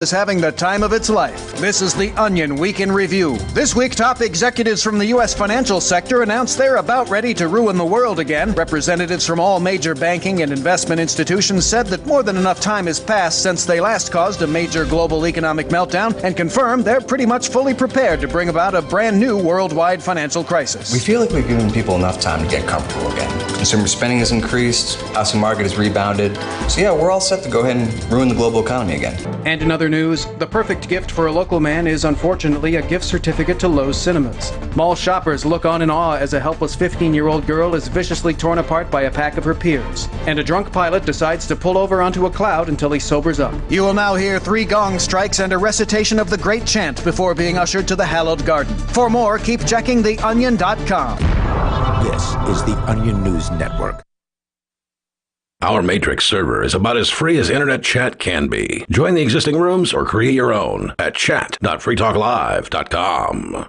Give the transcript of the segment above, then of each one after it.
Is having the time of its life. This is the Onion Week in Review. This week, top executives from the U.S. financial sector announced they're about ready to ruin the world again. Representatives from all major banking and investment institutions said that more than enough time has passed since they last caused a major global economic meltdown and confirmed they're pretty much fully prepared to bring about a brand new worldwide financial crisis. We feel like we've given people enough time to get comfortable again. Consumer spending has increased, housing market has rebounded. So yeah, we're all set to go ahead and ruin the global economy again. And in other news, the perfect gift for a local man is unfortunately a gift certificate to Lowe's Cinemas. Mall shoppers look on in awe as a helpless 15-year-old girl is viciously torn apart by a pack of her peers. And a drunk pilot decides to pull over onto a cloud until he sobers up. You will now hear 3 gong strikes and a recitation of the great chant before being ushered to the hallowed garden. For more, keep checking theonion.com. This is the Onion News Network. Our Matrix server is about as free as internet chat can be. Join the existing rooms or create your own at chat.freetalklive.com.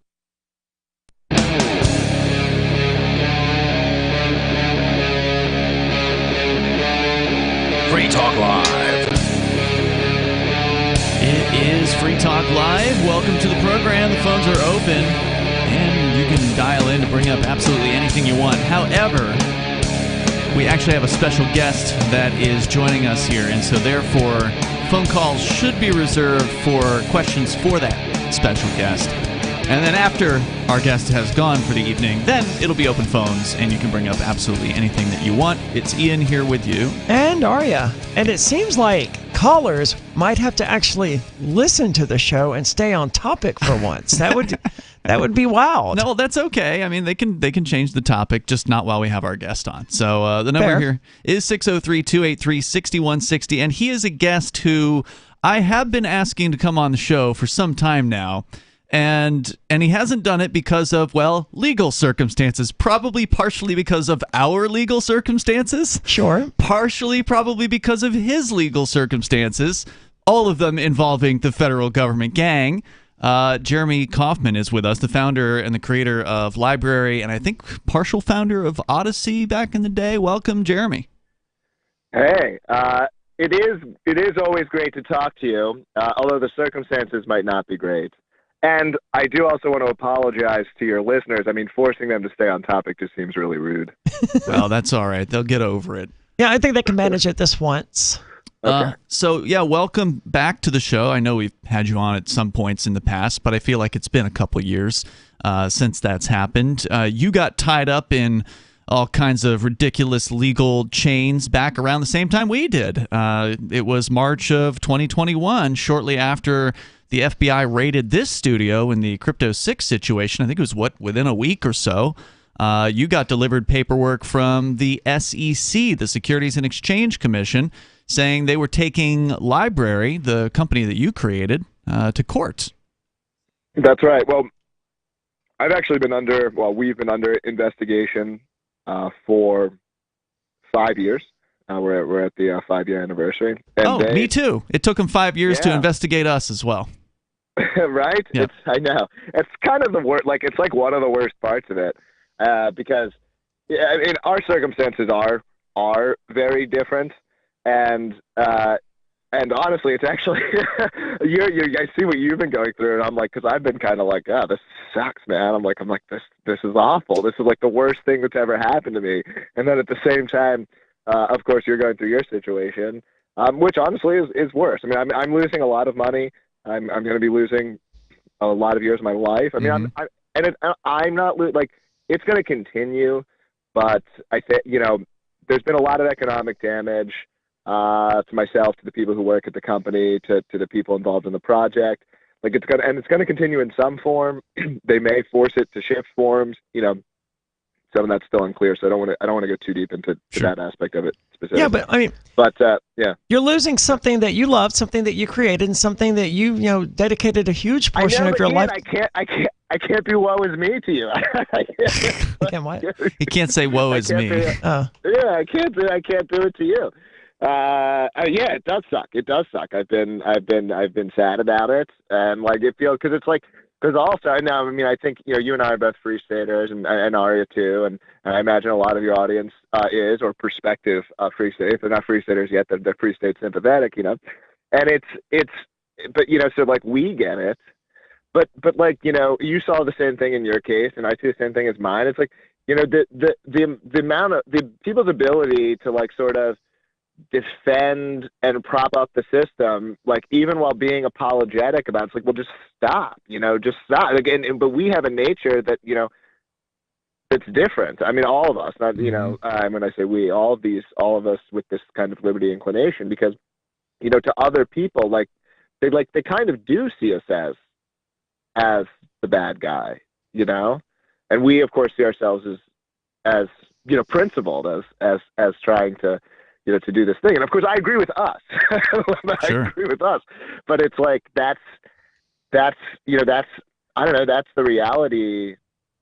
Free Talk Live. It is Free Talk Live. Welcome to the program. The phones are open, and you can dial in to bring up absolutely anything you want. However, we actually have a special guest that is joining us here, and so therefore phone calls should be reserved for questions for that special guest. And then after our guest has gone for the evening, then it'll be open phones, and you can bring up absolutely anything that you want. It's Ian here with you. And Arya. And it seems like callers might have to actually listen to the show and stay on topic for once. That would be wild. No, that's okay. I mean, they can change the topic, just not while we have our guest on. So the number here is 603-283-6160, and he is a guest who I have been asking to come on the show for some time now. And he hasn't done it because of, well, legal circumstances. Probably partially because of our legal circumstances. Sure. Partially probably because of his legal circumstances. All of them involving the federal government gang. Jeremy Kauffman is with us, the founder and the creator of LBRY, and I think partial founder of Odyssey back in the day. Welcome, Jeremy. Hey, it is always great to talk to you, although the circumstances might not be great. And I do also want to apologize to your listeners. I mean, forcing them to stay on topic just seems really rude. Well, that's all right. They'll get over it. Yeah, I think they can manage it this once. Okay. So, yeah, welcome back to the show. I know we've had you on at some points in the past, but I feel like it's been a couple years since that's happened. You got tied up in all kinds of ridiculous legal chains back around the same time we did. It was March of 2021, shortly after the FBI raided this studio in the Crypto 6 situation. I think it was, within a week or so. You got delivered paperwork from the SEC, the Securities and Exchange Commission, saying they were taking LBRY, the company that you created, to court. That's right. Well, we've been under investigation for 5 years. We're at the 5-year anniversary. And me too. It took them 5 years to investigate us as well. Right? Yeah. I know. It's kind of the worst. Like, it's like one of the worst parts of it, because I mean, our circumstances are very different, and honestly, it's actually I see what you've been going through, and I'm like, because I've been kind of like, this sucks, man. I'm like this is awful. This is like the worst thing that's ever happened to me. And then at the same time, of course, you're going through your situation, which honestly is worse. I mean, I'm losing a lot of money. I'm going to be losing a lot of years of my life. I mean, I'm not like, it's going to continue, but I think, there's been a lot of economic damage to myself, to the people who work at the company, to the people involved in the project. Like, it's going to continue in some form. They may force it to shift forms, some of that's still unclear, so I don't want to go too deep into that aspect of it specifically. Yeah, but I mean, you're losing something that you love, something that you created, and something that you dedicated a huge portion of your life. I can't do woe is me to you. What? You can't say woe is me. Yeah, I can't do it to you. Yeah, it does suck. It does suck. I've been sad about it, and like it feels, because it's like. Because also, now, I mean, I think, you and I are both free staters, and Arya too, and I imagine a lot of your audience is, or prospective free state. If they're not free staters yet, they're free state sympathetic, And it's so like we get it, but like, you saw the same thing in your case, and I see the same thing as mine. It's like, the amount of the people's ability to like sort of defend and prop up the system, like even while being apologetic about it, it's like, well, just stop, just stop. Like, but we have a nature that, it's different. I mean, all of us, not, when I say we, all of us with this kind of liberty inclination, because, to other people, like they kind of do see us as the bad guy, and we, of course, see ourselves as principled, as trying to, to do this thing. And of course, I agree with us. Sure. I agree with us, but it's like, that's, I don't know, that's the reality.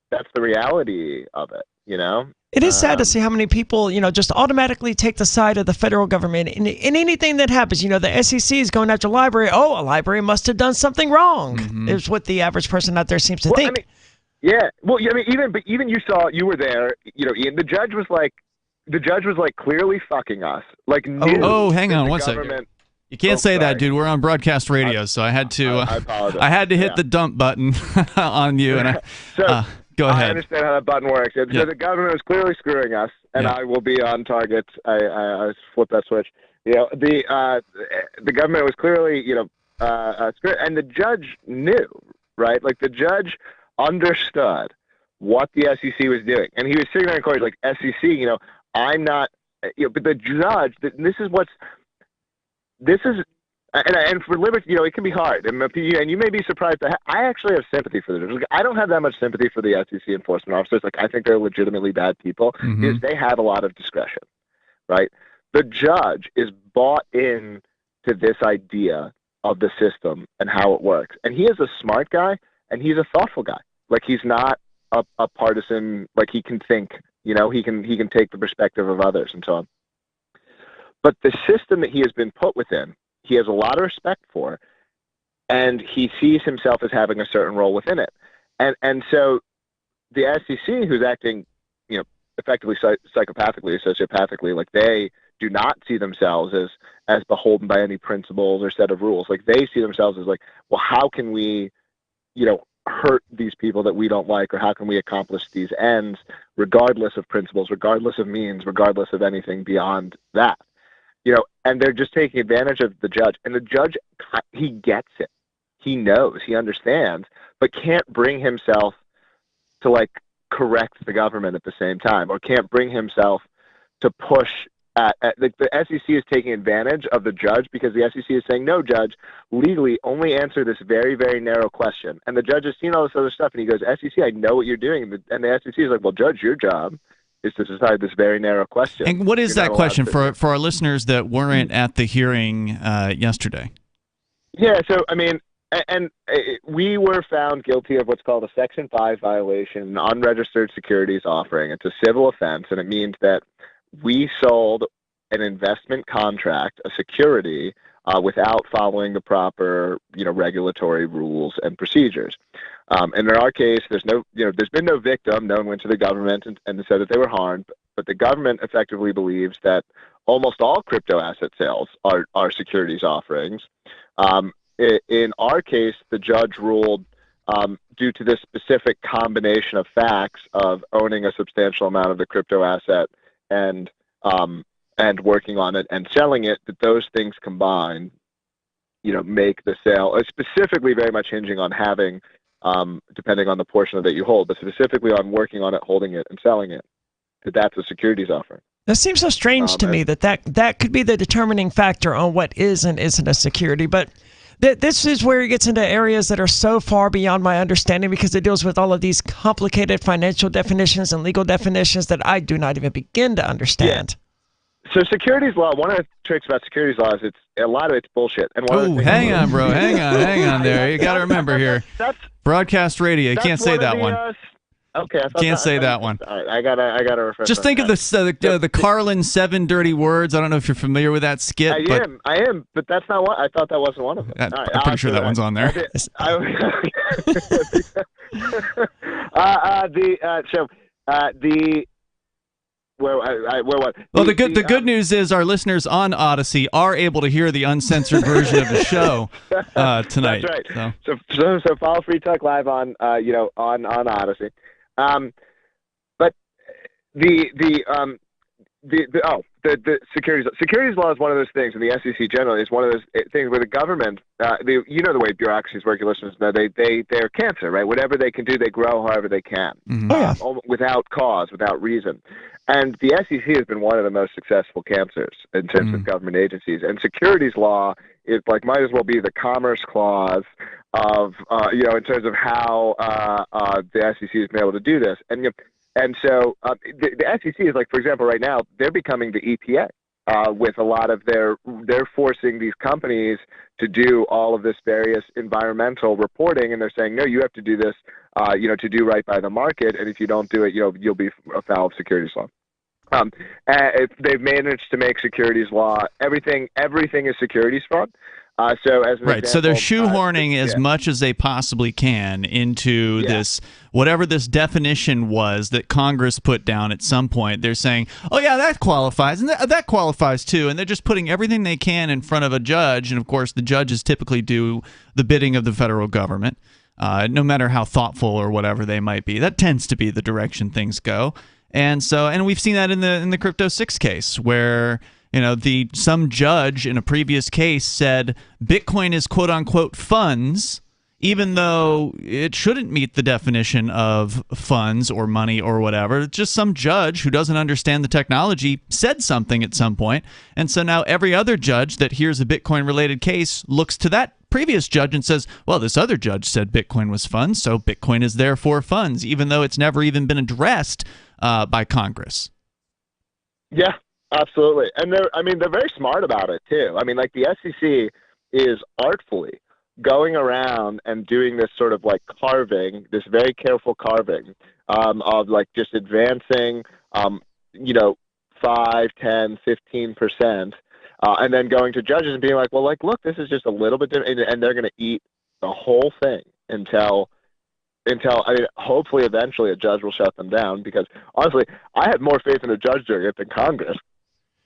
That's the reality of it, It is sad to see how many people, just automatically take the side of the federal government in anything that happens. The SEC is going after LBRY. Oh, a LBRY must have done something wrong. Mm-hmm. Is what the average person out there seems to think. I mean, yeah. Well, I mean, even you were there. Ian, the judge was like clearly fucking us. Like, hang on one second. You can't say that, dude. We're on broadcast radio, so I had to. I apologize. I had to hit the dump button on you, and go ahead. I understand how that button works. So the government was clearly screwing us, and I will be on target. I flipped that switch. The government was clearly, screwing, and the judge knew, right? Like, the judge understood what the SEC was doing, and he was sitting there in court like, SEC, I'm not, but the judge. And for liberty, it can be hard, and you may be surprised. I actually have sympathy for the judges. I don't have that much sympathy for the SEC enforcement officers. Like, I think they're legitimately bad people because they have a lot of discretion, right? The judge is bought in to this idea of the system and how it works, and he is a smart guy and he's a thoughtful guy. Like, he's not a partisan. Like, he can think. He can take the perspective of others and so on. But the system that he has been put within, he has a lot of respect for, and he sees himself as having a certain role within it. And so the SEC, who's acting, effectively psychopathically or sociopathically, like, they do not see themselves as beholden by any principles or set of rules. Like, they see themselves as like, well, how can we, hurt these people that we don't like, or how can we accomplish these ends regardless of principles, regardless of means, regardless of anything beyond that? And they're just taking advantage of the judge. And the judge, he gets it. He knows, he understands, but can't bring himself to, like, correct the government at the same time, or can't bring himself to push the SEC is taking advantage of the judge because the SEC is saying, no, judge, legally only answer this very, very narrow question. And the judge has seen all this other stuff, and he goes, SEC, I know what you're doing. And the SEC is like, well, judge, your job is to decide this very narrow question. And what is that question for our listeners that weren't at the hearing yesterday? Yeah, so, I mean, we were found guilty of what's called a Section 5 violation, an unregistered securities offering. It's a civil offense, and it means that we sold an investment contract, a security, without following the proper, regulatory rules and procedures. And in our case, there's been no victim. No one went to the government and said that they were harmed. But the government effectively believes that almost all crypto asset sales are securities offerings. In our case, the judge ruled, due to this specific combination of facts of owning a substantial amount of the crypto asset and working on it and selling it, that those things combined, make the sale, specifically very much hinging on having, depending on the portion of it you hold, but specifically on working on it, holding it, and selling it, that's a securities offering. That seems so strange to me that could be the determining factor on what is and isn't a security, but this is where it gets into areas that are so far beyond my understanding because it deals with all of these complicated financial definitions and legal definitions that I do not even begin to understand. Yeah. So securities law, one of the tricks about securities law is a lot of it's bullshit. And hang on, bro. Hang on there. You got to remember here. That's broadcast radio. You can't say that one. Okay, can't say that one. All right, I gotta refresh. Just think of the Carlin 7 dirty words. I don't know if you're familiar with that skit. I am, but that's not one. I thought that wasn't one of them. I'm pretty sure that one's on there. where what? Well, the good news is our listeners on Odyssey are able to hear the uncensored version of the show tonight. That's right. So follow Free Talk Live on on Odyssey. But the securities law is one of those things, and the SEC generally is one of those things where the government, the way bureaucracies work, your listeners know, they're cancer, right? Whatever they can do, they grow however they can, without cause, without reason. And the SEC has been one of the most successful cancers in terms of government agencies. And securities law is might as well be the commerce clause of in terms of how the SEC has been able to do this. And so the SEC is for example, right now, they're becoming the EPA with a lot of they're forcing these companies to do all of this various environmental reporting, and they're saying, no, you have to do this, to do right by the market, and if you don't do it, you'll be afoul of securities law. If they've managed to make securities law, everything is securities fraud. So as an example, so they're shoehorning as much as they possibly can into this, whatever this definition was that Congress put down at some point. They're saying, oh yeah, that qualifies, and that qualifies too, and they're just putting everything they can in front of a judge, and of course the judges typically do the bidding of the federal government, no matter how thoughtful or whatever they might be. That tends to be the direction things go, and we've seen that in the Crypto 6 case where some judge in a previous case said Bitcoin is quote unquote funds, even though it shouldn't meet the definition of funds or money or whatever. It's just some judge who doesn't understand the technology said something at some point. And so now every other judge that hears a Bitcoin related case looks to that previous judge and says, well, this other judge said Bitcoin was funds, so Bitcoin is therefore funds, even though it's never even been addressed by Congress. Yeah. Absolutely. And they're very smart about it too. The SEC is artfully going around and doing this sort of carving, this very careful carving of just advancing 5, 10, 15%, and then going to judges and being look, this is just a little bit different, and they're going to eat the whole thing until hopefully eventually a judge will shut them down, because honestly, I had more faith in a judge doing it than Congress.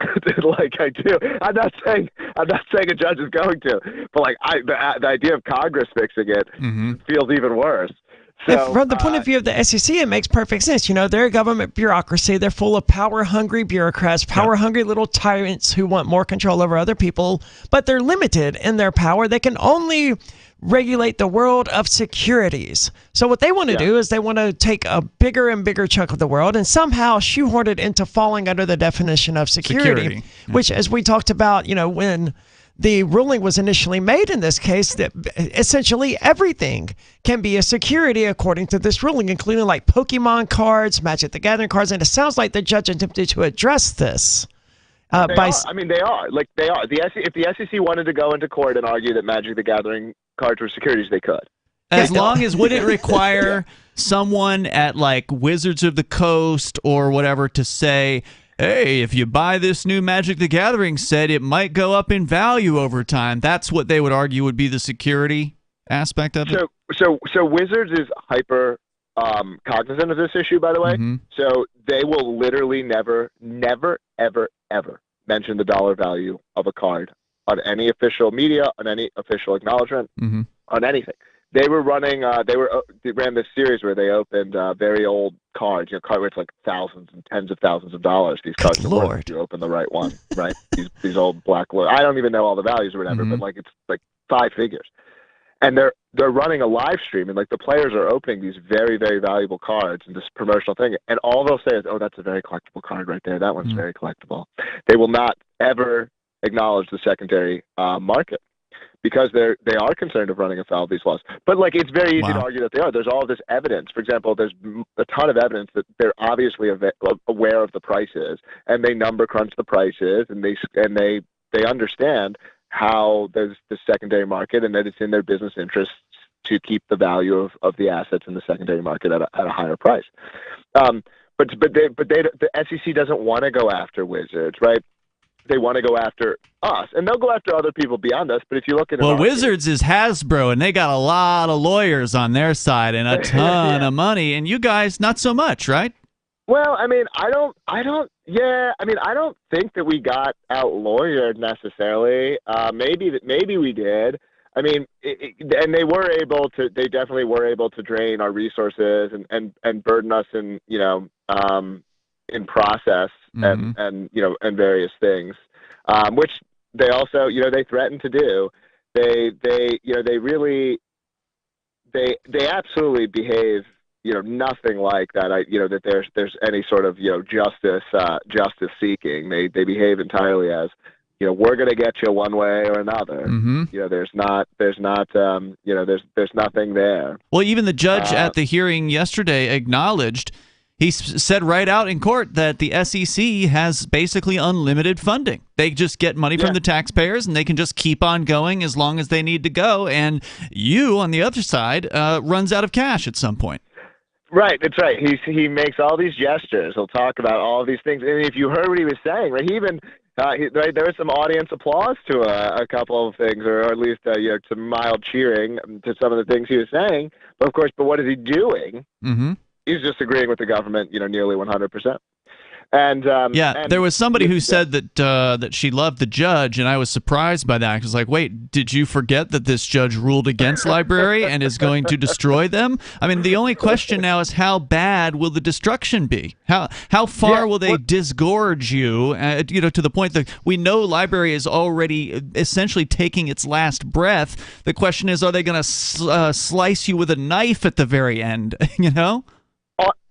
I do. I'm not saying a judge is going to, but the idea of Congress fixing it feels even worse. So, from the point of view of the SEC, it makes perfect sense. They're a government bureaucracy. They're full of power-hungry bureaucrats, power-hungry little tyrants who want more control over other people, but they're limited in their power. They can only regulate the world of securities. So what they want to do is they want to take a bigger and bigger chunk of the world and somehow shoehorn it into falling under the definition of security. Which, as we talked about, when the ruling was initially made in this case, that essentially everything can be a security according to this ruling, including Pokemon cards, Magic the Gathering cards, and it sounds like the judge attempted to address this. They are. They are. If the SEC wanted to go into court and argue that Magic the Gathering cards were securities, they could. As long as, would it require someone at Wizards of the Coast or whatever to say, hey, if you buy this new Magic the Gathering set, it might go up in value over time? That's what they would argue would be the security aspect of it. So Wizards is hyper cognizant of this issue, by the way. So they will literally never, ever, ever mention the dollar value of a card on any official media, on any official acknowledgement, on anything. They were running. They ran this series where they opened very old cards. Card where it's thousands and tens of thousands of dollars. These cards are worth if you open the right one, right? these old black. I don't even know all the values or whatever, but it's 5 figures. And they're running a live stream, and the players are opening these very, very valuable cards in this promotional thing, and all they'll say is, "Oh, that's a very collectible card right there. That one's very collectible." They will not ever acknowledge the secondary market because they are concerned of running afoul of these laws. But it's very easy to argue that they are. There's all of this evidence. For example, there's a ton of evidence that they're obviously aware of the prices, and they number crunch the prices, and they understand how there's the secondary market and that it's in their business interests to keep the value of the assets in the secondary market at a higher price. But the SEC doesn't want to go after Wizards, right? They want to go after us, and they'll go after other people beyond us. But if you look at Wizards is Hasbro, and they got a lot of lawyers on their side and a ton of money, and you guys not so much, right? Well, I don't. Yeah, I mean, I don't think that we got out lawyered necessarily. Maybe we did. I mean, and they definitely were able to drain our resources and burden us in, in process and various things, which they also, they threatened to do. They absolutely behave, nothing like that. That there's any sort of, justice seeking. They behave entirely as, we're going to get you one way or another. There's nothing there. Well, even the judge at the hearing yesterday acknowledged, he said right out in court that the SEC has basically unlimited funding. They just get money from the taxpayers, and they can just keep on going as long as they need to go. And you, on the other side, runs out of cash at some point. Right, that's right. He makes all these gestures. He'll talk about all these things. And if you heard what he was saying, right, he even there was some audience applause to a couple of things, or at least some mild cheering to some of the things he was saying. But of course, what is he doing? He's just agreeing with the government, nearly 100%. And there was somebody who said that she loved the judge, and I was surprised by that. I was like, wait, did you forget that this judge ruled against LBRY and is going to destroy them? I mean, the only question now is how bad will the destruction be? How far will they disgorge you? To the point that we know LBRY is already essentially taking its last breath. The question is, are they going to slice you with a knife at the very end?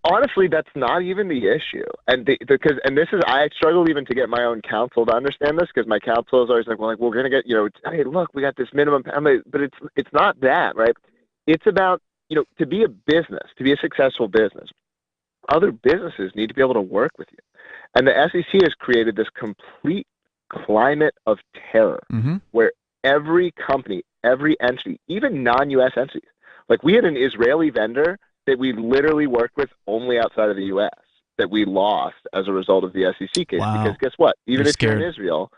Honestly, that's not even the issue, and I struggle even to get my own counsel to understand this, because my counsel is always like, well, we're gonna get, hey, look, we got this minimum, but it's not that, right? It's about, to be a business, to be a successful business, other businesses need to be able to work with you, and the SEC has created this complete climate of terror where every company, every entity, even non-U.S. entities, like we had an Israeli vendor that we literally worked with only outside of the U.S. that we lost as a result of the SEC case. Wow. Because guess what? Even if you're in Israel,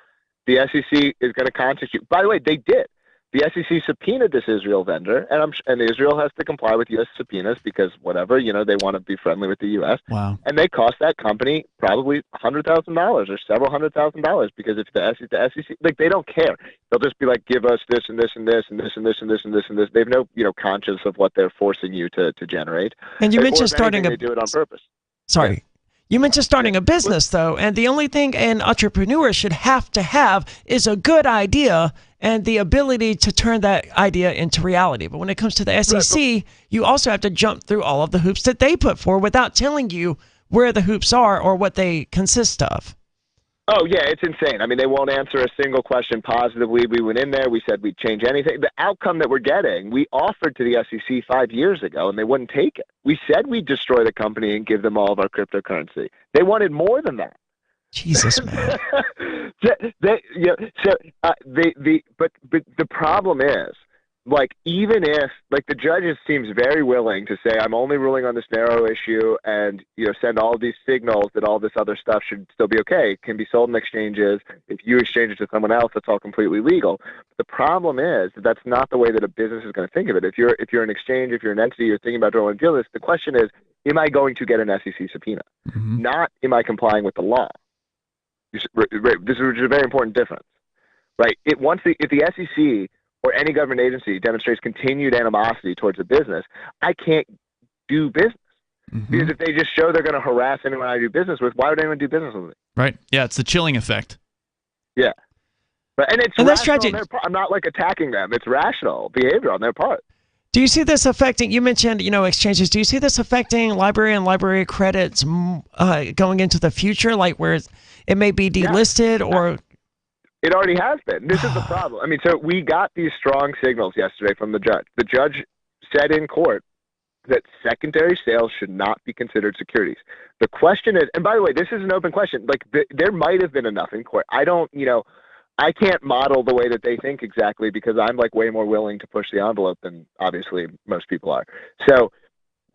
the SEC is going to contact you. By the way, they did. The SEC subpoenaed this Israel vendor, and Israel has to comply with U.S. subpoenas because whatever, they want to be friendly with the U.S. Wow. And they cost that company probably $100,000 or several $100,000 because if the SEC, like, they don't care. They'll just be like, give us this and this and this and this and this and this and this and this. They have no, conscience of what they're forcing you to generate. And you mentioned starting they do it on purpose. Sorry. Yeah. You mentioned starting a business, though, and the only thing an entrepreneur should have to have is a good idea and the ability to turn that idea into reality. But when it comes to the SEC, you also have to jump through all of the hoops that they put forward without telling you where the hoops are or what they consist of. Oh, yeah, it's insane. I mean, they won't answer a single question positively. We went in there. We said we'd change anything. The outcome that we're getting, we offered to the SEC 5 years ago, and they wouldn't take it. We said we'd destroy the company and give them all of our cryptocurrency. They wanted more than that. Jesus, man. But the problem is, like, even if, like, the judge seems very willing to say, I'm only ruling on this narrow issue and, send all these signals that all this other stuff should still be okay. It can be sold in exchanges. If you exchange it to someone else, it's all completely legal. But the problem is that that's not the way that a business is going to think of it. If you're an exchange, if you're an entity, you're thinking about doing deal this, the question is, am I going to get an SEC subpoena? Not, am I complying with the law? This is a very important difference, right? If the SEC or any government agency demonstrates continued animosity towards a business, I can't do business. Because if they just show they're going to harass anyone I do business with, why would anyone do business with me? Right. Yeah, it's the chilling effect. Yeah. And it's and rational that's tragic. On their part. I'm not, like, attacking them. It's rational behavior on their part. Do you see this affecting, you mentioned, exchanges, do you see this affecting LBRY and LBRY credits going into the future, like where it may be delisted or... It already has been. This is the problem. I mean, so we got these strong signals yesterday from the judge. The judge said in court that secondary sales should not be considered securities. The question is, and by the way, this is an open question, like there might have been enough in court. I don't, I can't model the way that they think exactly because I'm, like, way more willing to push the envelope than obviously most people are. So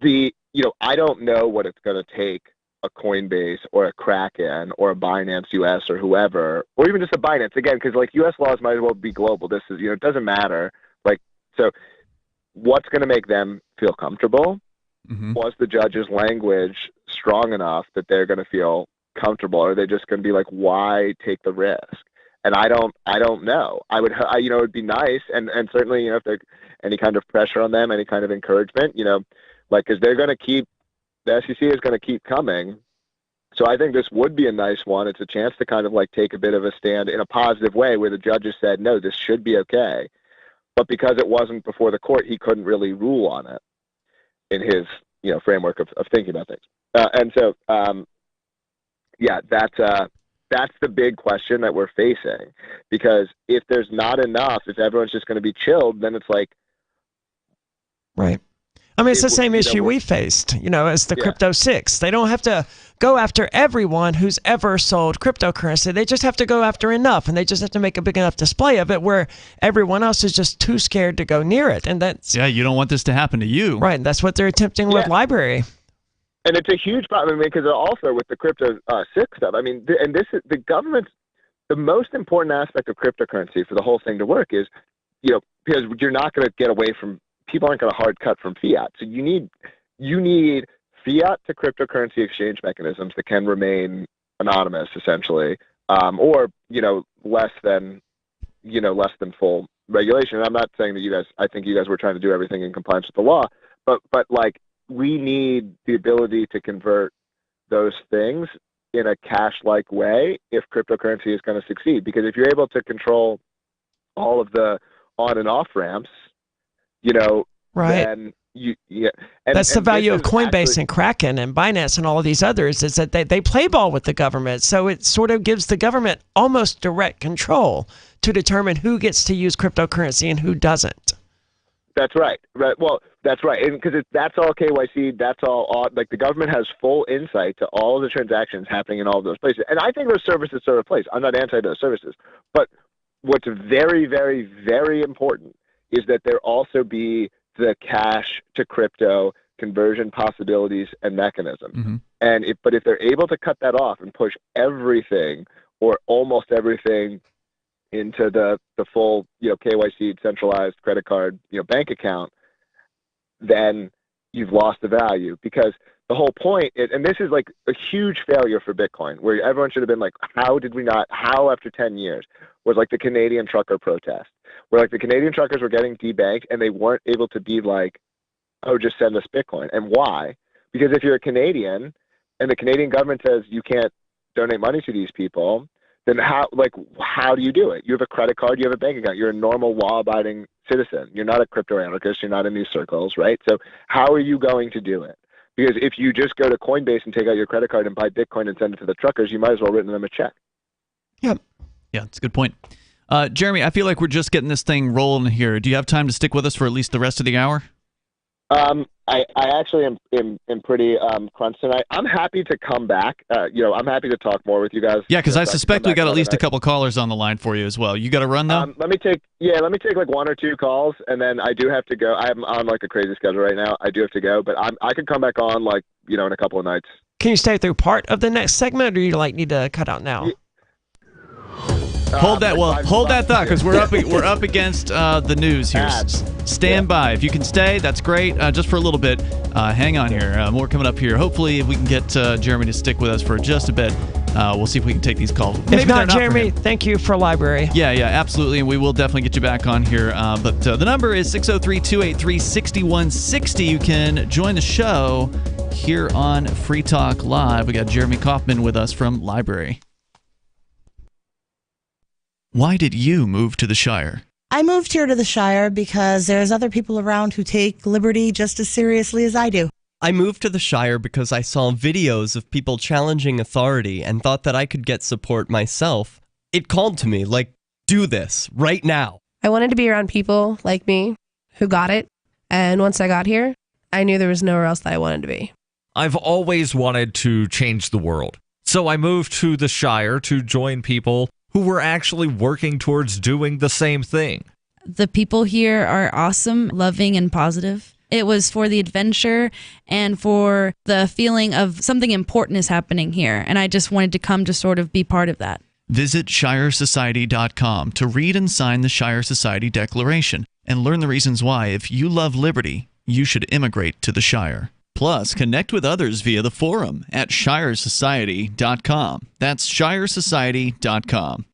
I don't know what it's going to take a Coinbase or a Kraken or a Binance US or whoever, or even just a Binance, again, because, like, US laws might as well be global. This is, it doesn't matter. Like, so what's going to make them feel comfortable? Was the judge's language strong enough that they're going to feel comfortable? Are they just going to be like, why take the risk? And I don't know. It would be nice, and certainly, if there's any kind of pressure on them, any kind of encouragement, because they're going to keep, the SEC is going to keep coming. So I think this would be a nice one. It's a chance to kind of like take a bit of a stand in a positive way, where the judges said, no, this should be okay. But because it wasn't before the court, he couldn't really rule on it in his, framework of thinking about things. That's the big question that we're facing, because if there's not enough, if everyone's just going to be chilled, then it's like, right. I mean, it's the same issue we faced, as the Crypto 6. They don't have to go after everyone who's ever sold cryptocurrency. They just have to go after enough, and they just have to make a big enough display of it where everyone else is just too scared to go near it. And that's you don't want this to happen to you. Right, and that's what they're attempting with LBRY. And it's a huge problem, because also with the Crypto 6 stuff, and this is the government's, the most important aspect of cryptocurrency for the whole thing to work is, because you're not going to get away from, people aren't going to hard cut from fiat. So you need fiat to cryptocurrency exchange mechanisms that can remain anonymous, essentially, or less than full regulation. And I'm not saying that I think you guys were trying to do everything in compliance with the law, but like, we need the ability to convert those things in a cash-like way if cryptocurrency is going to succeed. Because if you're able to control all of the on and off ramps, right. then that's the value of Coinbase and Kraken and Binance and all of these others, is that they play ball with the government. So it sort of gives the government almost direct control to determine who gets to use cryptocurrency and who doesn't. That's right. Right. Well, that's right. And because that's all KYC, that's all, like, the government has full insight to all of the transactions happening in all of those places. And I think those services serve a place. I'm not anti those services. But what's very, very, very important is that there also be the cash to crypto conversion possibilities and mechanisms. Mm-hmm. But if they're able to cut that off and push everything or almost everything into the full, KYC centralized credit card, bank account, then you've lost the value. Because the whole point is, and this is like a huge failure for Bitcoin, where everyone should have been like, how after 10 years, was like the Canadian trucker protest, where like the Canadian truckers were getting debanked and they weren't able to be like, oh, just send us Bitcoin. And why? Because if you're a Canadian and the Canadian government says you can't donate money to these people, then how do you do it? You have a credit card, you have a bank account, you're a normal law-abiding citizen. You're not a crypto anarchist, you're not in these circles, right? So how are you going to do it? Because if you just go to Coinbase and take out your credit card and buy Bitcoin and send it to the truckers, you might as well write them a check. Yep. Yeah, that's a good point. Jeremy, I feel like we're just getting this thing rolling here. Do you have time to stick with us for at least the rest of the hour? I actually am pretty crunched tonight. I'm happy to come back. I'm happy to talk more with you guys. Yeah, because I suspect we got at least a couple callers on the line for you as well. You got to run though? Let me take like one or two calls, and then I do have to go. I'm on like a crazy schedule right now. I do have to go, but I can come back on in a couple of nights. Can you stay through part of the next segment, or do you need to cut out now? Hold that thought, because we're up against the news here. Stand by. If you can stay, that's great. Just for a little bit. Hang on here. More coming up here. Hopefully, if we can get Jeremy to stick with us for just a bit, we'll see if we can take these calls. Maybe if not, Jeremy, thank you for LBRY. Yeah, absolutely, and we will definitely get you back on here. But the number is 603-283-6160. You can join the show here on Free Talk Live. We got Jeremy Kauffman with us from LBRY. Why did you move to the Shire? I moved here to the Shire because there's other people around who take liberty just as seriously as I do. I moved to the Shire because I saw videos of people challenging authority and thought that I could get support myself. It called to me, like, do this, right now. I wanted to be around people like me who got it, and once I got here, I knew there was nowhere else that I wanted to be. I've always wanted to change the world, so I moved to the Shire to join people who were actually working towards doing the same thing. The people here are awesome, loving, and positive. It was for the adventure and for the feeling of something important is happening here, and I just wanted to come to sort of be part of that. Visit ShireSociety.com to read and sign the Shire Society Declaration and learn the reasons why, if you love liberty, you should immigrate to the Shire. Plus, connect with others via the forum at shiresociety.com. That's shiresociety.com.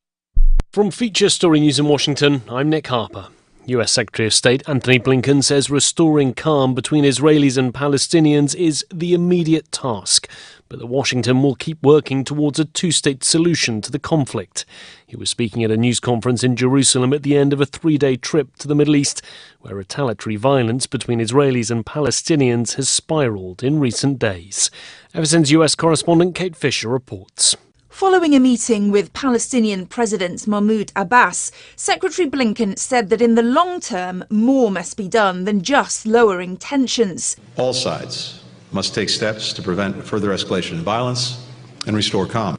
From Feature Story News in Washington, I'm Nick Harper. U.S. Secretary of State Anthony Blinken says restoring calm between Israelis and Palestinians is the immediate task, but that Washington will keep working towards a two-state solution to the conflict. He was speaking at a news conference in Jerusalem at the end of a three-day trip to the Middle East, where retaliatory violence between Israelis and Palestinians has spiraled in recent days. FSN's U.S. correspondent Kate Fisher reports. Following a meeting with Palestinian President Mahmoud Abbas, Secretary Blinken said that in the long term, more must be done than just lowering tensions. All sides must take steps to prevent further escalation in violence and restore calm.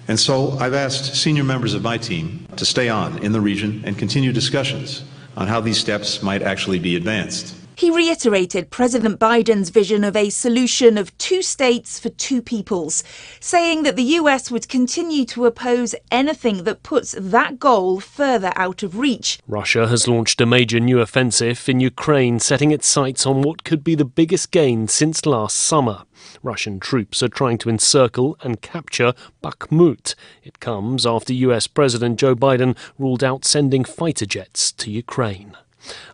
And so I've asked senior members of my team to stay on in the region and continue discussions on how these steps might actually be advanced. He reiterated President Biden's vision of a solution of two states for two peoples, saying that the US would continue to oppose anything that puts that goal further out of reach. Russia has launched a major new offensive in Ukraine, setting its sights on what could be the biggest gain since last summer. Russian troops are trying to encircle and capture Bakhmut. It comes after US President Joe Biden ruled out sending fighter jets to Ukraine.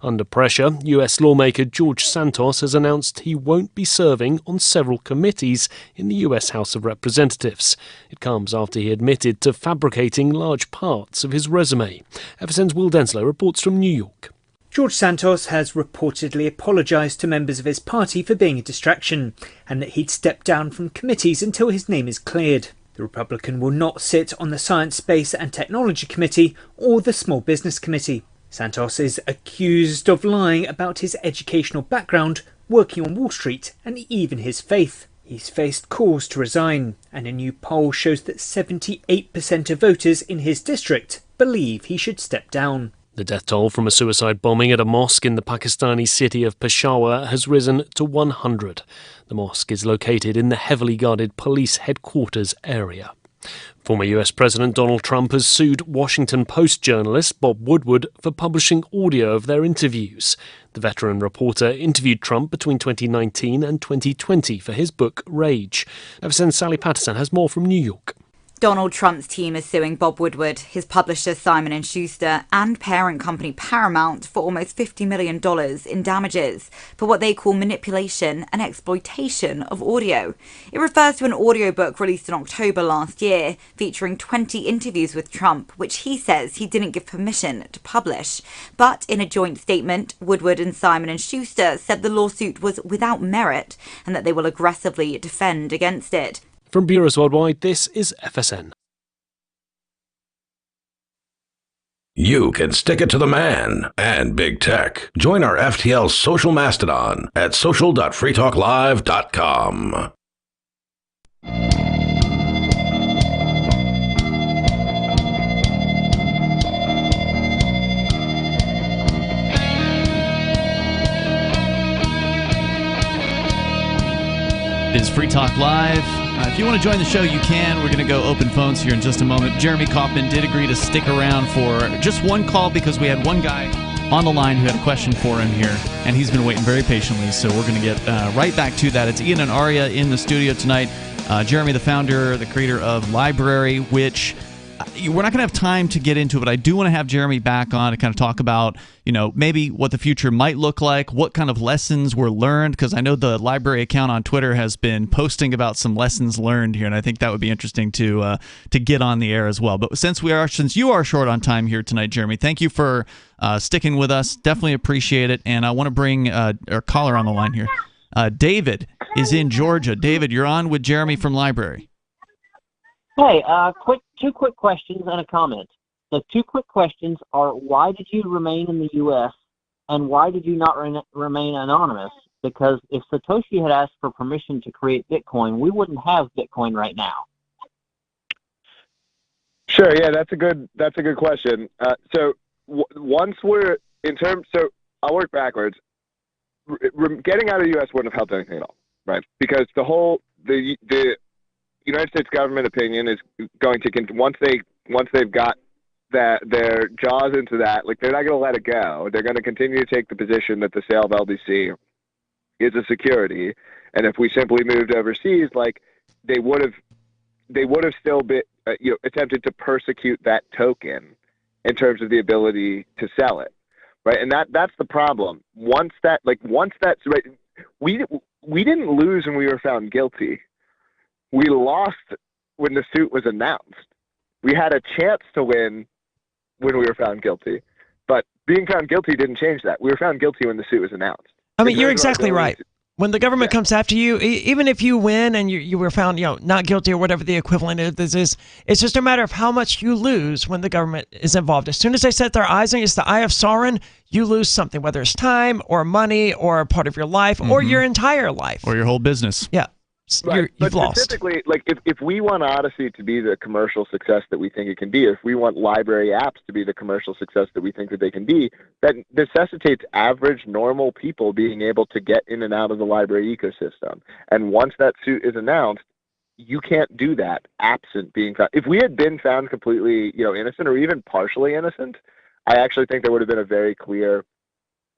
Under pressure, US lawmaker George Santos has announced he won't be serving on several committees in the US House of Representatives. It comes after he admitted to fabricating large parts of his resume. FSN's Will Denslow reports from New York. George Santos has reportedly apologised to members of his party for being a distraction, and that he'd step down from committees until his name is cleared. The Republican will not sit on the Science, Space and Technology Committee or the Small Business Committee. Santos is accused of lying about his educational background, working on Wall Street, and even his faith. He's faced calls to resign, and a new poll shows that 78% of voters in his district believe he should step down. The death toll from a suicide bombing at a mosque in the Pakistani city of Peshawar has risen to 100. The mosque is located in the heavily guarded police headquarters area. Former US President Donald Trump has sued Washington Post journalist Bob Woodward for publishing audio of their interviews. The veteran reporter interviewed Trump between 2019 and 2020 for his book Rage. FSN's Sally Patterson has more from New York. Donald Trump's team is suing Bob Woodward, his publisher Simon & Schuster, and parent company Paramount for almost $50 million in damages for what they call manipulation and exploitation of audio. It refers to an audiobook released in October last year featuring 20 interviews with Trump, which he says he didn't give permission to publish. But in a joint statement, Woodward and Simon & Schuster said the lawsuit was without merit and that they will aggressively defend against it. From Bureaus Worldwide, this is FSN. You can stick it to the man and big tech. Join our FTL social mastodon at social.freetalklive.com. It is Free Talk Live. If you want to join the show, you can. We're going to go open phones here in just a moment. Jeremy Kauffman did agree to stick around for just one call because we had one guy on the line who had a question for him here, and he's been waiting very patiently, so we're going to get right back to that. It's Ian and Aria in the studio tonight. Jeremy, the founder, the creator of LBRY, which we're not going to have time to get into, but I do want to have Jeremy back on to kind of talk about, maybe what the future might look like, what kind of lessons were learned, because I know the LBRY account on Twitter has been posting about some lessons learned here, and I think that would be interesting to get on the air as well. But since you are short on time here tonight, Jeremy, thank you for sticking with us. Definitely appreciate it, and I want to bring our caller on the line here. David is in Georgia. David, you're on with Jeremy from LBRY. Hey, two quick questions and a comment. The two quick questions are, why did you remain in the U.S. and why did you not remain anonymous? Because if Satoshi had asked for permission to create Bitcoin, we wouldn't have Bitcoin right now. Sure, yeah, that's a good question. Once we're so I'll work backwards. Getting out of the U.S. wouldn't have helped anything at all, right? Because the United States government opinion is going to once they've got their jaws into that, like, they're not going to let it go. They're going to continue to take the position that the sale of LBC is a security, And if we simply moved overseas, like they would have still been, attempted to persecute that token in terms of the ability to sell it, right? And that's the problem. Once that's right, we didn't lose when we were found guilty. We lost when the suit was announced. We had a chance to win when we were found guilty, but being found guilty didn't change that. We were found guilty when the suit was announced. I mean, you're exactly right. When the government comes after you, even if you win and you were found, not guilty or whatever the equivalent of this is, it's just a matter of how much you lose when the government is involved. As soon as they set their eyes on you, it's the eye of Sauron, you lose something, whether it's time or money or a part of your life or your entire life. Or your whole business. Yeah. Right. You've lost. Specifically, like if we want Odyssey to be the commercial success that we think it can be, if we want library apps to be the commercial success that we think that they can be, that necessitates average, normal people being able to get in and out of the library ecosystem. And once that suit is announced, you can't do that absent being found. If we had been found completely, innocent or even partially innocent, I actually think there would have been a very clear,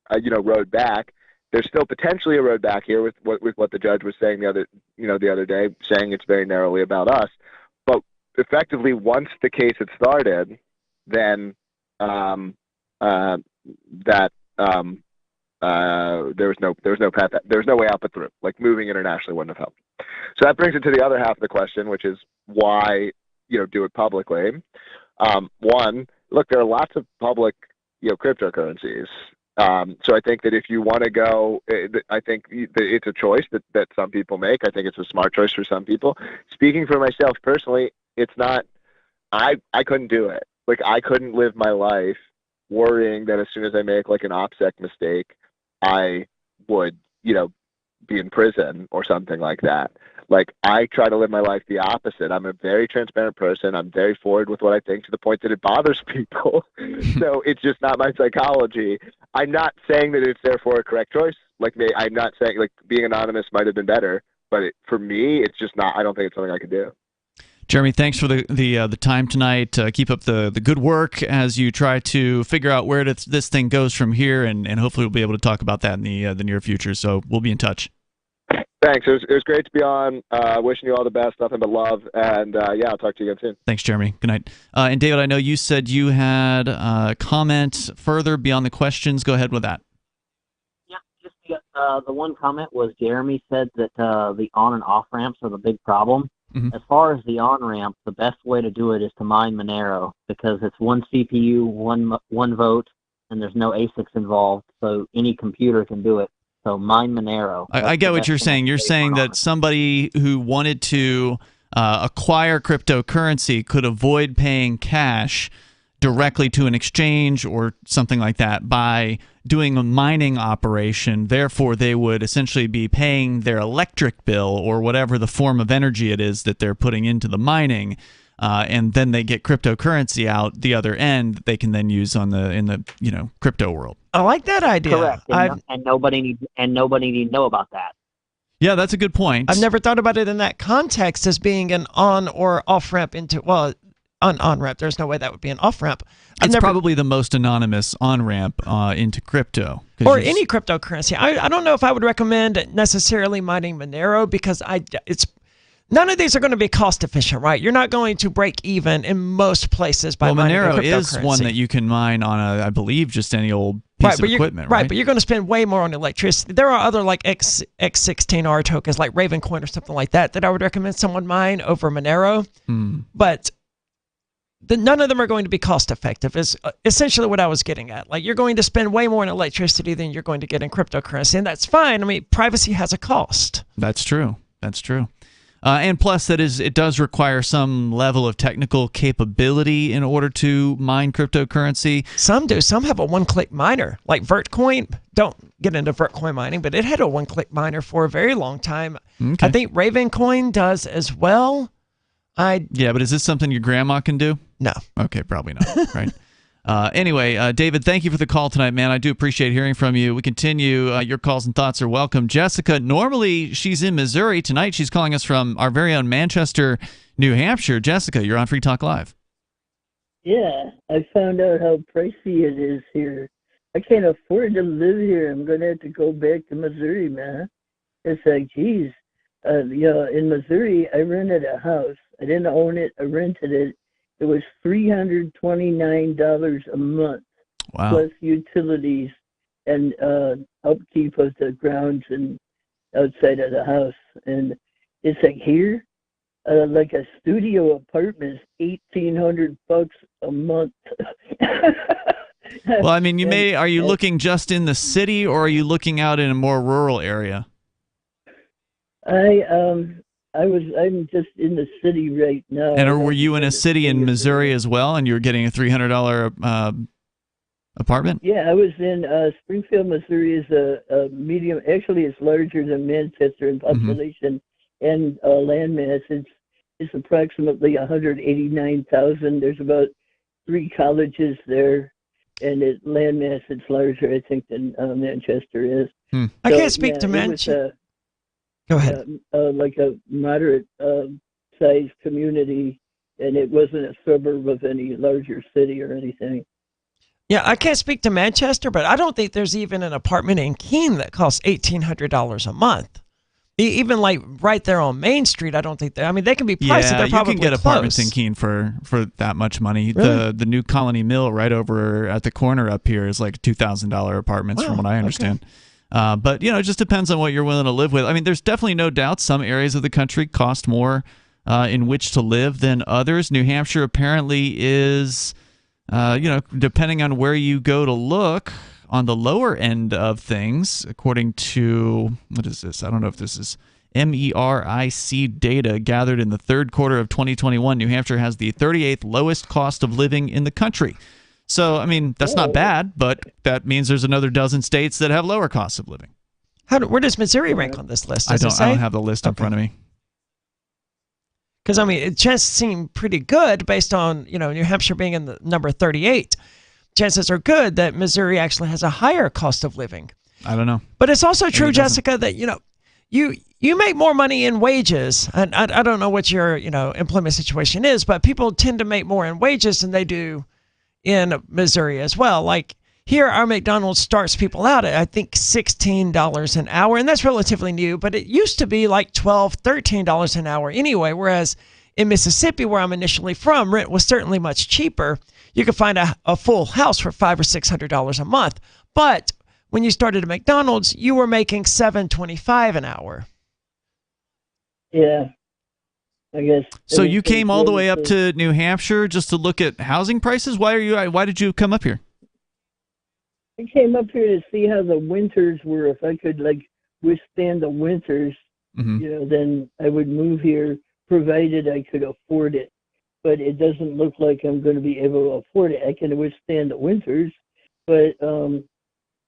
road back. There's still potentially a road back here with what the judge was saying the other day, saying it's very narrowly about us. But effectively, once the case had started, then there was no path. There was no way out but through. Like moving internationally wouldn't have helped. So that brings it to the other half of the question, which is why do it publicly. One, look, there are lots of public cryptocurrencies. So I think that if you want to go, I think it's a choice that some people make. I think it's a smart choice for some people. Speaking for myself personally, it's not, I couldn't do it. Like I couldn't live my life worrying that as soon as I make like an OPSEC mistake, I would, be in prison or something like that. Like I try to live my life the opposite. I'm a very transparent person. I'm very forward with what I think to the point that it bothers people. So it's just not my psychology. I'm not saying that it's therefore a correct choice. Like I'm not saying like being anonymous might have been better, but for me, it's just not. I don't think it's something I could do. Jeremy, thanks for the time tonight. Keep up the good work as you try to figure out where this thing goes from here, and hopefully we'll be able to talk about that in the near future. So we'll be in touch. Thanks. It was great to be on. Wishing you all the best. Nothing but love. And I'll talk to you again soon. Thanks, Jeremy. Good night. And David, I know you said you had a comment further beyond the questions. Go ahead with that. Yeah, just the one comment was Jeremy said that the on and off ramps are the big problem. Mm-hmm. As far as the on ramp, the best way to do it is to mine Monero because it's one CPU, one vote, and there's no ASICs involved, so any computer can do it. So mine Monero. I get what you're saying. You're saying that somebody who wanted to acquire cryptocurrency could avoid paying cash directly to an exchange or something like that by doing a mining operation. Therefore, they would essentially be paying their electric bill or whatever the form of energy it is that they're putting into the mining, and then they get cryptocurrency out the other end that they can then use in the crypto world. I like that idea. Correct, and nobody need to know about that. Yeah, that's a good point. I've never thought about it in that context as being an on or off ramp into an on ramp. There's no way that would be an off ramp. It's probably the most anonymous on ramp into crypto or any cryptocurrency. I don't know if I would recommend necessarily mining Monero because none of these are going to be cost efficient, right? You're not going to break even in most places by mining Monero cryptocurrency. is one that you can mine on I believe, just any old piece of equipment, right? Right, but you're going to spend way more on electricity. There are other like X16R tokens like Ravencoin or something like that I would recommend someone mine over Monero. But none of them are going to be cost effective is essentially what I was getting at. Like you're going to spend way more on electricity than you're going to get in cryptocurrency, and that's fine. I mean, privacy has a cost. That's true. And plus, it does require some level of technical capability in order to mine cryptocurrency. Some do. Some have a one-click miner, like Vertcoin. Don't get into Vertcoin mining, but it had a one-click miner for a very long time. Okay. I think Ravencoin does as well. Yeah, but is this something your grandma can do? No. Okay, probably not. Right. Anyway, David, thank you for the call tonight, man. I do appreciate hearing from you. We continue. Your calls and thoughts are welcome. Jessica, normally she's in Missouri. Tonight she's calling us from our very own Manchester, New Hampshire. Jessica, you're on Free Talk Live. Yeah, I found out how pricey it is here. I can't afford to live here. I'm going to have to go back to Missouri, man. It's like, geez, in Missouri, I rented a house. I didn't own it. I rented it. It was $329 a month, plus utilities and upkeep of the grounds and outside of the house. And it's like here, like a studio apartment is $1,800 a month. Well, I mean, are you looking just in the city, or are you looking out in a more rural area? I'm just in the city right now. And were you in a city in Missouri as well, and you were getting a $300 apartment? Yeah, I was in Springfield, Missouri. Is a medium. Actually, it's larger than Manchester in population and landmass. It's approximately 189,000. There's about 3 colleges there, and landmass it's larger, I think, than Manchester is. I can't speak to Manchester. Go ahead. Like a moderate sized community, and it wasn't a suburb of any larger city or anything. Yeah, I can't speak to Manchester, but I don't think there's even an apartment in Keene that costs $1,800 a month. Even like right there on Main Street, I don't think they can be pricey. They're probably you can get close. apartments in Keene for that much money. Really? The new Colony Mill right over at the corner up here is like $2,000 apartments, from what I understand. Okay. But it just depends on what you're willing to live with. I mean, there's definitely no doubt some areas of the country cost more in which to live than others. New Hampshire apparently is, depending on where you go to look, on the lower end of things, according to, what is this? I don't know if this is MERIC data gathered in the third quarter of 2021. New Hampshire has the 38th lowest cost of living in the country. So, I mean, that's not bad, but that means there's another dozen states that have lower costs of living. Where does Missouri rank on this list? I don't have the list in front of me. Because, I mean, it just seemed pretty good based on, New Hampshire being in the number 38. Chances are good that Missouri actually has a higher cost of living. I don't know. But it's also true, Jessica, that, you make more money in wages. And I don't know what your, employment situation is, but people tend to make more in wages than they do in Missouri as well. Like here, our McDonald's starts people out at, I think, $16 an hour. And that's relatively new, but it used to be like $12, $13 an hour anyway. Whereas in Mississippi, where I'm initially from, rent was certainly much cheaper. You could find a full house for $500 or $600 a month. But when you started at McDonald's, you were making $7.25 an hour. Yeah, I guess. So you came all the way up to New Hampshire just to look at housing prices? Why did you come up here? I came up here to see how the winters were. If I could withstand the winters, then I would move here, provided I could afford it. But it doesn't look like I'm going to be able to afford it. I can withstand the winters, but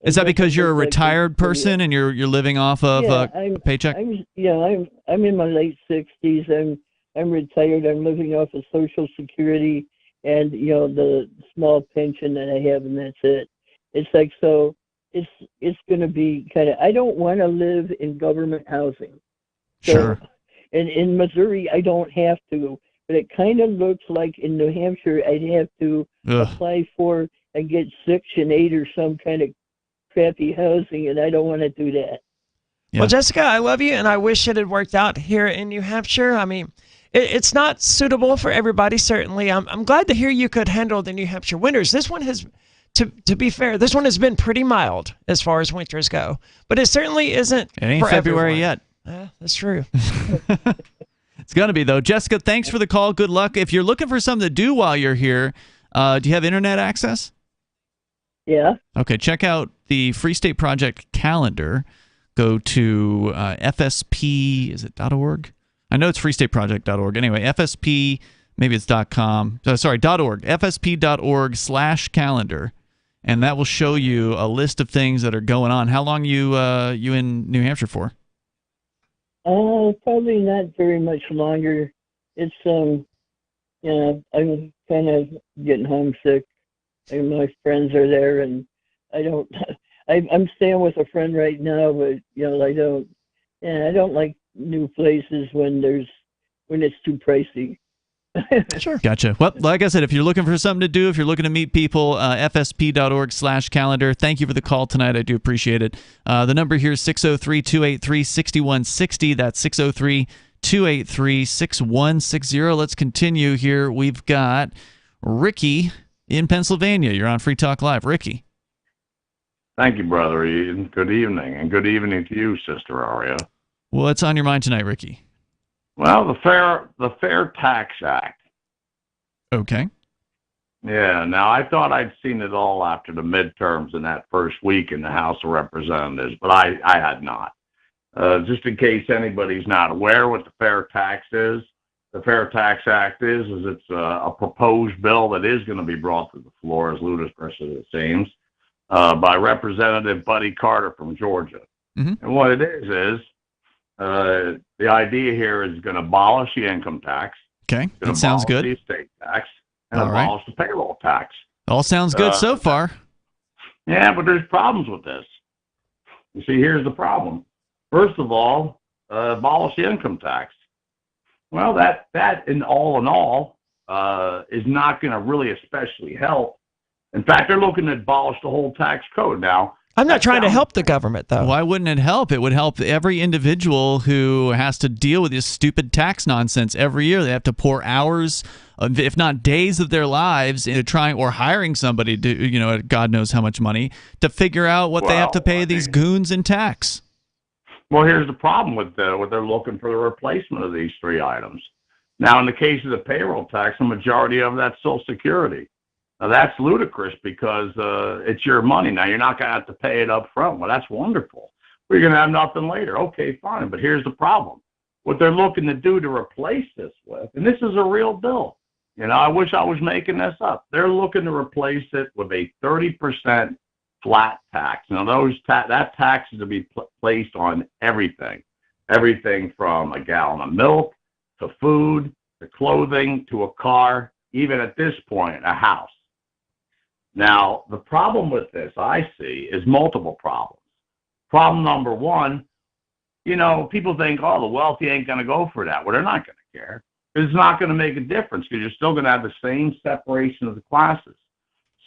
is that because you're a retired person and you're living off of a paycheck? I'm in my late 60s. I'm retired. I'm living off of Social Security and the small pension that I have, and that's it. It's like, so it's going to be kind of. I don't want to live in government housing. So, sure. And in Missouri, I don't have to. But it kind of looks like in New Hampshire, I'd have to apply for and get Section 8 or some kind of crappy housing, and I don't want to do that. Yeah. Well, Jessica, I love you, and I wish it had worked out here in New Hampshire. I mean, it's not suitable for everybody, certainly. I'm glad to hear you could handle the New Hampshire winters. This one has, to be fair, this one has been pretty mild as far as winters go. But it certainly isn't It ain't for February everyone. yet. That's true. It's going to be, though. Jessica, thanks for the call. Good luck. If you're looking for something to do while you're here, do you have internet access? Yeah. Okay, check out the Free State Project calendar. Go to FSP, is it .org? I know it's freestateproject.org. Anyway, FSP, maybe it's .com. .org. FSP.org/calendar. And that will show you a list of things that are going on. How long you in New Hampshire for? Probably not very much longer. It's I'm kind of getting homesick. And my friends are there, and I'm staying with a friend right now, but I don't like new places when it's too pricey. Sure. Gotcha. Well, like I said, if you're looking for something to do, if you're looking to meet people, fsp.org/calendar. Thank you for the call tonight. I do appreciate it. The number here is 603-283-6160. That's 603-283-6160. Let's continue here. We've got Ricky in Pennsylvania. You're on Free Talk Live. Ricky. Thank you, Brother Ian. Good evening, and good evening to you, Sister Aria. What's on your mind tonight, Ricky? Well, the Fair Tax Act. Okay. Yeah, now I thought I'd seen it all after the midterms in that first week in the House of Representatives, but I had not. Just in case anybody's not aware what the Fair Tax is, the Fair Tax Act is it's a proposed bill that is going to be brought to the floor, as ludicrous as it seems, by Representative Buddy Carter from Georgia. Mm-hmm. And what it is the idea here is going to abolish the income tax. Okay, that sounds good. The estate tax and All right. abolish the payroll tax. All sounds good so far. Yeah, but there's problems with this. You see, here's the problem. First of all, abolish the income tax. Well, that in all, is not going to really especially help. In fact, they're looking to abolish the whole tax code now. I'm not trying to help the government, though. Why wouldn't it help? It would help every individual who has to deal with this stupid tax nonsense every year. They have to pour hours, if not days of their lives into trying or hiring somebody to, God knows how much money, to figure out what they have to pay these goons in tax. Well, here's the problem with what they're looking for the replacement of these three items. Now, in the case of the payroll tax, the majority of that's Social Security. Now, that's ludicrous because it's your money. Now, you're not going to have to pay it up front. Well, that's wonderful. We're going to have nothing later. Okay, fine. But here's the problem. What they're looking to do to replace this with, and this is a real bill. I wish I was making this up. They're looking to replace it with a 30% flat tax. Now, that tax is to be placed on everything. Everything from a gallon of milk to food to clothing to a car, even at this point, a house. Now, the problem with this, I see, is multiple problems. Problem number one, people think, the wealthy ain't going to go for that. Well, they're not going to care. It's not going to make a difference because you're still going to have the same separation of the classes.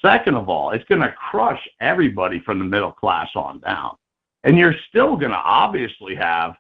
Second of all, it's going to crush everybody from the middle class on down. And you're still going to obviously have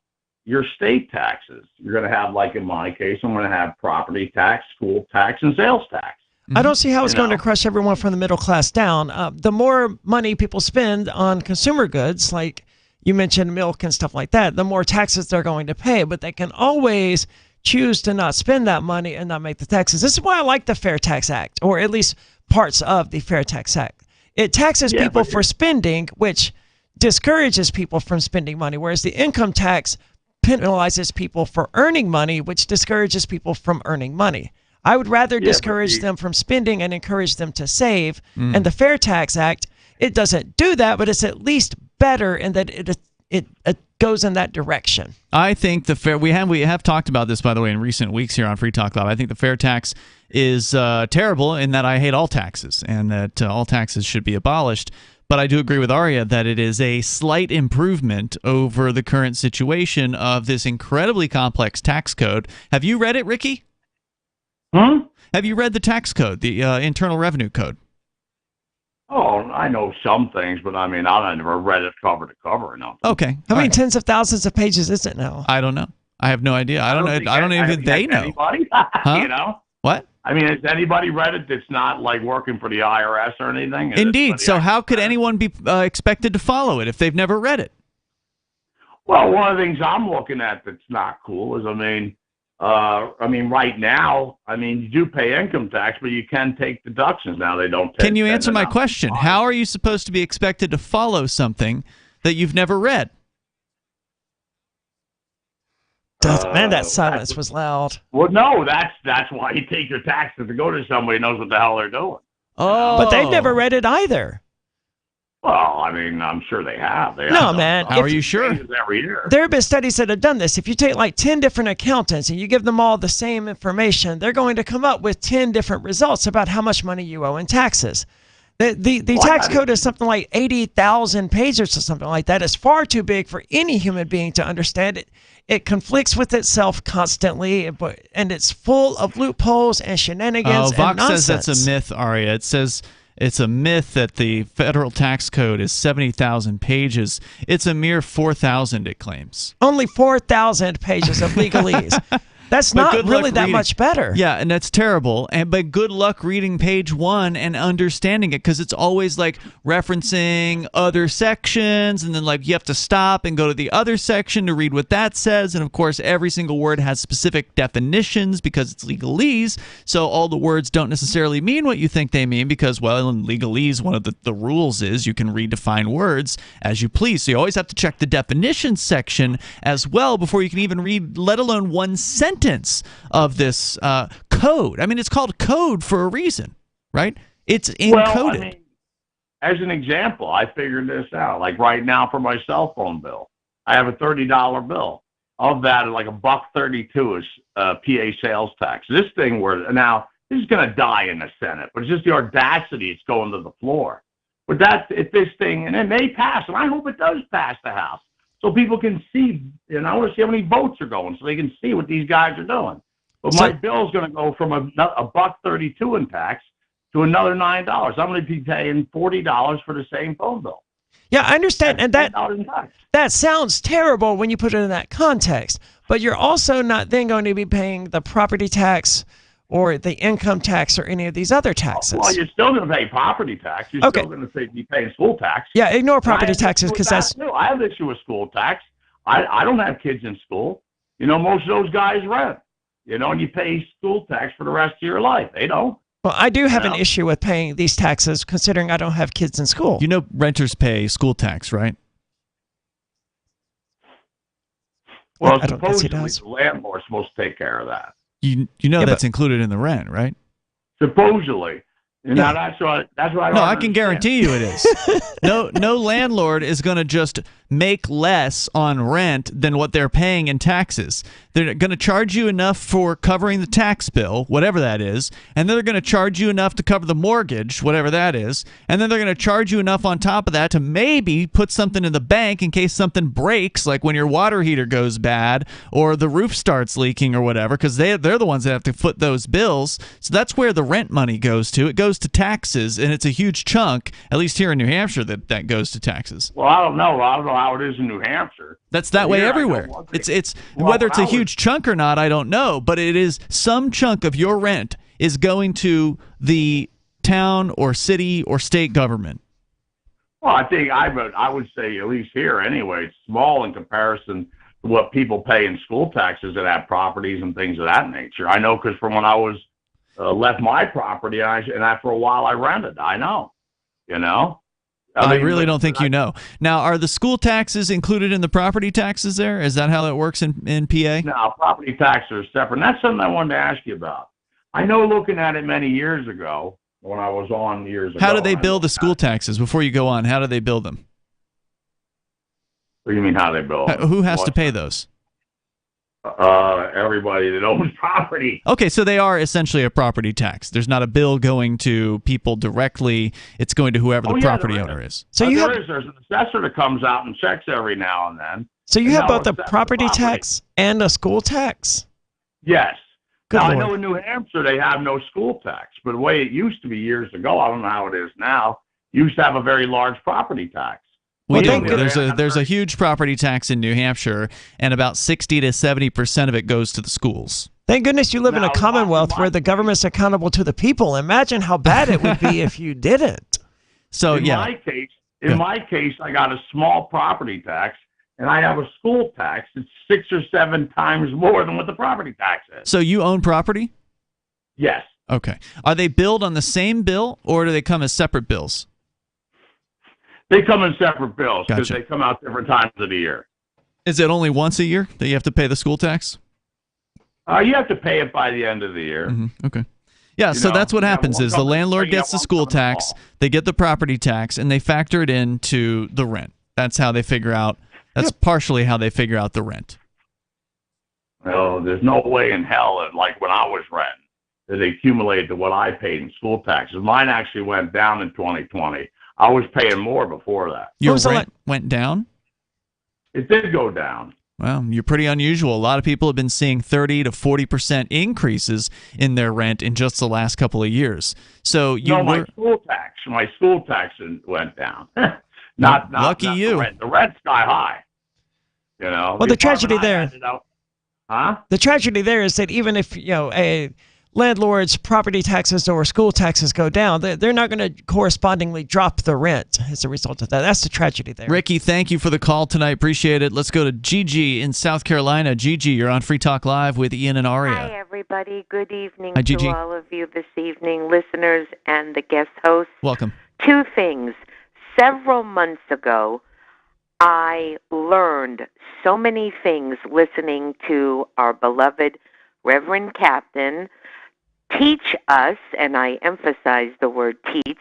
your state taxes. You're going to have, like in my case, I'm going to have property tax, school tax, and sales tax. I don't see how it's going to crush everyone from the middle class down. The more money people spend on consumer goods, like you mentioned milk and stuff like that, the more taxes they're going to pay. But they can always choose to not spend that money and not make the taxes. This is why I like the Fair Tax Act, or at least parts of the Fair Tax Act. It taxes people for spending, which discourages people from spending money, whereas the income tax penalizes people for earning money, which discourages people from earning money. I would rather discourage them from spending and encourage them to save. And the Fair Tax Act, it doesn't do that, but it's at least better in that it goes in that direction. I think we have talked about this, by the way, in recent weeks here on Free Talk Live. I think the fair tax is terrible in that I hate all taxes and that all taxes should be abolished. But I do agree with Arya that it is a slight improvement over the current situation of this incredibly complex tax code. Have you read it, Ricky? Have you read the tax code, the Internal Revenue Code? Oh, I know some things, but I mean, I've never read it cover to cover or nothing. Okay. How many tens of thousands of pages is it now? I don't know. I have no idea. I don't even they know. Anybody? Huh? What? I mean, has anybody read it that's not like working for the IRS or anything? Indeed. So how could anyone be expected to follow it if they've never read it? Well, one of the things I'm looking at that's not cool is, right now, you do pay income tax, but you can take deductions. Now they don't. Can you answer my question? How are you supposed to be expected to follow something that you've never read? Man, that silence was loud. Well, no, that's why you take your taxes to go to somebody who knows what the hell they're doing. Oh, but they've never read it either. Well, I'm sure they have. No, man. How are you sure? Every year. There have been studies that have done this. If you take like 10 different accountants and you give them all the same information, they're going to come up with 10 different results about how much money you owe in taxes. The tax code is something like 80,000 pages or something like that. It's far too big for any human being to understand it. It conflicts with itself constantly, and it's full of loopholes and shenanigans and Vox nonsense. says that's a myth, Aria. It says it's a myth that the federal tax code is 70,000 pages. It's a mere 4,000, it claims. Only 4,000 pages of legalese. That's But not good really luck that reading- much better. Yeah, and that's terrible. But good luck reading page 1 and understanding it, because it's always like referencing other sections, and then like you have to stop and go to the other section to read what that says. And of course, every single word has specific definitions because it's legalese. So all the words don't necessarily mean what you think they mean, because, well, in legalese, one of the rules is you can redefine words as you please. So you always have to check the definitions section as well before you can even read, let alone one sentence of this code. I mean, it's called code for a reason, right? It's encoded. Well, I mean, as an example, I figured this out. Like right now for my cell phone bill, I have a $30 bill. Of that, like $1.32 is PA sales tax. This thing now this is going to die in the Senate, but it's just the audacity it's going to the floor. But if this thing, and it may pass, and I hope it does pass the House, so people can see, I want to see how many votes are going, so they can see what these guys are doing. But my bill's going to go from a $1.32 in tax to another $9. I'm going to be paying $40 for the same phone bill. Yeah, I understand, and that sounds terrible when you put it in that context. But you're also not then going to be paying the property tax or the income tax or any of these other taxes. Well, you're still going to pay property tax. You're still going to be paying school tax. Yeah, ignore property taxes because that's. I have an issue with school tax. I don't have kids in school. Most of those guys rent. And you pay school tax for the rest of your life. They don't. Well, I do have an issue with paying these taxes considering I don't have kids in school. Renters pay school tax, right? Well, supposedly the landlord's supposed to take care of that. You know that's included in the rent, right? Supposedly. Now that's what I don't No, I can guarantee you it is. No landlord is going to just make less on rent than what they're paying in taxes. They're going to charge you enough for covering the tax bill, whatever that is, and then they're going to charge you enough to cover the mortgage, whatever that is, and then they're going to charge you enough on top of that to maybe put something in the bank in case something breaks, like when your water heater goes bad or the roof starts leaking or whatever, because they're the ones that have to foot those bills. So that's where the rent money goes to. It goes to taxes, and it's a huge chunk, at least here in New Hampshire, that goes to taxes. Well, I don't know how it is in New Hampshire. That's that way everywhere. It's whether it's a huge chunk or not, I don't know, but it is some chunk of your rent is going to the town or city or state government. Well, I think I would say, at least here anyway, it's small in comparison to what people pay in school taxes that have properties and things of that nature. I know because from when I was left my property and for a while I rented. I know, I really don't think you know. Now, are the school taxes included in the property taxes there? Is that how that works in PA? No, property taxes are separate. And that's something I wanted to ask you about. I know looking at it many years ago, when I was on years ago. How do they bill the school taxes? Before you go on, how do they bill them? What do you mean how they bill them? Who has to pay those? Everybody that owns property. Okay, so they are essentially a property tax. There's not a bill going to people directly. It's going to whoever the property owner is. So there's an assessor that comes out and checks every now and then. So you have both a property tax and a school tax? Yes. Good now, Lord. I know in New Hampshire they have no school tax, but the way it used to be years ago, I don't know how it is now, you used to have a very large property tax. We do. There's a huge property tax in New Hampshire, and about 60 to 70% of it goes to the schools. Thank goodness you live in a commonwealth where the government's accountable to the people. Imagine how bad it would be if you didn't. So in my case, I got a small property tax, and I have a school tax that's 6 or 7 times more than what the property tax is. So you own property? Yes. Okay. Are they billed on the same bill, or do they come as separate bills? They come in separate bills because Gotcha. they come out different times of the year. Is it only once a year that you have to pay the school tax? You have to pay it by the end of the year. Mm-hmm. Okay. Yeah, so that's what happens is the landlord gets the school tax, they get the property tax, and they factor it into the rent. That's how they figure out, partially how they figure out the rent. Well, there's no way in hell that, like when I was renting, that accumulated to what I paid in school taxes. Mine actually went down in 2020. I was paying more before that. Your rent went down? It did go down. Well, you're pretty unusual. A lot of people have been seeing 30 to 40% increases in their rent in just the last couple of years. So my school tax went down. not lucky not you. The rent's sky high. You know. Well, the tragedy there. Huh? The tragedy there is that even if a landlord's property taxes or school taxes go down, they're not going to correspondingly drop the rent as a result of that. That's the tragedy there. Ricky, thank you for the call tonight. Appreciate it. Let's go to Gigi in South Carolina. Gigi, you're on Free Talk Live with Ian and Aria. Hi, everybody. Good evening Hi, Gigi. to all of you this evening, listeners and the guest hosts. Welcome. Two things. Several months ago, I learned so many things listening to our beloved Reverend Captain teach us, and I emphasize the word teach,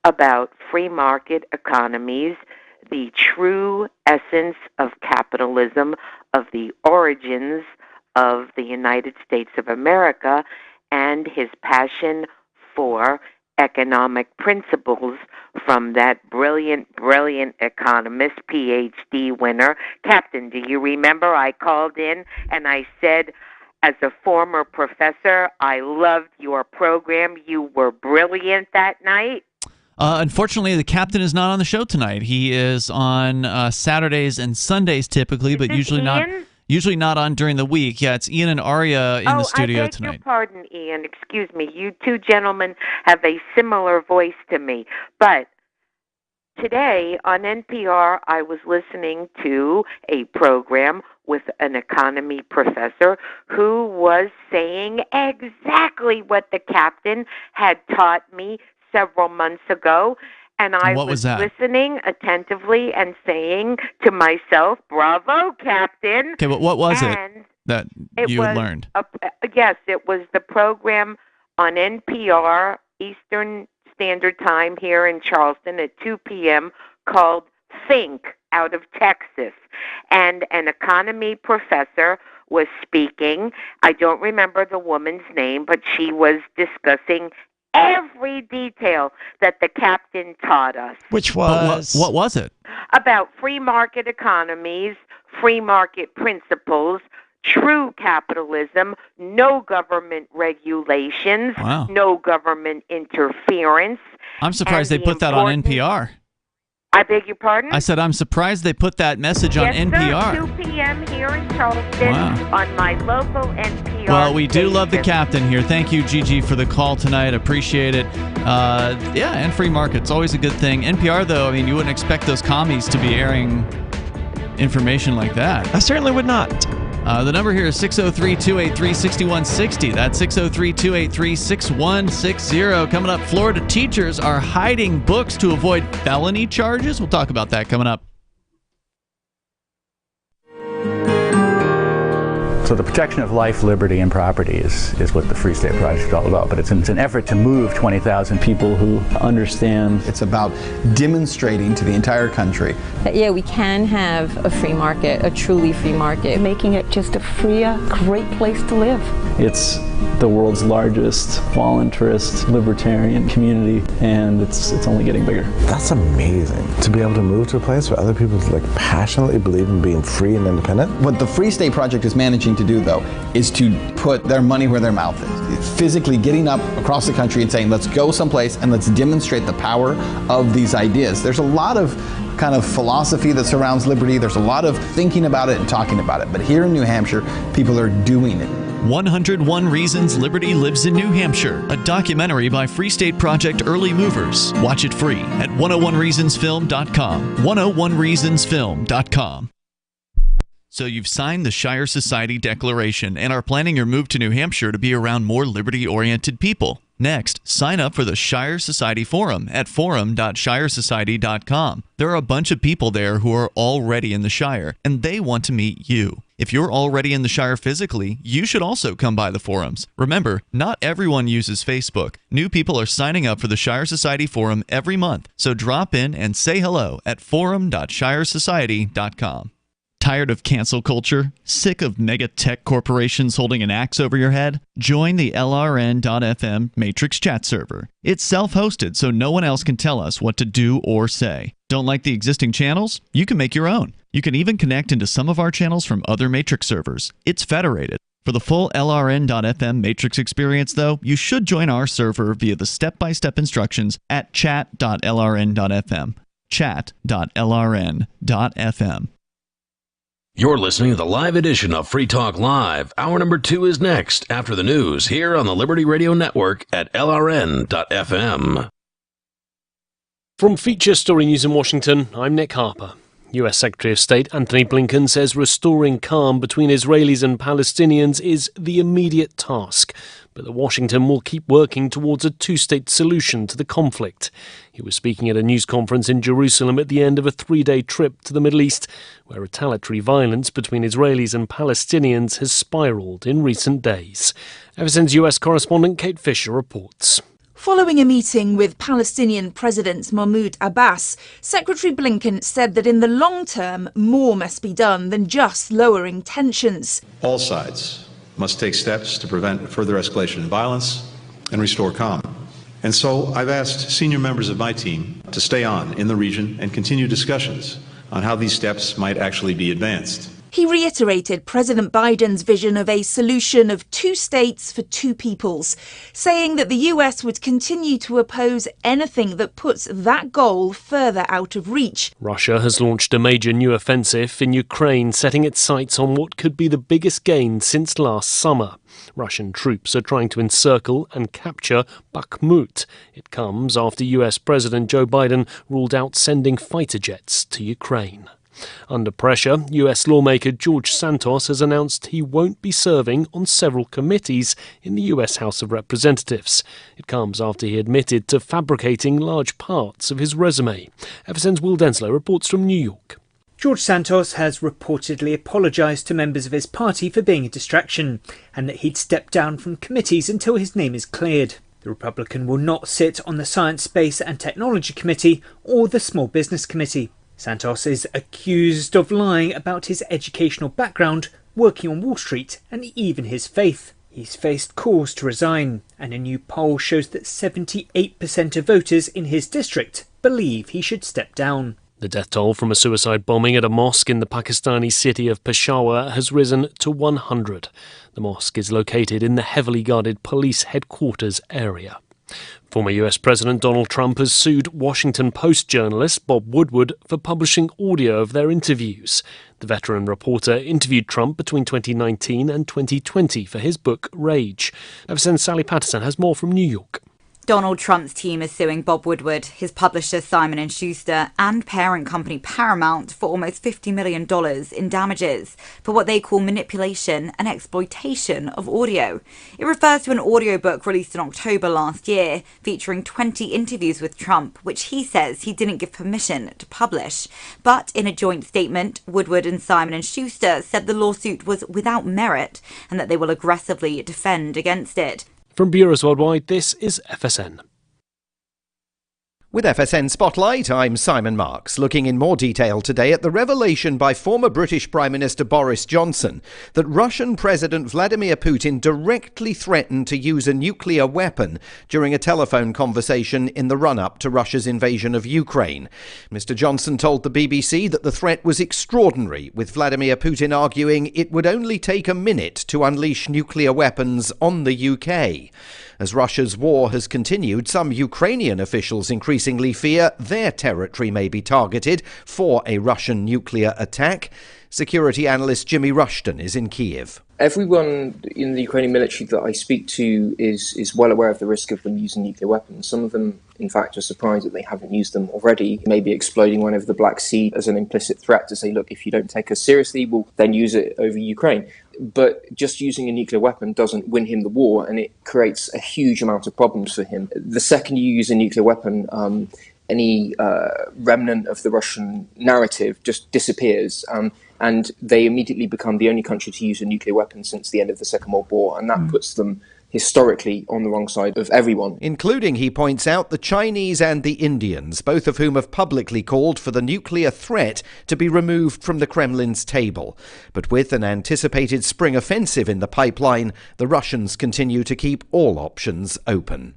about free market economies, the true essence of capitalism, of the origins of the United States of America, and his passion for economic principles from that brilliant, brilliant economist, PhD winner. Captain, do you remember I called in and I said, as a former professor, I loved your program. You were brilliant that night. Unfortunately, the captain is not on the show tonight. He is on Saturdays and Sundays typically, but usually not on during the week. Yeah, it's Ian and Aria in the studio I beg tonight. your pardon, Ian. Excuse me. You two gentlemen have a similar voice to me. But today on NPR, I was listening to a program with an economy professor who was saying exactly what the captain had taught me several months ago. And I was listening attentively and saying to myself, bravo, Captain. Okay, but what was it that you had learned? Yes, it was the program on NPR, Eastern Standard Time here in Charleston at 2 p.m. called Think, out of Texas. And an economy professor was speaking. I don't remember the woman's name, but she was discussing every detail that the captain taught us. Which was? What was it? About free market economies, free market principles, true capitalism, no government regulations, no government interference. I'm surprised they put that on NPR. I beg your pardon? I said I'm surprised they put that message on NPR. Sir, 2 p.m. here in Charleston on my local NPR Well, we do station. love the captain here. Thank you, Gigi, for the call tonight. Appreciate it. And free market's always a good thing. NPR, though, I mean, you wouldn't expect those commies to be airing information like that. I certainly would not. The number here is 603-283-6160. That's 603-283-6160. Coming up, Florida teachers are hiding books to avoid felony charges. We'll talk about that coming up. So the protection of life, liberty, and property is what the Free State Project is all about. But it's an effort to move 20,000 people who understand. It's about demonstrating to the entire country that, yeah, we can have a free market, a truly free market. Making it just a freer, great place to live. It's the world's largest voluntarist libertarian community, and it's only getting bigger. That's amazing, to be able to move to a place where other people passionately believe in being free and independent. What the Free State Project is managing to do, though, is to put their money where their mouth is. Physically getting up across the country and saying, let's go someplace and let's demonstrate the power of these ideas. There's a lot of kind of philosophy that surrounds liberty. There's a lot of thinking about it and talking about it. But here in New Hampshire, people are doing it. 101 Reasons Liberty Lives in New Hampshire, a documentary by Free State Project Early Movers. Watch it free at 101reasonsfilm.com. 101reasonsfilm.com. So you've signed the Shire Society Declaration and are planning your move to New Hampshire to be around more liberty-oriented people. Next, sign up for the Shire Society Forum at forum.shiresociety.com. There are a bunch of people there who are already in the Shire, and they want to meet you. If you're already in the Shire physically, you should also come by the forums. Remember, not everyone uses Facebook. New people are signing up for the Shire Society Forum every month, so drop in and say hello at forum.shiresociety.com. Tired of cancel culture? Sick of mega tech corporations holding an axe over your head? Join the LRN.FM Matrix chat server. It's self-hosted, so no one else can tell us what to do or say. Don't like the existing channels? You can make your own. You can even connect into some of our channels from other Matrix servers. It's federated. For the full LRN.FM Matrix experience, though, you should join our server via the step-by-step instructions at chat.lrn.fm. chat.lrn.fm. You're listening to the live edition of Free Talk Live. Hour number 2 is next after the news here on the Liberty Radio Network at LRN.FM. From Feature Story News in Washington, I'm Nick Harper. US Secretary of State Antony Blinken says restoring calm between Israelis and Palestinians is the immediate task, but that Washington will keep working towards a two-state solution to the conflict. He was speaking at a news conference in Jerusalem at the end of a 3-day trip to the Middle East, where retaliatory violence between Israelis and Palestinians has spiraled in recent days. FSN's US correspondent Kate Fisher reports. Following a meeting with Palestinian President Mahmoud Abbas, Secretary Blinken said that in the long term, more must be done than just lowering tensions. All sides must take steps to prevent further escalation in violence and restore calm. And so I've asked senior members of my team to stay on in the region and continue discussions on how these steps might actually be advanced. He reiterated President Biden's vision of a solution of two states for two peoples, saying that the US would continue to oppose anything that puts that goal further out of reach. Russia has launched a major new offensive in Ukraine, setting its sights on what could be the biggest gain since last summer. Russian troops are trying to encircle and capture Bakhmut. It comes after US President Joe Biden ruled out sending fighter jets to Ukraine. Under pressure, US lawmaker George Santos has announced he won't be serving on several committees in the US House of Representatives. It comes after he admitted to fabricating large parts of his resume. FSN's Will Denslow reports from New York. George Santos has reportedly apologised to members of his party for being a distraction, and that he'd step down from committees until his name is cleared. The Republican will not sit on the Science, Space and Technology Committee or the Small Business Committee. Santos is accused of lying about his educational background, working on Wall Street, and even his faith. He's faced calls to resign, and a new poll shows that 78% of voters in his district believe he should step down. The death toll from a suicide bombing at a mosque in the Pakistani city of Peshawar has risen to 100. The mosque is located in the heavily guarded police headquarters area. Former US President Donald Trump has sued Washington Post journalist Bob Woodward for publishing audio of their interviews. The veteran reporter interviewed Trump between 2019 and 2020 for his book Rage. FSN's Sally Patterson has more from New York. Donald Trump's team is suing Bob Woodward, his publisher Simon & Schuster, and parent company Paramount for almost $50 million in damages for what they call manipulation and exploitation of audio. It refers to an audiobook released in October last year featuring 20 interviews with Trump, which he says he didn't give permission to publish. But in a joint statement, Woodward and Simon & Schuster said the lawsuit was without merit and that they will aggressively defend against it. From Bureaus Worldwide, this is FSN. With FSN Spotlight, I'm Simon Marks, looking in more detail today at the revelation by former British Prime Minister Boris Johnson that Russian President Vladimir Putin directly threatened to use a nuclear weapon during a telephone conversation in the run-up to Russia's invasion of Ukraine. Mr. Johnson told the BBC that the threat was extraordinary, with Vladimir Putin arguing it would only take a minute to unleash nuclear weapons on the UK. As Russia's war has continued, some Ukrainian officials increasingly fear their territory may be targeted for a Russian nuclear attack. Security analyst Jimmy Rushton is in Kiev. Everyone in the Ukrainian military that I speak to is well aware of the risk of them using nuclear weapons. Some of them, in fact, are surprised that they haven't used them already, maybe exploding one over the Black Sea as an implicit threat to say, look, if you don't take us seriously, we'll then use it over Ukraine. But just using a nuclear weapon doesn't win him the war, and it creates a huge amount of problems for him. The second you use a nuclear weapon, any remnant of the Russian narrative just disappears. And they immediately become the only country to use a nuclear weapon since the end of the Second World War, and that puts them historically on the wrong side of everyone. Including, he points out, the Chinese and the Indians, both of whom have publicly called for the nuclear threat to be removed from the Kremlin's table. But with an anticipated spring offensive in the pipeline, the Russians continue to keep all options open.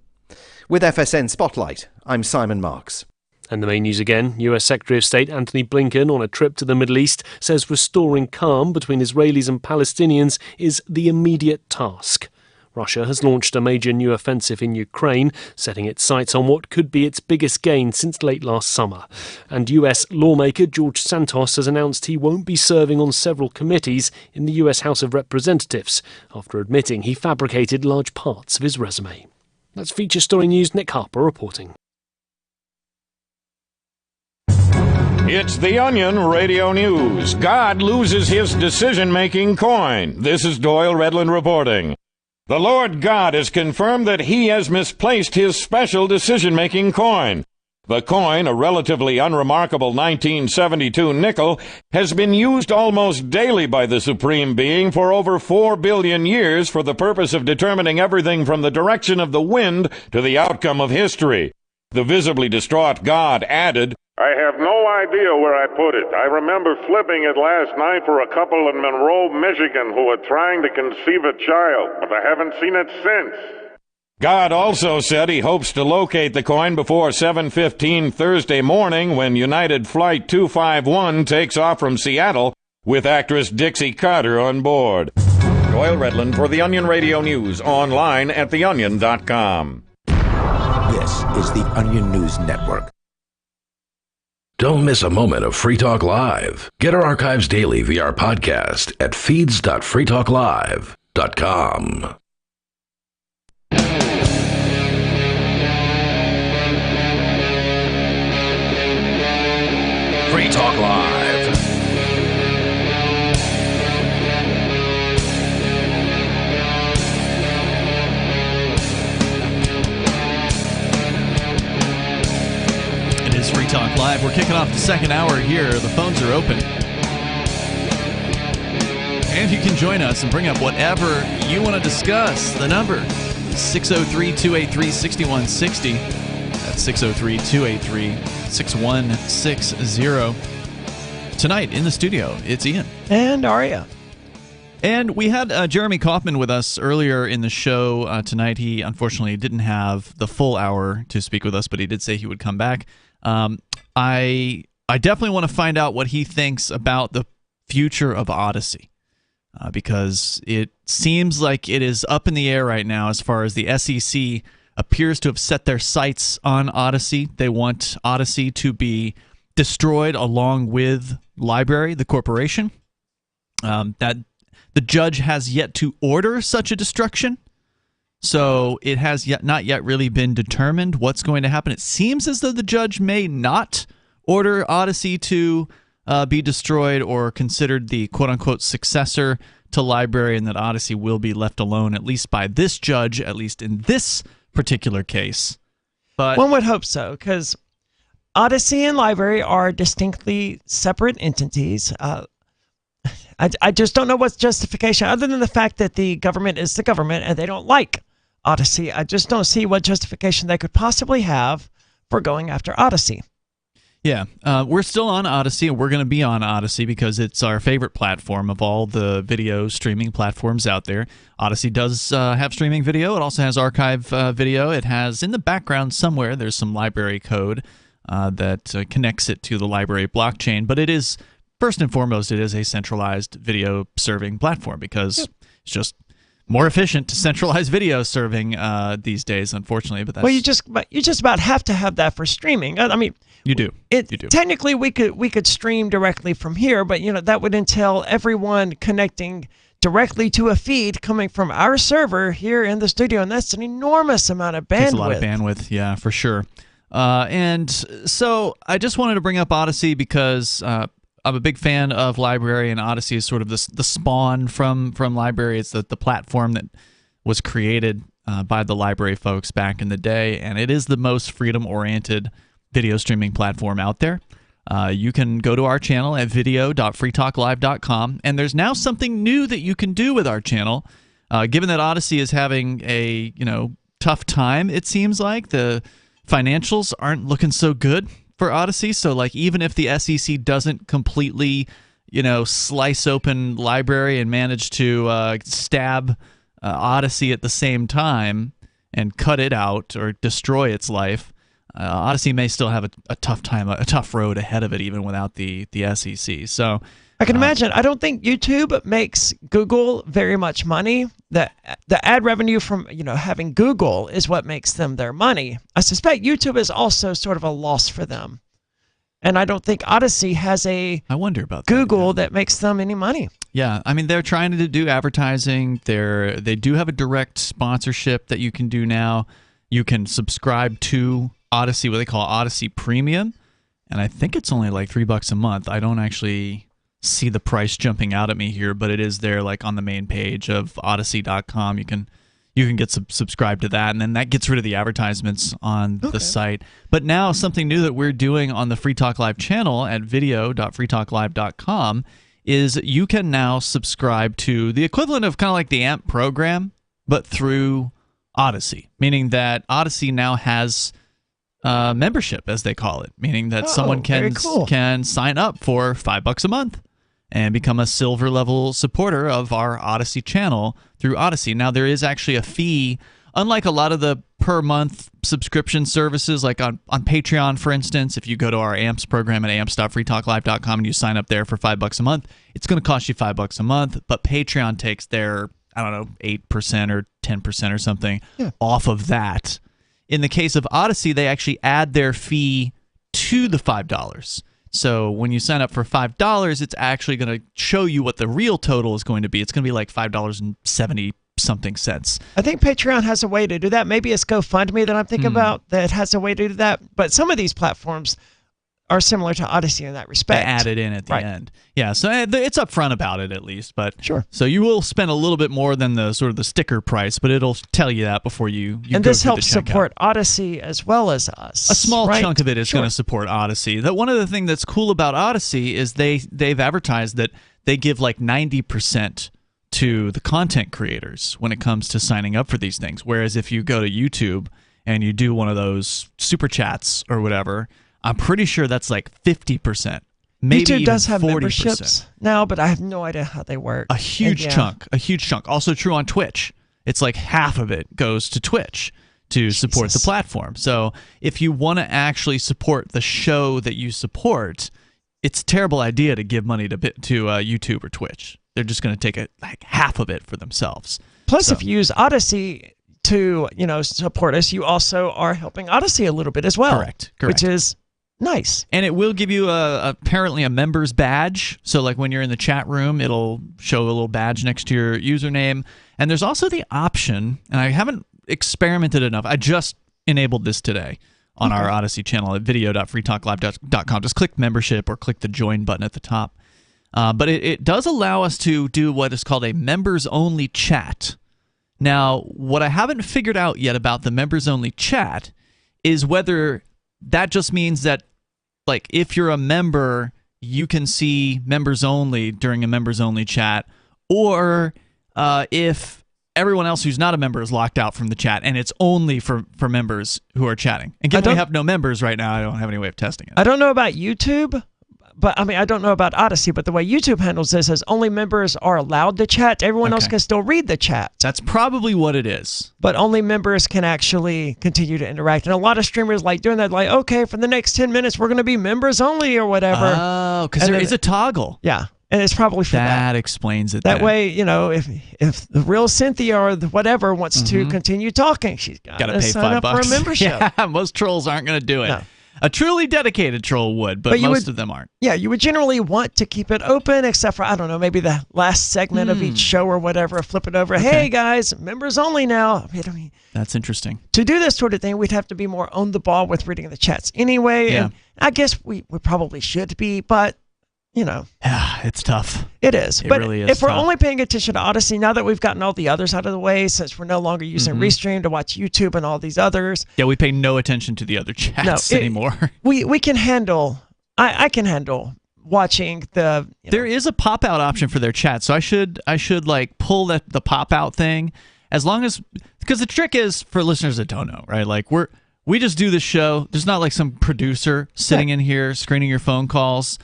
With FSN Spotlight, I'm Simon Marks. And the main news again, US Secretary of State Antony Blinken, on a trip to the Middle East, says restoring calm between Israelis and Palestinians is the immediate task. Russia has launched a major new offensive in Ukraine, setting its sights on what could be its biggest gain since late last summer. And US lawmaker George Santos has announced he won't be serving on several committees in the US House of Representatives, after admitting he fabricated large parts of his resume. That's Feature Story News' Nick Harper reporting. It's The Onion Radio News. God loses his decision-making coin. This is Doyle Redland reporting. The Lord God has confirmed that he has misplaced his special decision-making coin. The coin, a relatively unremarkable 1972 nickel, has been used almost daily by the Supreme Being for over 4 billion years for the purpose of determining everything from the direction of the wind to the outcome of history. The visibly distraught God added, I have no idea where I put it. I remember flipping it last night for a couple in Monroe, Michigan, who were trying to conceive a child, but I haven't seen it since. God also said he hopes to locate the coin before 7:15 Thursday morning when United Flight 251 takes off from Seattle with actress Dixie Carter on board. Doyle Redland for The Onion Radio News, online at theonion.com. This is The Onion News Network. Don't miss a moment of Free Talk Live. Get our archives daily via our podcast at feeds.freetalklive.com. Free Talk Live. It is Free Talk Live. We're kicking off the second hour here. The phones are open. And you can join us and bring up whatever you want to discuss. The number is 603-283-6160. That's 603-283-6160. Tonight in the studio, it's Ian. And Aria. And we had Jeremy Kauffman with us earlier in the show tonight. He unfortunately didn't have the full hour to speak with us, but he did say he would come back. I definitely want to find out what he thinks about the future of Odyssey, because it seems like it is up in the air right now as far as the SEC appears to have set their sights on Odyssey. They want Odyssey to be destroyed along with LBRY, the corporation. That the judge has yet to order such a destruction, so it has not yet really been determined what's going to happen. It seems as though the judge may not order Odyssey to be destroyed or considered the quote-unquote successor to LBRY, and that Odyssey will be left alone, at least by this judge, at least in this particular case. But one would hope so, because Odyssey and LBRY are distinctly separate entities. I just don't know what's justification, other than the fact that the government is the government and they don't like Odyssey. I just don't see what justification they could possibly have for going after Odyssey. Yeah, we're still on Odyssey, and we're going to be on Odyssey because it's our favorite platform of all the video streaming platforms out there. Odyssey does have streaming video. It also has archive video. It has, in the background somewhere, there's some LBRY code that connects it to the LBRY blockchain, but it is, first and foremost, it is a centralized video serving platform because it's just more efficient to centralize video serving these days, unfortunately. But that's, well, you just about have to have that for streaming. I mean, you do. You do. Technically, we could stream directly from here, but that would entail everyone connecting directly to a feed coming from our server here in the studio, and that's an enormous amount of bandwidth. Takes a lot of bandwidth, yeah, for sure. And so I just wanted to bring up Odyssey because I'm a big fan of LBRY, and Odyssey is sort of the spawn from LBRY. It's the platform that was created by the LBRY folks back in the day, and it is the most freedom-oriented video streaming platform out there. You can go to our channel at video.freetalklive.com, and there's now something new that you can do with our channel. Given that Odyssey is having a tough time, it seems like the financials aren't looking so good for Odyssey. So like even if the SEC doesn't completely slice open LBRY and manage to stab Odyssey at the same time and cut it out or destroy its life, Odyssey may still have a tough time, a tough road ahead of it, even without the SEC. So I can imagine. I don't think YouTube makes Google very much money. The ad revenue from having Google is what makes them their money. I suspect YouTube is also sort of a loss for them, and I don't think Odyssey has I wonder about Google that makes them any money. Yeah, I mean they're trying to do advertising. They do have a direct sponsorship that you can do now. You can subscribe to Odyssey, what they call Odyssey Premium, and I think it's only like $3 a month. I don't actually see the price jumping out at me here, but it is there like on the main page of Odyssey.com. You can get subscribed to that, and then that gets rid of the advertisements on the site. But now something new that we're doing on the Free Talk Live channel at video.freetalklive.com is you can now subscribe to the equivalent of kind of like the AMP program, but through Odyssey, meaning that Odyssey now has membership, as they call it, meaning that someone can sign up for $5 a month and become a silver level supporter of our Odyssey channel through Odyssey. Now, there is actually a fee, unlike a lot of the per month subscription services, like on Patreon, for instance. If you go to our AMPS program at amps.freetalklive.com and you sign up there for $5 a month, it's going to cost you $5 a month, but Patreon takes their, 8% or 10% or something off of that. In the case of Odyssey, they actually add their fee to the $5. So when you sign up for $5, it's actually going to show you what the real total is going to be. It's going to be like $5.70-something cents. I think Patreon has a way to do that. Maybe it's GoFundMe that I'm thinking about that has a way to do that. But some of these platforms are similar to Odyssey in that respect. They add it in at the end. Yeah, so it's upfront about it at least. But sure. So you will spend a little bit more than the sort of the sticker price, but it'll tell you that before you and go this through helps the checkout. Support Odyssey as well as us. A small chunk of it is going to support Odyssey. One of the things that's cool about Odyssey is they've advertised that they give like 90% to the content creators when it comes to signing up for these things. Whereas if you go to YouTube and you do one of those super chats or whatever, I'm pretty sure that's like 50%. Maybe YouTube does have 40%. Memberships now, but I have no idea how they work. A huge chunk. Also true on Twitch. It's like half of it goes to Twitch to support the platform. So if you want to actually support the show that you support, it's a terrible idea to give money to YouTube or Twitch. They're just going to take like half of it for themselves. Plus, if you use Odyssey to support us, you also are helping Odyssey a little bit as well. Correct. Which is nice. And it will give you apparently a member's badge. So like when you're in the chat room, it'll show a little badge next to your username. And there's also the option, and I haven't experimented enough. I just enabled this today on our Odyssey channel at video.freetalklive.com. Just click membership or click the join button at the top. But it does allow us to do what is called a members-only chat. Now, what I haven't figured out yet about the members-only chat is whether that just means that, like, if you're a member, you can see members-only during a members-only chat, or if everyone else who's not a member is locked out from the chat, and it's only for members who are chatting. And given we have no members right now, I don't have any way of testing it. I don't know about YouTube. But I don't know about Odyssey, but the way YouTube handles this is only members are allowed to chat. Everyone else can still read the chat. That's probably what it is. But only members can actually continue to interact. And a lot of streamers like doing that, like, okay, for the next 10 minutes, we're going to be members only or whatever. Oh, because there is a toggle. Yeah. And it's probably for that. That explains it. That way, if the real Cynthia or whatever wants to continue talking, she's got to pay sign up for a membership. Yeah, most trolls aren't going to do it. No. A truly dedicated troll would, but most of them aren't. Yeah, you would generally want to keep it open, except for, I don't know, maybe the last segment of each show or whatever, flip it over. Okay. Hey, guys, members only now. I mean, that's interesting. To do this sort of thing, we'd have to be more on the ball with reading the chats anyway. Yeah. And I guess we probably should be, but, Yeah, it's tough. It is. It really is if we're tough. only paying attention to Odyssey, now that we've gotten all the others out of the way, since we're no longer using Restream to watch YouTube and all these others. Yeah, we pay no attention to the other chats anymore. We can handle, I can handle watching the. There is a pop out option for their chat, so I should like pull the pop out thing, as long as, because the trick is, for listeners that don't know, right? Like we just do this show. There's not like some producer sitting in here screening your phone calls.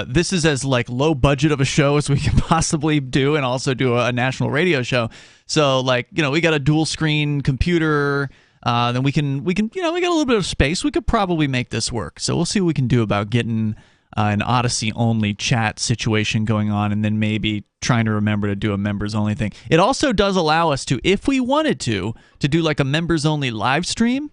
This is as like low budget of a show as we can possibly do, and also do a national radio show. So like, we got a dual screen computer. Then we can we got a little bit of space. We could probably make this work. So we'll see what we can do about getting an Odyssey only chat situation going on, and then maybe trying to remember to do a members only thing. It also does allow us to, if we wanted to do like a members only live stream,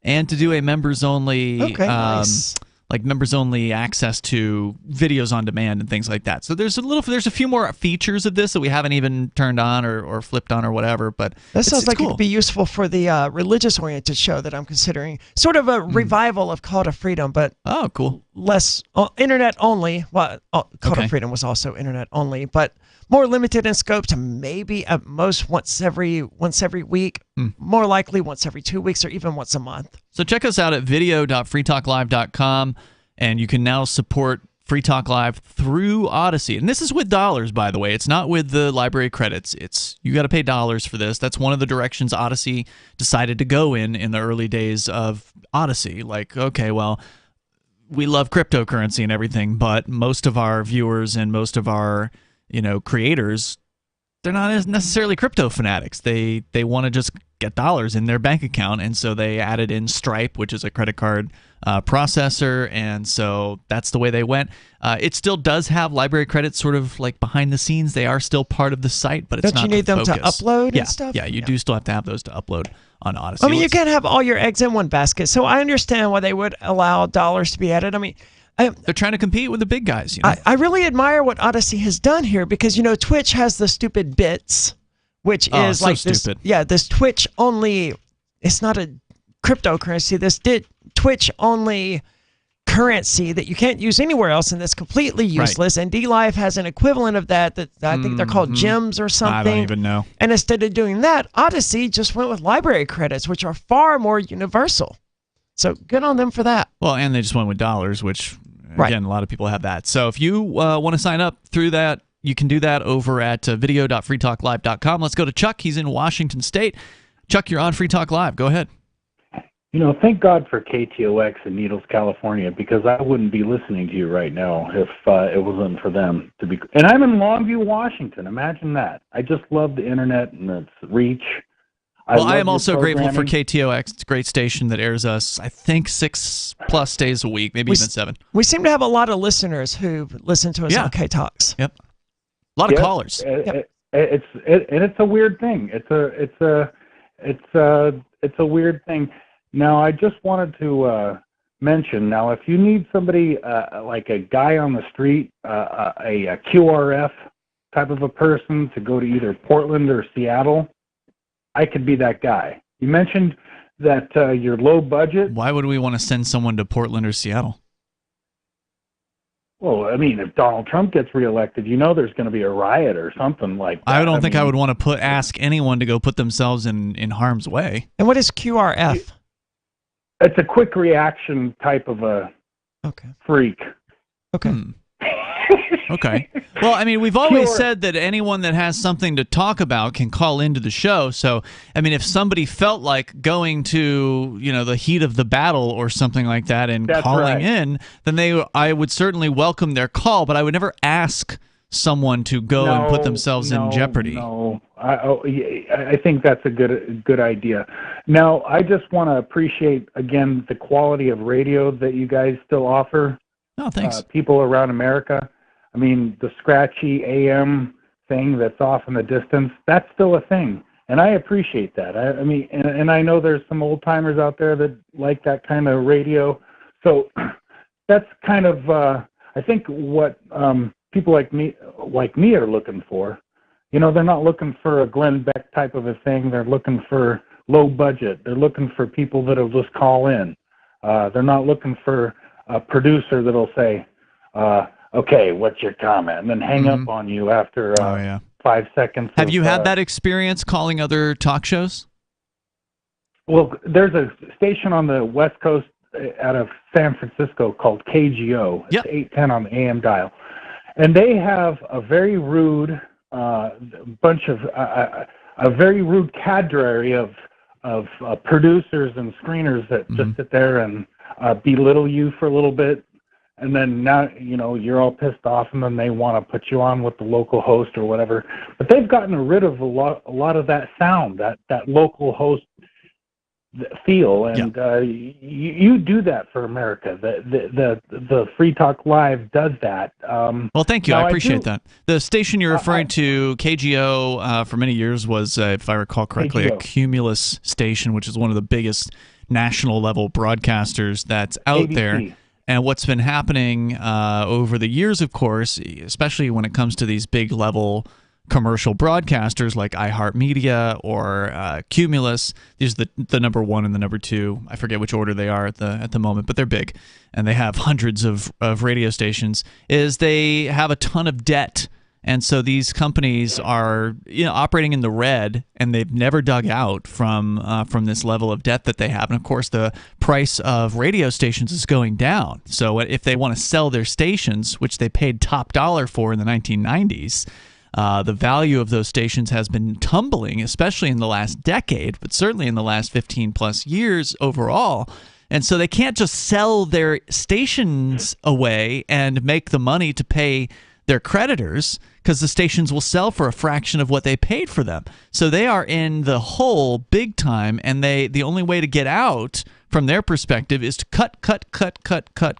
and to do a members only nice. Like members only access to videos on demand and things like that. So there's a few more features of this that we haven't even turned on or flipped on or whatever. But that sounds like cool. It could be useful for the religious-oriented show that I'm considering. Sort of a revival of Call to Freedom, but cool. Less internet only. Well, Call to Freedom was also internet only, but more limited in scope to maybe at most once every week, more likely once every 2 weeks, or even once a month. So check us out at video.freetalklive.com, and you can now support Free Talk Live through Odyssey. And this is with dollars, by the way. It's not with the library credits. You got to pay dollars for this. That's one of the directions Odyssey decided to go in the early days of Odyssey. Like, okay, well, we love cryptocurrency and everything, but most of our viewers and most of our creators, they're not necessarily crypto fanatics. They want to just get dollars in their bank account, and so they added in Stripe, which is a credit card processor, and so that's the way they went. It still does have library credits sort of like behind the scenes. They are still part of the site, but it's not. Don't you need them to upload and stuff? Yeah, you do still have to have those to upload on Odyssey. I mean, you can't have all your eggs in one basket, so I understand why they would allow dollars to be added. I mean, they're trying to compete with the big guys. I really admire what Odyssey has done here, because Twitch has the stupid bits, which is so like stupid. this Twitch only. It's not a cryptocurrency. This Twitch only currency that you can't use anywhere else, and that's completely useless. Right. And DLive has an equivalent of that I think they're called gems or something. I don't even know. And instead of doing that, Odyssey just went with library credits, which are far more universal. So good on them for that. Well, and they just went with dollars, which, again, a lot of people have that. So if you want to sign up through that, you can do that over at video.freetalklive.com. Let's go to Chuck. He's in Washington State. Chuck, you're on Free Talk Live. Go ahead. Thank God for KTOX in Needles, California, because I wouldn't be listening to you right now if it wasn't for them to be. And I'm in Longview, Washington. Imagine that. I just love the internet and its reach. I am also grateful for KTOX. It's a great station that airs us, I think, 6+ days a week, maybe even 7. We seem to have a lot of listeners who listen to us on KTOX. Yep. A lot of callers. It's a weird thing. It's a weird thing. Now, I just wanted to mention, now, if you need somebody like a guy on the street, a QRF type of a person to go to either Portland or Seattle, I could be that guy. You mentioned that you're low budget. Why would we want to send someone to Portland or Seattle? Well, I mean, if Donald Trump gets reelected, there's going to be a riot or something like that. I don't think I would want to ask anyone to go put themselves in harm's way. And what is QRF? It's a quick reaction type of a freak. Okay. Okay. Well, I mean, we've always said that anyone that has something to talk about can call into the show. So, I mean, if somebody felt like going to, the heat of the battle or something like that and calling in, then I would certainly welcome their call, but I would never ask someone to go and put themselves in jeopardy. No, I think that's a good idea. Now, I just want to appreciate, again, the quality of radio that you guys still offer. Oh, thanks. People around America. I mean, the scratchy AM thing that's off in the distance, that's still a thing. And I appreciate that. I mean, and I know there's some old timers out there that like that kind of radio. So that's kind of, I think, what people like me are looking for. They're not looking for a Glenn Beck type of a thing. They're looking for low budget. They're looking for people that'll just call in. They're not looking for a producer that'll say, okay, what's your comment? And then hang up on you after 5 seconds. Have you had that experience calling other talk shows? Well, there's a station on the West Coast out of San Francisco called KGO. It's Yep. 810 on the AM dial, and they have a very rude bunch of a very rude cadre of producers and screeners that just sit there and belittle you for a little bit, and then now you're all pissed off, and then they want to put you on with the local host or whatever. But they've gotten rid of a lot of that sound, that local host feel, and you do that for America. The Free Talk Live does that. Well, thank you. I appreciate that. The station you're referring to, KGO, for many years was, if I recall correctly, KGO. a Cumulus station, which is one of the biggest national level broadcasters that's out ABC. there. And what's been happening over the years, of course, especially when it comes to these big level commercial broadcasters like iHeartMedia or Cumulus. These are the number one and the number two. I forget which order they are at the moment, but they're big, and they have hundreds of radio stations. Is they have a ton of debt, and so these companies are operating in the red, and they've never dug out from this level of debt that they have. And of course, the price of radio stations is going down. So if they want to sell their stations, which they paid top dollar for in the 1990s. The value of those stations has been tumbling, especially in the last decade, but certainly in the last 15 plus years overall. And so they can't just sell their stations away and make the money to pay their creditors, because the stations will sell for a fraction of what they paid for them. So they are in the hole big time, and the only way to get out from their perspective is to cut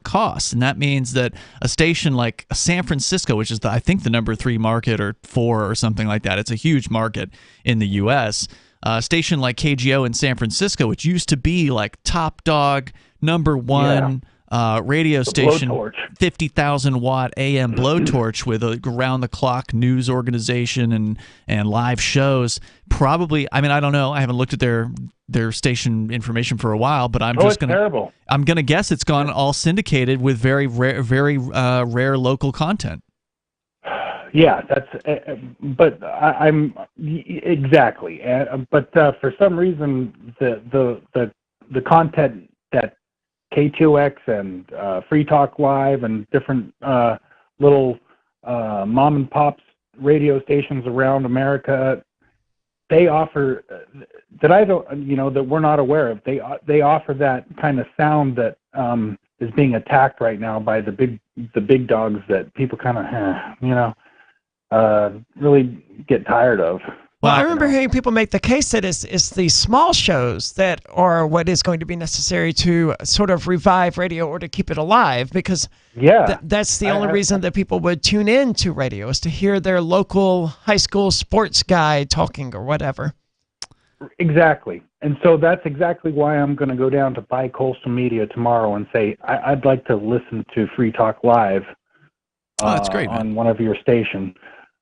costs. And that means that a station like San Francisco, which is I think the number 3 market or 4 or something like that, it's a huge market in the U.S., a station like KGO in San Francisco, which used to be like top dog, number one radio station, 50,000 watt AM blowtorch with a round-the-clock news organization and live shows. Probably, I mean, I don't know. I haven't looked at their station information for a while, but I'm gonna guess it's gone all syndicated with very rare local content. Yeah, that's. But I'm exactly. But for some reason, the content that K2X and Free Talk Live and different little mom and pops radio stations around America, they offer that we're not aware of. They offer that kind of sound that is being attacked right now by the big dogs that people kind of really get tired of. Well, I remember hearing people make the case that it's the small shows that are what is going to be necessary to sort of revive radio or to keep it alive, because that's the only reason that people would tune in to radio, is to hear their local high school sports guy talking or whatever. Exactly. And so that's exactly why I'm going to go down to Bi-Coastal Media tomorrow and say, I'd like to listen to Free Talk Live that's great, on one of your stations.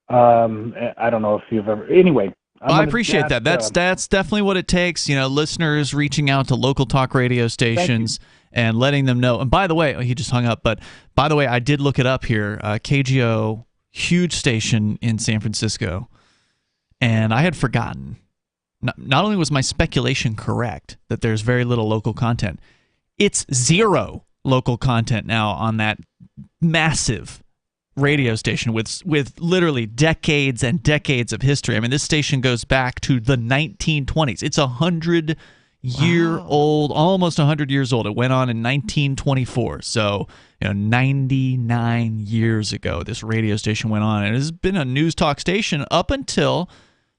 I don't know if you've ever. Anyway, I appreciate that. That's definitely what it takes. Listeners reaching out to local talk radio stations and letting them know. And by the way, he just hung up. But by the way, I did look it up here. KGO, huge station in San Francisco, and I had forgotten. Not only was my speculation correct that there's very little local content, it's zero local content now on that massive radio station with literally decades and decades of history. I mean, this station goes back to the 1920s. It's 100-year-old, almost 100 years old. It went on in 1924. So, 99 years ago, this radio station went on. And it has been a news talk station up until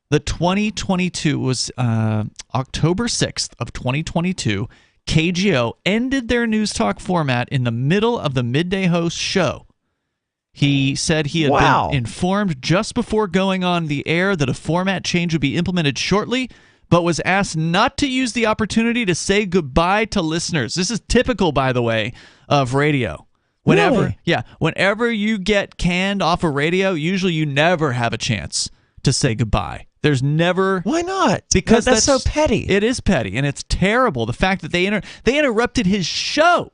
the 2022 was October 6th of 2022. KGO ended their news talk format in the middle of the midday host show. He said he had been informed just before going on the air that a format change would be implemented shortly, but was asked not to use the opportunity to say goodbye to listeners. This is typical, by the way, of radio. Whenever you get canned off of radio, usually you never have a chance to say goodbye. There's never. Why not? Because that's so petty. It is petty, and it's terrible. The fact that they interrupted his show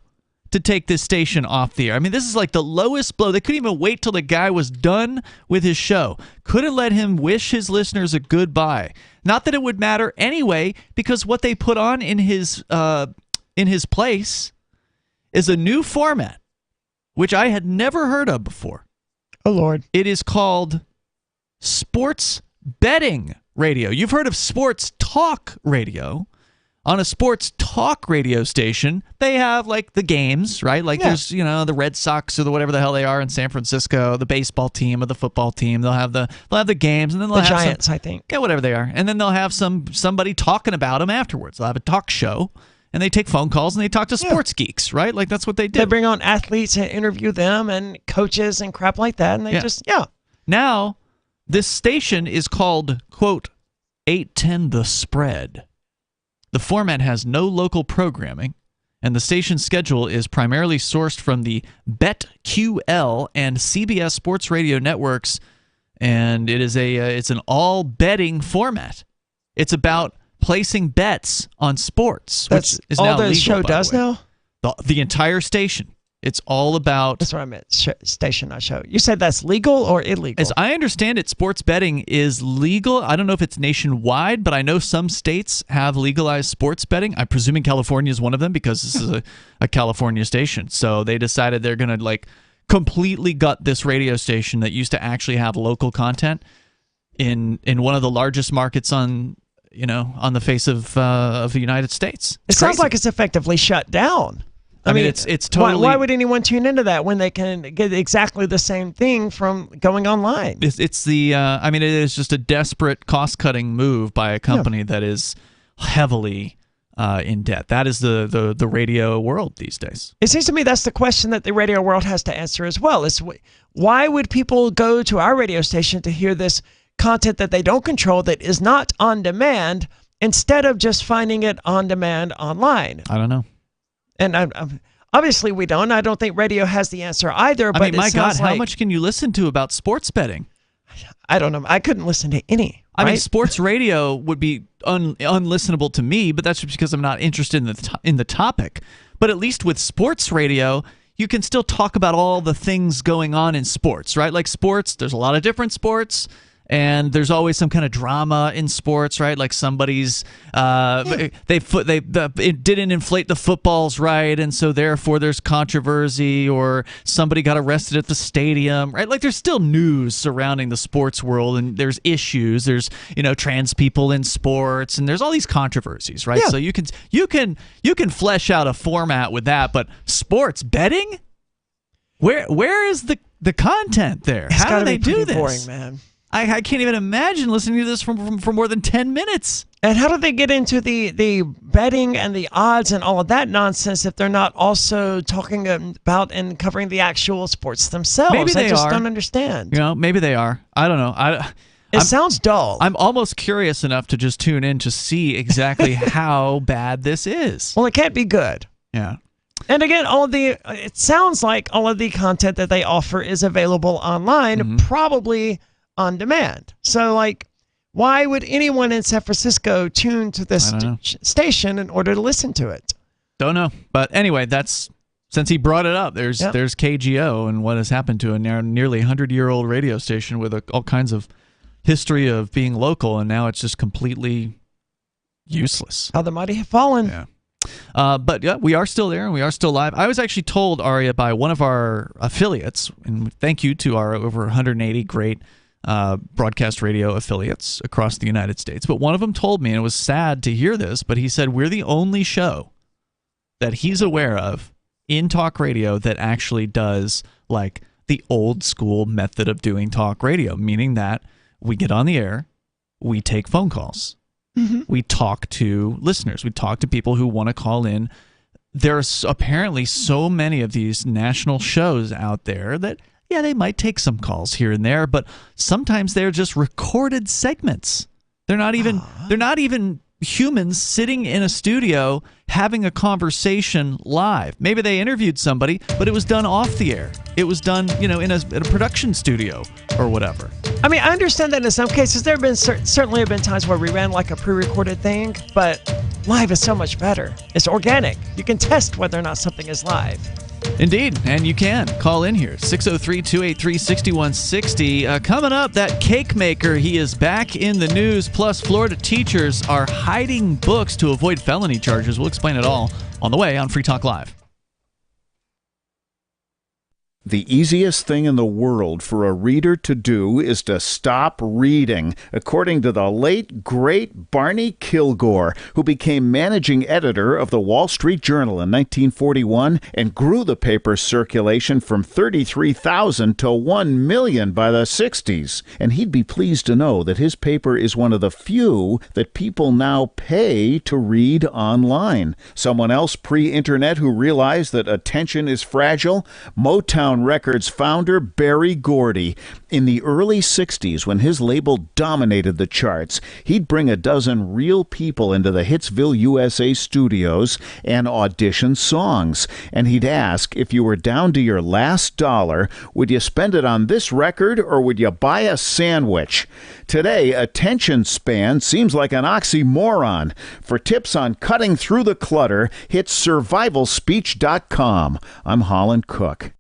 to take this station off the air. I mean, this is like the lowest blow. They couldn't even wait till the guy was done with his show. Couldn't let him wish his listeners a goodbye. Not that it would matter anyway, because what they put on in his place is a new format, which I had never heard of before. Oh, Lord. It is called sports betting radio. You've heard of sports talk radio. On a sports talk radio station, they have like the games, right? Like there's, the Red Sox or the whatever the hell they are in San Francisco, the baseball team or the football team. They'll have the games, and then they'll have Giants, I think. Yeah, whatever they are. And then they'll have somebody talking about them afterwards. They'll have a talk show, and they take phone calls and they talk to sports geeks, right? Like that's what they do. They bring on athletes and interview them and coaches and crap like that, and they Now, this station is called, quote, 810 The Spread. The format has no local programming, and the station's schedule is primarily sourced from the BetQL and CBS Sports Radio networks, and it is it's an all betting format. It's about placing bets on sports, which is now legal. All the show does now? The entire station. It's all about... That's what I meant. Station, not show. You said that's legal or illegal? As I understand it, sports betting is legal. I don't know if it's nationwide, but I know some states have legalized sports betting. I'm presuming California is one of them because this is a California station. So they decided they're going to completely gut this radio station that used to actually have local content in one of the largest markets on the face of the United States. It sounds like it's effectively shut down. I mean, it's totally... Why would anyone tune into that when they can get exactly the same thing from going online? It's the... it is just a desperate cost-cutting move by a company that is heavily in debt. That is the radio world these days. It seems to me that's the question that the radio world has to answer as well. Is why would people go to our radio station to hear this content that they don't control that is not on demand instead of just finding it on demand online? I don't know. And obviously we don't. I don't think radio has the answer either. But my God, how much can you listen to about sports betting? I don't know. I couldn't listen to any. I mean, sports radio would be unlistenable to me, but that's just because I'm not interested in the topic. But at least with sports radio, you can still talk about all the things going on in sports, right? Like sports, there's a lot of different sports. And there's always some kind of drama in sports, right? Like somebody's they didn't inflate the footballs right, and so therefore there's controversy, or somebody got arrested at the stadium, right? Like there's still news surrounding the sports world, and there's issues. There's trans people in sports, and there's all these controversies, right? Yeah. So you can flesh out a format with that, but sports betting, where is the content there? How do they do this? Boring, man. I can't even imagine listening to this for more than 10 minutes. And how do they get into the betting and the odds and all of that nonsense if they're not also talking about and covering the actual sports themselves? Maybe they I just are. don't understand. Maybe they are. I don't know. It sounds dull. I'm almost curious enough to just tune in to see exactly how bad this is. Well, it can't be good. Yeah. And again, it sounds like all of the content that they offer is available online, probably on demand. So, why would anyone in San Francisco tune to this station in order to listen to it? Don't know. But anyway, since he brought it up, there's KGO and what has happened to a nearly 100-year-old radio station with all kinds of history of being local, and now it's just completely useless. How the mighty have fallen. Yeah. But yeah, we are still there and we are still live. I was actually told, Aria, by one of our affiliates, and thank you to our over 180 great broadcast radio affiliates across the United States. But one of them told me, and it was sad to hear this, but he said we're the only show that he's aware of in talk radio that actually does the old school method of doing talk radio, meaning that we get on the air, we take phone calls, we talk to listeners, we talk to people who want to call in. There's apparently so many of these national shows out there that they might take some calls here and there, but sometimes they're just recorded segments. They're not even humans sitting in a studio having a conversation live. Maybe they interviewed somebody, but it was done off the air. It was done, in a production studio or whatever. I mean, I understand that in some cases. There have been certainly have been times where we ran a pre-recorded thing, but live is so much better. It's organic. You can test whether or not something is live. Indeed, and you can call in here, 603-283-6160. Coming up, that cake maker, he is back in the news, plus Florida teachers are hiding books to avoid felony charges. We'll explain it all on the way on Free Talk Live. The easiest thing in the world for a reader to do is to stop reading, according to the late, great Barney Kilgore, who became managing editor of the Wall Street Journal in 1941 and grew the paper's circulation from 33,000 to 1 million by the 60s. And he'd be pleased to know that his paper is one of the few that people now pay to read online. Someone else pre-internet who realized that attention is fragile? Motown Records founder Berry Gordy. In the early 60s, when his label dominated the charts, he'd bring a dozen real people into the Hitsville, USA studios and audition songs. And he'd ask, if you were down to your last dollar, would you spend it on this record or would you buy a sandwich? Today, attention span seems like an oxymoron. For tips on cutting through the clutter, hit survivalspeech.com. I'm Holland Cook.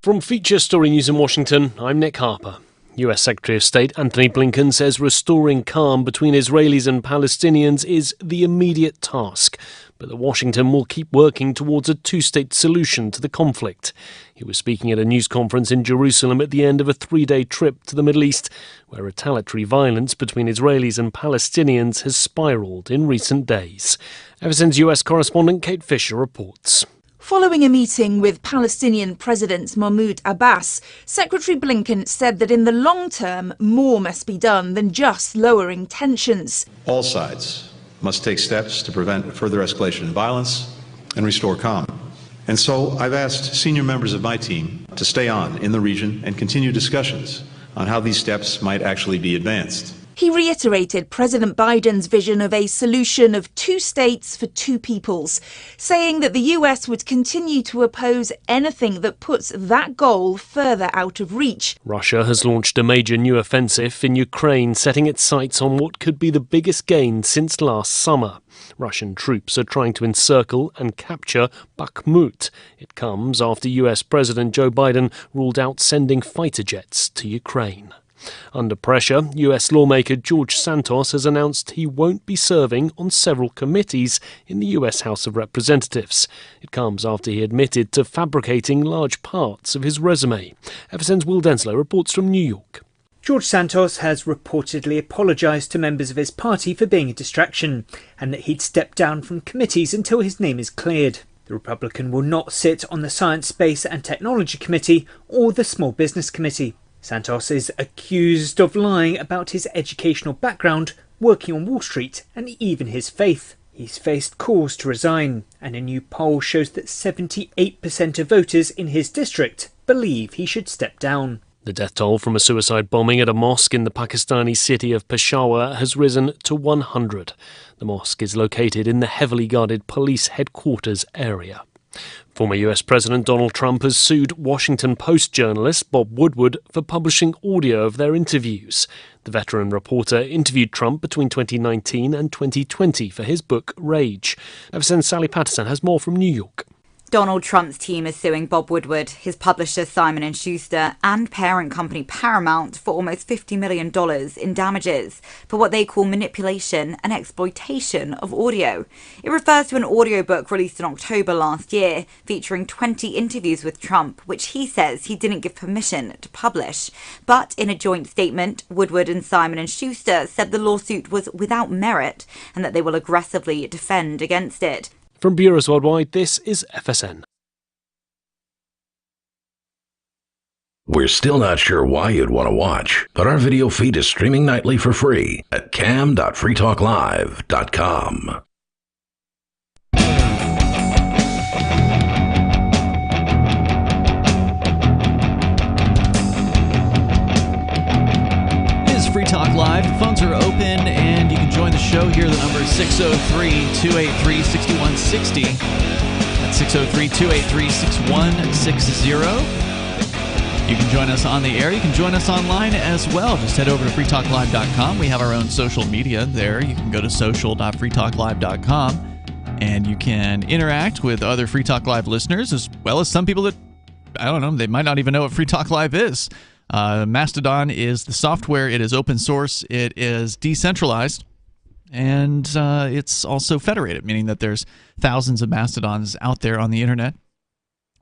From Feature Story News in Washington, I'm Nick Harper. US Secretary of State Antony Blinken says restoring calm between Israelis and Palestinians is the immediate task, but that Washington will keep working towards a two-state solution to the conflict. He was speaking at a news conference in Jerusalem at the end of a three-day trip to the Middle East, where retaliatory violence between Israelis and Palestinians has spiraled in recent days. FSN's US correspondent Kate Fisher reports. Following a meeting with Palestinian President Mahmoud Abbas, Secretary Blinken said that in the long term, more must be done than just lowering tensions. All sides must take steps to prevent further escalation in violence and restore calm. And so I've asked senior members of my team to stay on in the region and continue discussions on how these steps might actually be advanced. He reiterated President Biden's vision of a solution of two states for two peoples, saying that the US would continue to oppose anything that puts that goal further out of reach. Russia has launched a major new offensive in Ukraine, setting its sights on what could be the biggest gain since last summer. Russian troops are trying to encircle and capture Bakhmut. It comes after US President Joe Biden ruled out sending fighter jets to Ukraine. Under pressure, US lawmaker George Santos has announced he won't be serving on several committees in the US House of Representatives. It comes after he admitted to fabricating large parts of his resume. FSN's Will Denslow reports from New York. George Santos has reportedly apologised to members of his party for being a distraction, and that he'd step down from committees until his name is cleared. The Republican will not sit on the Science, Space and Technology Committee or the Small Business Committee. Santos is accused of lying about his educational background, working on Wall Street, and even his faith. He's faced calls to resign, and a new poll shows that 78% of voters in his district believe he should step down. The death toll from a suicide bombing at a mosque in the Pakistani city of Peshawar has risen to 100. The mosque is located in the heavily guarded police headquarters area. Former US President Donald Trump has sued Washington Post journalist Bob Woodward for publishing audio of their interviews. The veteran reporter interviewed Trump between 2019 and 2020 for his book Rage. FSN's Sally Patterson has more from New York. Donald Trump's team is suing Bob Woodward, his publisher Simon & Schuster, and parent company Paramount for almost $50 million in damages for what they call manipulation and exploitation of audio. It refers to an audiobook released in October last year featuring 20 interviews with Trump, which he says he didn't give permission to publish. But in a joint statement, Woodward and Simon & Schuster said the lawsuit was without merit and that they will aggressively defend against it. From Bureaus Worldwide, this is FSN. We're still not sure why you'd want to watch, but our video feed is streaming nightly for free at cam.freetalklive.com. Free Talk Live. The phones are open and you can join the show here. The number is 603-283-6160. That's 603-283-6160. You can join us on the air. You can join us online as well. Just head over to freetalklive.com. We have our own social media there. You can go to social.freetalklive.com and you can interact with other Free Talk Live listeners as well as some people that, I don't know, they might not even know what Free Talk Live is. Mastodon is the software. It is open source. It is decentralized. And it's also federated, meaning that there's thousands of Mastodons out there on the internet.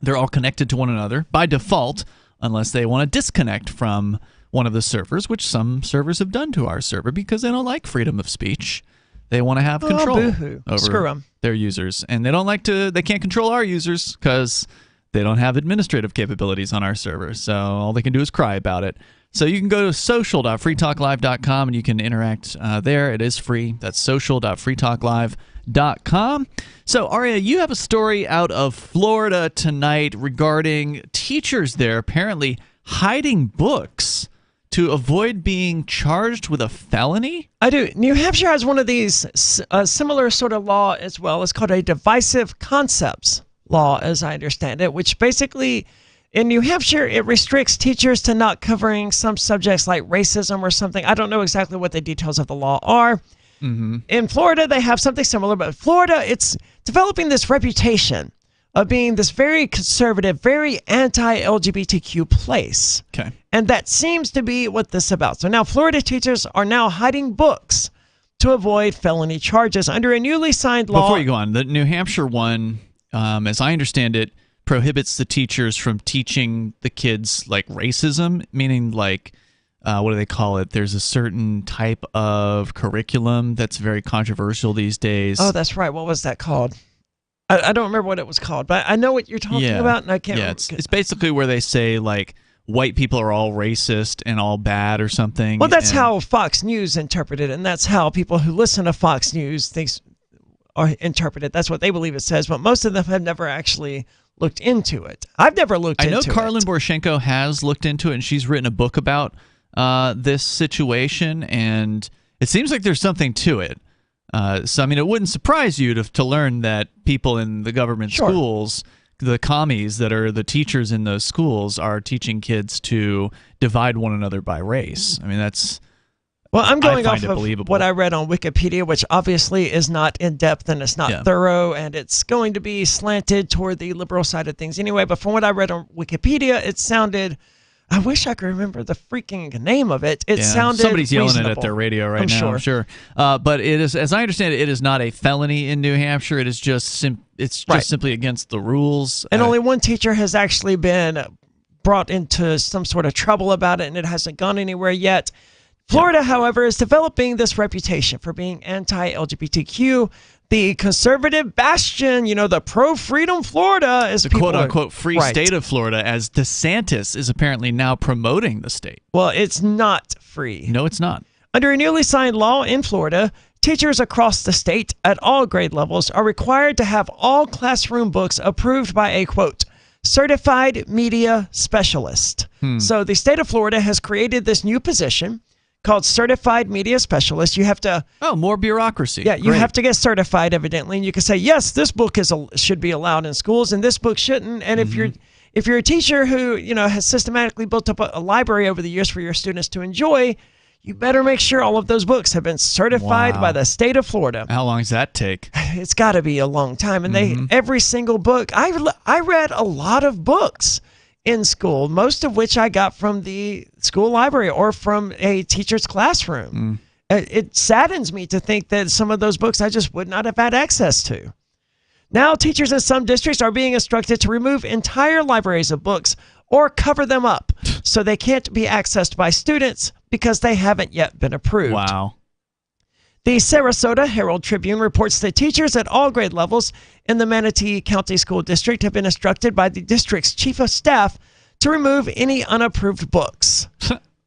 They're all connected to one another by default, unless they want to disconnect from one of the servers, which some servers have done to our server because they don't like freedom of speech. They want to have control over their users, and they can't control our users because they don't have administrative capabilities on our server. So all they can do is cry about it. So you can go to social.freetalklive.com and you can interact there. It is free. That's social.freetalklive.com. So, Aria, you have a story out of Florida tonight regarding teachers there apparently hiding books to avoid being charged with a felony? I do. New Hampshire has one of these similar sort of law as well. It's called a divisive concepts law, as I understand it, which basically in New Hampshire, it restricts teachers to not covering some subjects like racism or something. I don't know exactly what the details of the law are. Mm-hmm. In Florida, they have something similar, but Florida, it's developing this reputation of being this very conservative, very anti-LGBTQ place. Okay. And that seems to be what this is about. So now Florida teachers are now hiding books to avoid felony charges under a newly signed law. Before you go on, the New Hampshire one, as I understand it, prohibits the teachers from teaching the kids like racism, meaning like, what do they call it? There's a certain type of curriculum that's very controversial these days. Oh, that's right. What was that called? I don't remember what it was called, but I know what you're talking about, and I can't remember. It's basically where they say, like, white people are all racist and all bad or something. Well, that's how Fox News interpreted it, and that's how people who listen to Fox News are interpreted. That's what they believe it says, but most of them have never actually looked into it. I've never looked into it. I know Karlyn Borysenko has looked into it, and she's written a book about this situation, and it seems like there's something to it. So, I mean, it wouldn't surprise you to learn that people in the government schools, the commies that are the teachers in those schools, are teaching kids to divide one another by race. I mean, that's... Well, I'm going off of what I read on Wikipedia, which obviously is not in-depth and it's not thorough, and it's going to be slanted toward the liberal side of things anyway. But from what I read on Wikipedia, it sounded... I wish I could remember the freaking name of it. It sounded somebody's yelling reasonable. it at their radio right now. I'm sure. But it is, as I understand it, it is not a felony in New Hampshire. It is just simply against the rules. And only one teacher has actually been brought into some sort of trouble about it, and it hasn't gone anywhere yet. Florida, however, is developing this reputation for being anti-LGBTQ. The conservative bastion, the pro-freedom Florida is the quote-unquote free state of Florida, as DeSantis is apparently now promoting the state. Well, it's not free. No, it's not. Under a newly signed law in Florida, teachers across the state at all grade levels are required to have all classroom books approved by a, quote, certified media specialist. So the state of Florida has created this new position called Certified Media Specialist. You have to... Oh, more bureaucracy. Yeah, you have to get certified, evidently. And you can say, yes, this book should be allowed in schools, and this book shouldn't. And if you're a teacher who, has systematically built up a library over the years for your students to enjoy, you better make sure all of those books have been certified by the state of Florida. How long does that take? It's got to be a long time. And every single book... I read a lot of books in school, most of which I got from the school library or from a teacher's classroom. It saddens me to think that some of those books I just would not have had access to. Now, teachers in some districts are being instructed to remove entire libraries of books or cover them up so they can't be accessed by students because they haven't yet been approved. Wow. The Sarasota Herald-Tribune reports that teachers at all grade levels in the Manatee County School District have been instructed by the district's chief of staff to remove any unapproved books.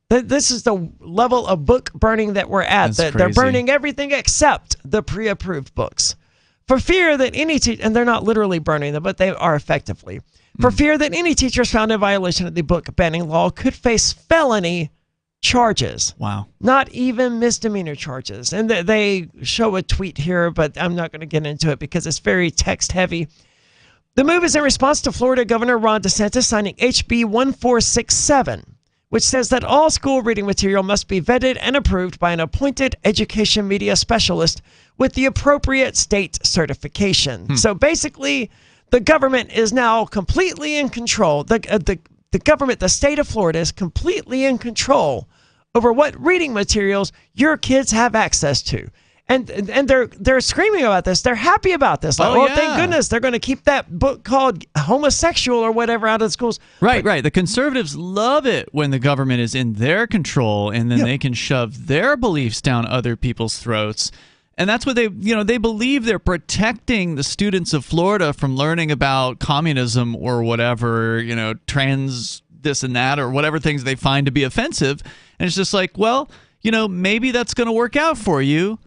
This is the level of book burning that we're at. They're burning everything except the pre-approved books. For fear that any teacher, and they're not literally burning them, but they are effectively, for fear that any teachers found in violation of the book banning law could face felony charges. Wow. Not even misdemeanor charges. And they show a tweet here, but I'm not going to get into it because it's very text heavy. The move is in response to Florida Governor Ron DeSantis signing HB 1467, which says that all school reading material must be vetted and approved by an appointed education media specialist with the appropriate state certification. So basically, the government is now completely in control. The government, the state of Florida, is completely in control over what reading materials your kids have access to. And they're screaming about this. They're happy about this. Like, thank goodness they're going to keep that book called Homosexual or whatever out of schools. Right. The conservatives love it when the government is in their control, and then they can shove their beliefs down other people's throats. And that's what they believe they're protecting the students of Florida from learning about communism or whatever, trans this and that or whatever things they find to be offensive. And it's just like, well, maybe that's going to work out for you.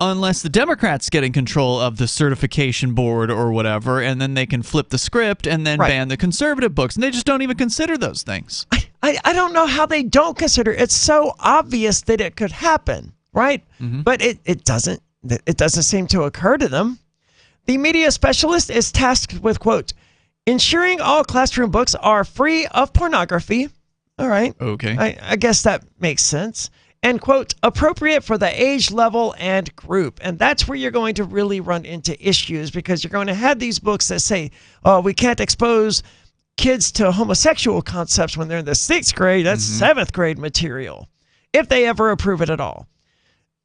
Unless the Democrats get in control of the certification board or whatever, and then they can flip the script and then ban the conservative books. And they just don't even consider those things. I don't know how they don't consider it. It's so obvious that it could happen, right? Mm-hmm. But it doesn't seem to occur to them. The media specialist is tasked with, quote, ensuring all classroom books are free of pornography. All right. Okay. I guess that makes sense. And, quote, appropriate for the age level and group. And that's where you're going to really run into issues, because you're going to have these books that say, oh, we can't expose kids to homosexual concepts when they're in the 6th grade. That's 7th grade material, if they ever approve it at all.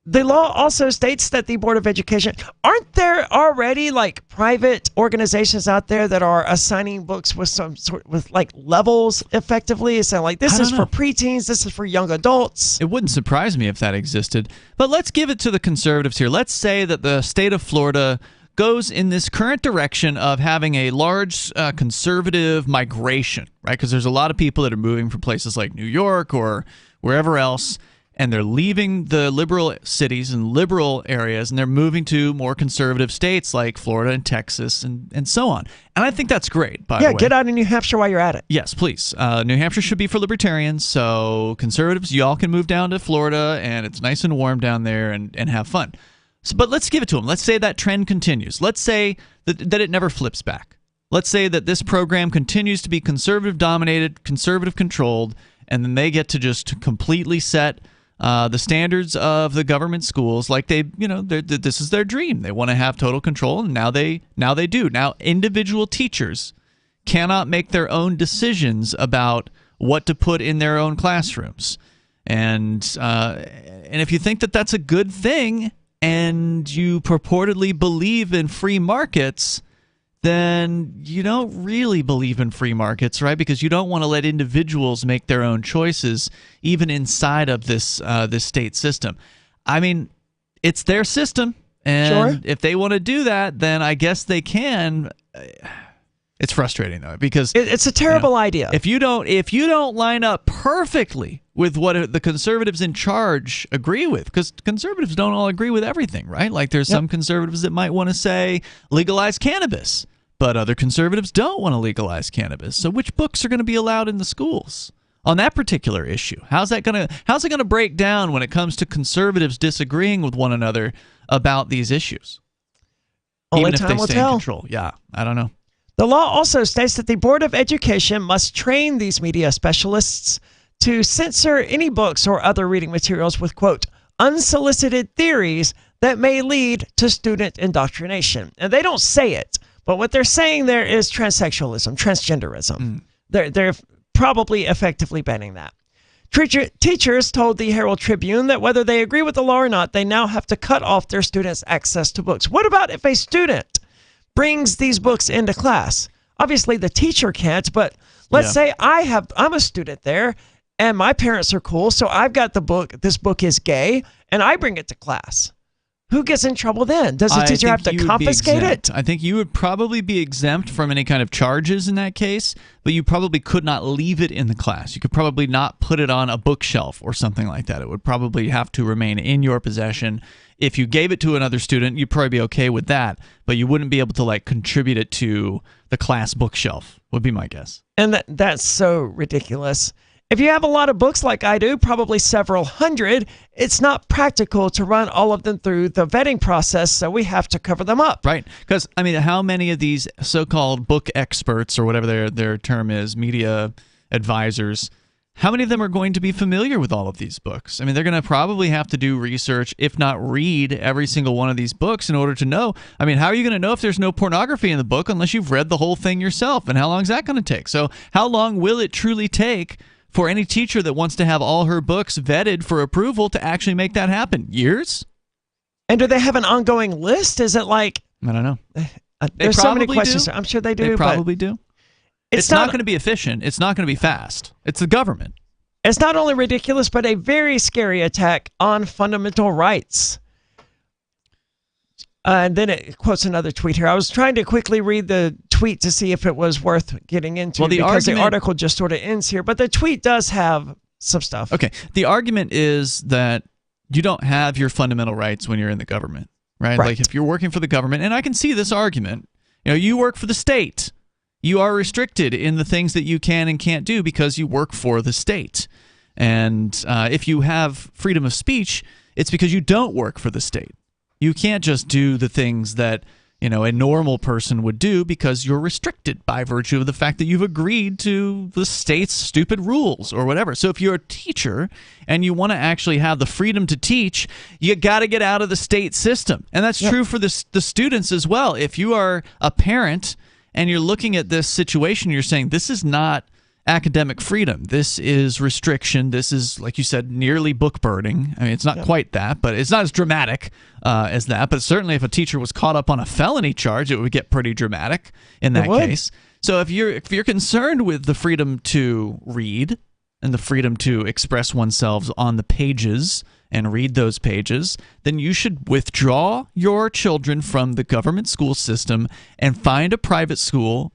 The law also states that the Board of Education, aren't there already like private organizations out there that are assigning books with some sort with like levels effectively? So like this is for preteens, this is for young adults. It wouldn't surprise me if that existed. But let's give it to the conservatives here. Let's say that the state of Florida goes in this current direction of having a large conservative migration, right? Because there's a lot of people that are moving from places like New York or wherever else, and they're leaving the liberal cities and liberal areas, and they're moving to more conservative states like Florida and Texas and so on. And I think that's great, by the way. Yeah, get out of New Hampshire while you're at it. Yes, please. New Hampshire should be for libertarians, so conservatives, y'all can move down to Florida, and it's nice and warm down there, and have fun. So, but let's give it to them. Let's say that trend continues. Let's say that it never flips back. Let's say that this program continues to be conservative-dominated, conservative-controlled, and then they get to just completely set the standards of the government schools, like this is their dream. They want to have total control, and now they do. Now individual teachers cannot make their own decisions about what to put in their own classrooms, and if you think that that's a good thing, and you purportedly believe in free markets, then you don't really believe in free markets, right? Because you don't want to let individuals make their own choices, even inside of this state system. I mean, it's their system, and if they want to do that, then I guess they can. It's frustrating though, because it's a terrible idea. If you don't line up perfectly with what the conservatives in charge agree with, because conservatives don't all agree with everything, right? Like there's some conservatives that might want to say legalize cannabis, but other conservatives don't want to legalize cannabis. So which books are going to be allowed in the schools on that particular issue? How's it going to break down when it comes to conservatives disagreeing with one another about these issues? Only even if time they will stay tell. in control. Yeah, I don't know. The law also states that the Board of Education must train these media specialists to censor any books or other reading materials with, quote, unsolicited theories that may lead to student indoctrination. And they don't say it, but what they're saying there is transsexualism, transgenderism. They're probably effectively banning that. Teachers told the Herald Tribune that whether they agree with the law or not, they now have to cut off their students' access to books. What about if a student brings these books into class? Obviously, the teacher can't, but let's say I'm a student there, and my parents are cool, so I've got the book. This book is gay, and I bring it to class. Who gets in trouble then? Does the teacher have to confiscate it? I think you would probably be exempt from any kind of charges in that case, but you probably could not leave it in the class. You could probably not put it on a bookshelf or something like that. It would probably have to remain in your possession. If you gave it to another student, you'd probably be okay with that, but you wouldn't be able to like contribute it to the class bookshelf, would be my guess. And that's so ridiculous. If you have a lot of books like I do, probably several hundred, it's not practical to run all of them through the vetting process, so we have to cover them up. Right, because, I mean, how many of these so-called book experts, or whatever their term is, media advisors, how many of them are going to be familiar with all of these books? I mean, they're going to probably have to do research, if not read every single one of these books in order to know. I mean, how are you going to know if there's no pornography in the book unless you've read the whole thing yourself? And how long is that going to take? So how long will it truly take for any teacher that wants to have all her books vetted for approval to actually make that happen? Years? And do they have an ongoing list? Is it like... I don't know. There's so many questions. I'm sure they do. They probably do. It's not going to be efficient. It's not going to be fast. It's the government. It's not only ridiculous, but a very scary attack on fundamental rights. And then it quotes another tweet here. I was trying to quickly read the tweet to see if it was worth getting into because the article just sort of ends here. But the tweet does have some stuff. Okay. The argument is that you don't have your fundamental rights when you're in the government, right? Like if you're working for the government, and I can see this argument, you work for the state. You are restricted in the things that you can and can't do because you work for the state. And if you have freedom of speech, it's because you don't work for the state. You can't just do the things that a normal person would do because you're restricted by virtue of the fact that you've agreed to the state's stupid rules or whatever. So if you're a teacher and you want to actually have the freedom to teach, you got to get out of the state system. And that's true for the students as well. If you are a parent and you're looking at this situation, you're saying this is not academic freedom. This is restriction. This is, like you said, nearly book burning. I mean, it's not quite that, but it's not as dramatic as that. But certainly if a teacher was caught up on a felony charge, it would get pretty dramatic in that case. So if you're concerned with the freedom to read and the freedom to express oneself on the pages and read those pages, then you should withdraw your children from the government school system and find a private school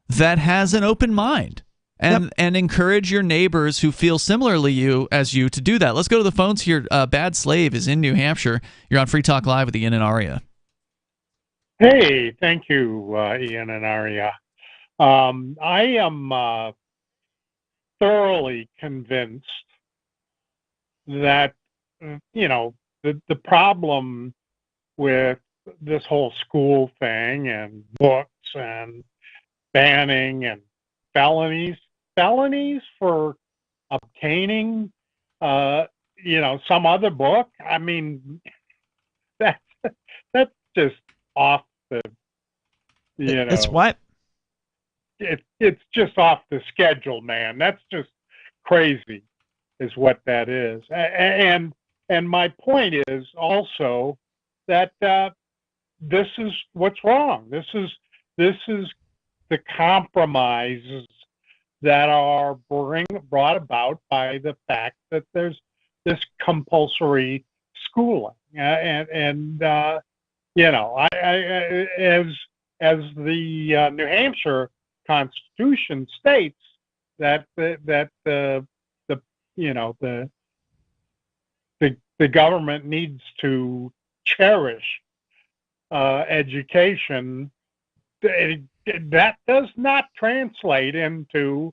that has an open mind. And encourage your neighbors who feel similarly as you to do that. Let's go to the phones here. Bad Slave is in New Hampshire. You're on Free Talk Live with Ian and Aria. Hey, thank you, Ian and Aria. I am thoroughly convinced that, the problem with this whole school thing and books and banning and felonies for obtaining, some other book. I mean, that's just off the, It's what? It's just off the schedule, man. That's just crazy, is what that is. And my point is also that this is what's wrong. This is the compromises that are brought about by the fact that there's this compulsory schooling, as the New Hampshire Constitution states that the government needs to cherish education. That does not translate into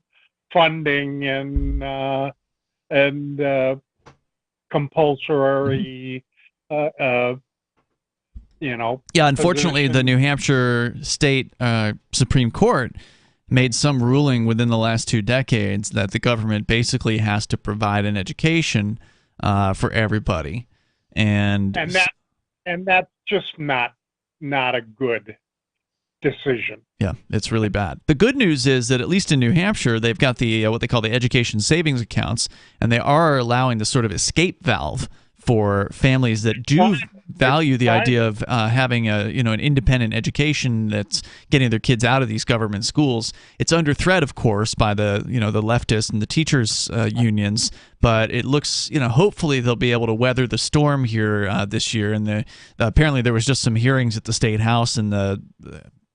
funding and compulsory, unfortunately, the New Hampshire State Supreme Court made some ruling within the last 2 decades that the government basically has to provide an education for everybody, and that's just not a good decision. Yeah, it's really bad. The good news is that at least in New Hampshire, they've got the what they call the education savings accounts, and they are allowing the sort of escape valve for families that do value the idea of having an independent education that's getting their kids out of these government schools. It's under threat, of course, by the the leftists and the teachers unions, but it looks hopefully they'll be able to weather the storm here this year. And apparently there was just some hearings at the State House, and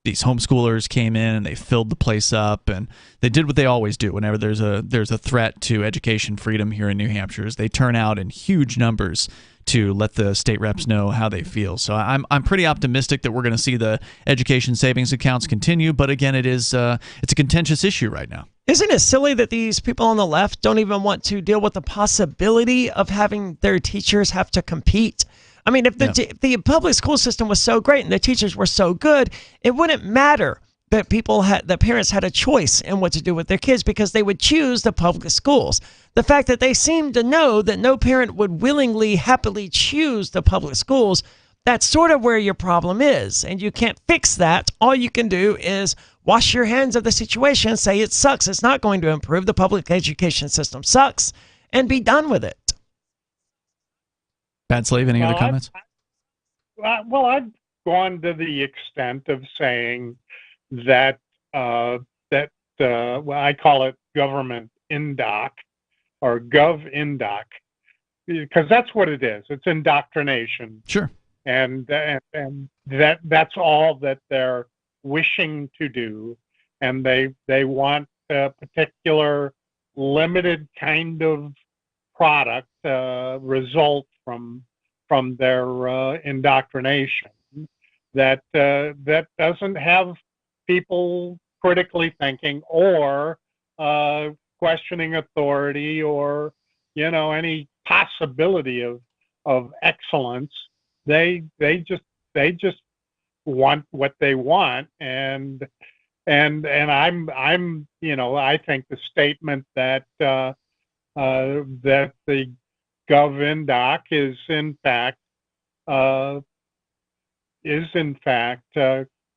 these homeschoolers came in and they filled the place up, and they did what they always do whenever there's a threat to education freedom here in New Hampshire. They turn out in huge numbers to let the state reps know how they feel. So I'm pretty optimistic that we're going to see the education savings accounts continue, but again, it's a contentious issue right now. Isn't it silly that these people on the left don't even want to deal with the possibility of having their teachers have to compete? I mean, if the public school system was so great and the teachers were so good, it wouldn't matter that parents had a choice in what to do with their kids, because they would choose the public schools. The fact that they seem to know that no parent would willingly, happily choose the public schools, that's sort of where your problem is, and you can't fix that. All you can do is wash your hands of the situation, say it sucks, it's not going to improve, the public education system sucks, and be done with it. Bad Slave, any other comments? well, I've gone to the extent of saying that well, I call it government indoc or gov indoc, because that's what it is. It's indoctrination. Sure. And that's all that they're wishing to do, and they want a particular limited kind of product result from their indoctrination that doesn't have people critically thinking or questioning authority or any possibility of excellence. They just want what they want, and I'm I think the statement that that the GovIndoc is in fact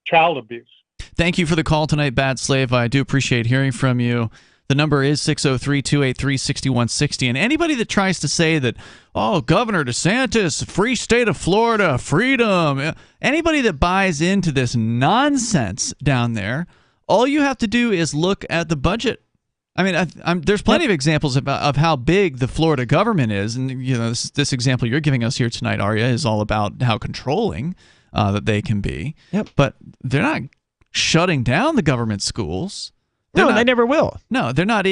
child abuse. Thank you for the call tonight, Bad Slave. I do appreciate hearing from you. The number is 603-283-6160. And anybody that tries to say that, oh, Governor DeSantis, free state of Florida, freedom, anybody that buys into this nonsense down there, all you have to do is look at the budget. I mean, there's plenty of examples of how big the Florida government is. And, this example you're giving us here tonight, Arya, is all about how controlling that they can be. Yep. But they're not shutting down the government schools. They never will. No, they're not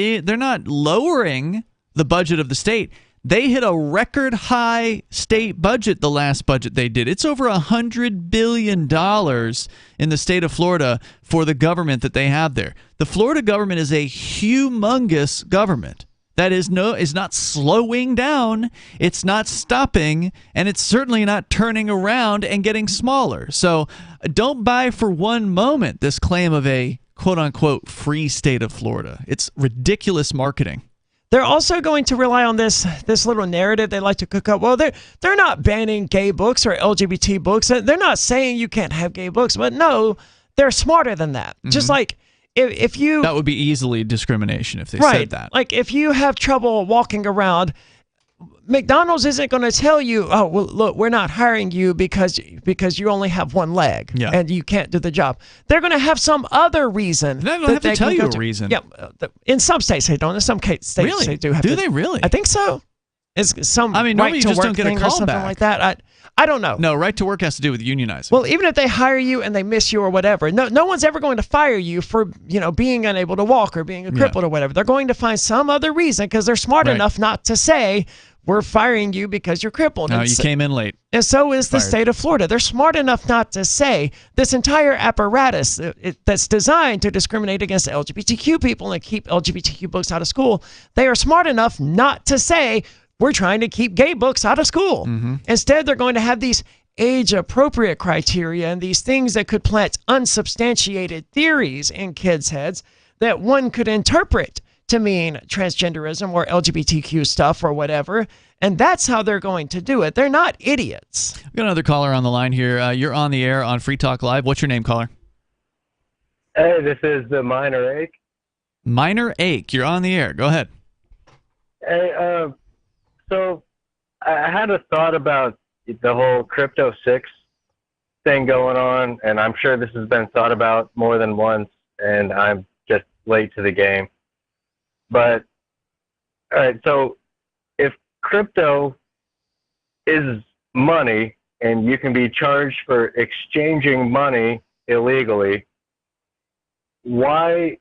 lowering the budget of the state. They hit a record high state budget the last budget they did. It's over $100 billion in the state of Florida for the government that they have there. The Florida government is a humongous government that is not slowing down, it's not stopping, and it's certainly not turning around and getting smaller. So don't buy for one moment this claim of a quote-unquote free state of Florida. It's ridiculous marketing. They're also going to rely on this little narrative they like to cook up. Well, they're not banning gay books or LGBT books. They're not saying you can't have gay books, but no, they're smarter than that. Mm-hmm. Just like if you... That would be easily discrimination if they said that. Like if you have trouble walking around, McDonald's isn't going to tell you, oh, well, look, we're not hiring you because you only have one leg and you can't do the job. They're going to have some other reason. They don't have to tell you a reason. Yeah, in some states they don't. In some states they do have to. Do they really? I think so. It's some normally you just don't get a call or something back. Like that. I don't know. No, right to work has to do with unionizing. Well, even if they hire you and they miss you or whatever, no one's ever going to fire you for being unable to walk or being crippled or whatever. They're going to find some other reason because they're smart enough not to say, we're firing you because you're crippled. No, you came in late. And so is the state of Florida. They're smart enough not to say this entire apparatus that's designed to discriminate against LGBTQ people and keep LGBTQ books out of school. They are smart enough not to say, we're trying to keep gay books out of school. Mm-hmm. Instead, they're going to have these age-appropriate criteria and these things that could plant unsubstantiated theories in kids' heads that one could interpret to mean transgenderism or LGBTQ stuff or whatever, and that's how they're going to do it. They're not idiots. We've got another caller on the line here. You're on the air on Free Talk Live. What's your name, caller? Hey, this is the Minor Ache. Minor Ache, you're on the air. Go ahead. Hey, so I had a thought about the whole Crypto 6 thing going on, and I'm sure this has been thought about more than once, and I'm just late to the game. But, all right, so if crypto is money and you can be charged for exchanging money illegally, why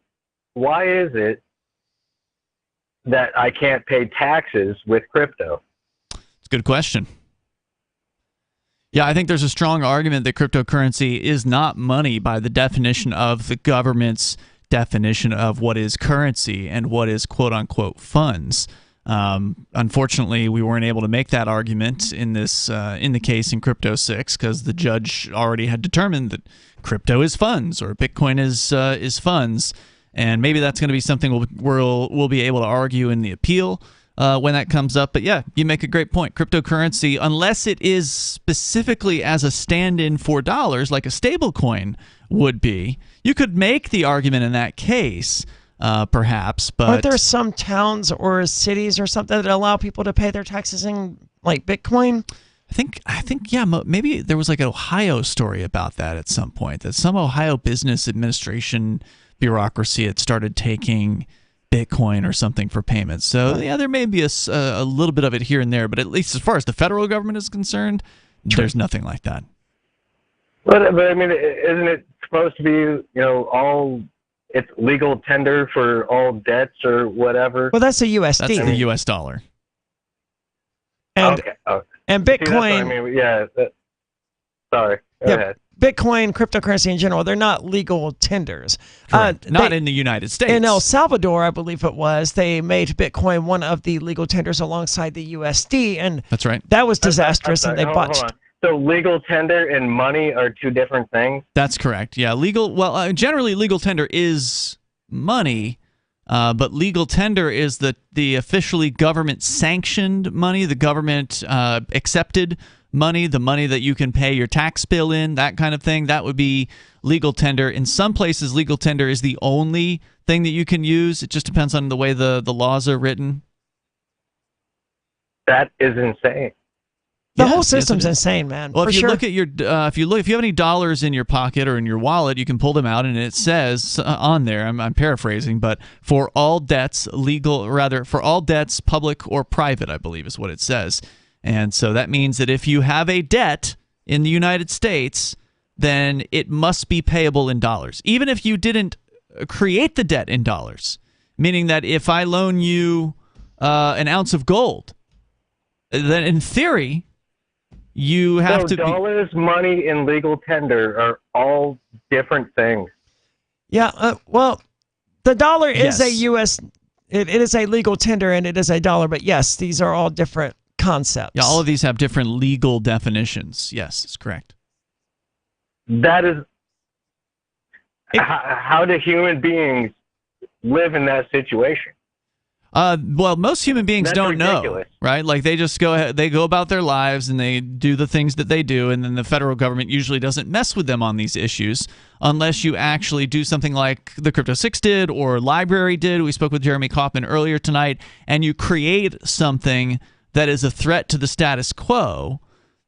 is it that I can't pay taxes with crypto? It's a good question. Yeah, I think there's a strong argument that cryptocurrency is not money by the definition of the government's definition of what is currency and what is quote-unquote funds. Unfortunately, we weren't able to make that argument in this in the case in Crypto 6 because the judge already had determined that crypto is funds or Bitcoin is funds, and maybe that's going to be something we'll be able to argue in the appeal when that comes up. But yeah, you make a great point. Cryptocurrency, unless it is specifically as a stand-in for dollars, like a stable coin would be, you could make the argument in that case, perhaps. But aren't there some towns or cities or something that allow people to pay their taxes in like Bitcoin? I think, yeah, maybe there was like an Ohio story about that at some point, that some Ohio business administration bureaucracy had started taking Bitcoin or something for payments. So, yeah, there may be a little bit of it here and there, but at least as far as the federal government is concerned, there's nothing like that. But I mean, isn't it supposed to be, it's legal tender for all debts or whatever? Well, that's a USD. That's the U.S. dollar. And, okay. And Bitcoin. Sorry. Go ahead. Bitcoin, cryptocurrency in general, they're not legal tenders. Not in the United States. In El Salvador, I believe it was, they made Bitcoin one of the legal tenders alongside the USD, and that's right. That was disastrous, and they botched. Hold on. So legal tender and money are two different things? That's correct. Yeah, generally legal tender is money, but legal tender is the officially government-sanctioned money, the government accepted money, the money that you can pay your tax bill in, that kind of thing. That would be legal tender. In some places, legal tender is the only thing that you can use. It just depends on the way the laws are written. That is insane. The whole system's insane, man. Well, if you look at your, if you have any dollars in your pocket or in your wallet, you can pull them out, and it says on there. I'm paraphrasing, but for all debts, public or private, I believe is what it says. And so that means that if you have a debt in the United States, then it must be payable in dollars, even if you didn't create the debt in dollars. Meaning that if I loan you an ounce of gold, then in theory, you have to. Dollars, money, and legal tender are all different things. Yeah, well, the dollar is a U.S. It is a legal tender, and it is a dollar. But yes, these are all different concepts. Yeah, all of these have different legal definitions. Yes, it's correct. That is. How do human beings live in that situation? Well, most human beings don't know, right? Like they just go about their lives and they do the things that they do, and then the federal government usually doesn't mess with them on these issues unless you actually do something like the Crypto 6 did or LBRY did. We spoke with Jeremy Kauffman earlier tonight, and you create something that is a threat to the status quo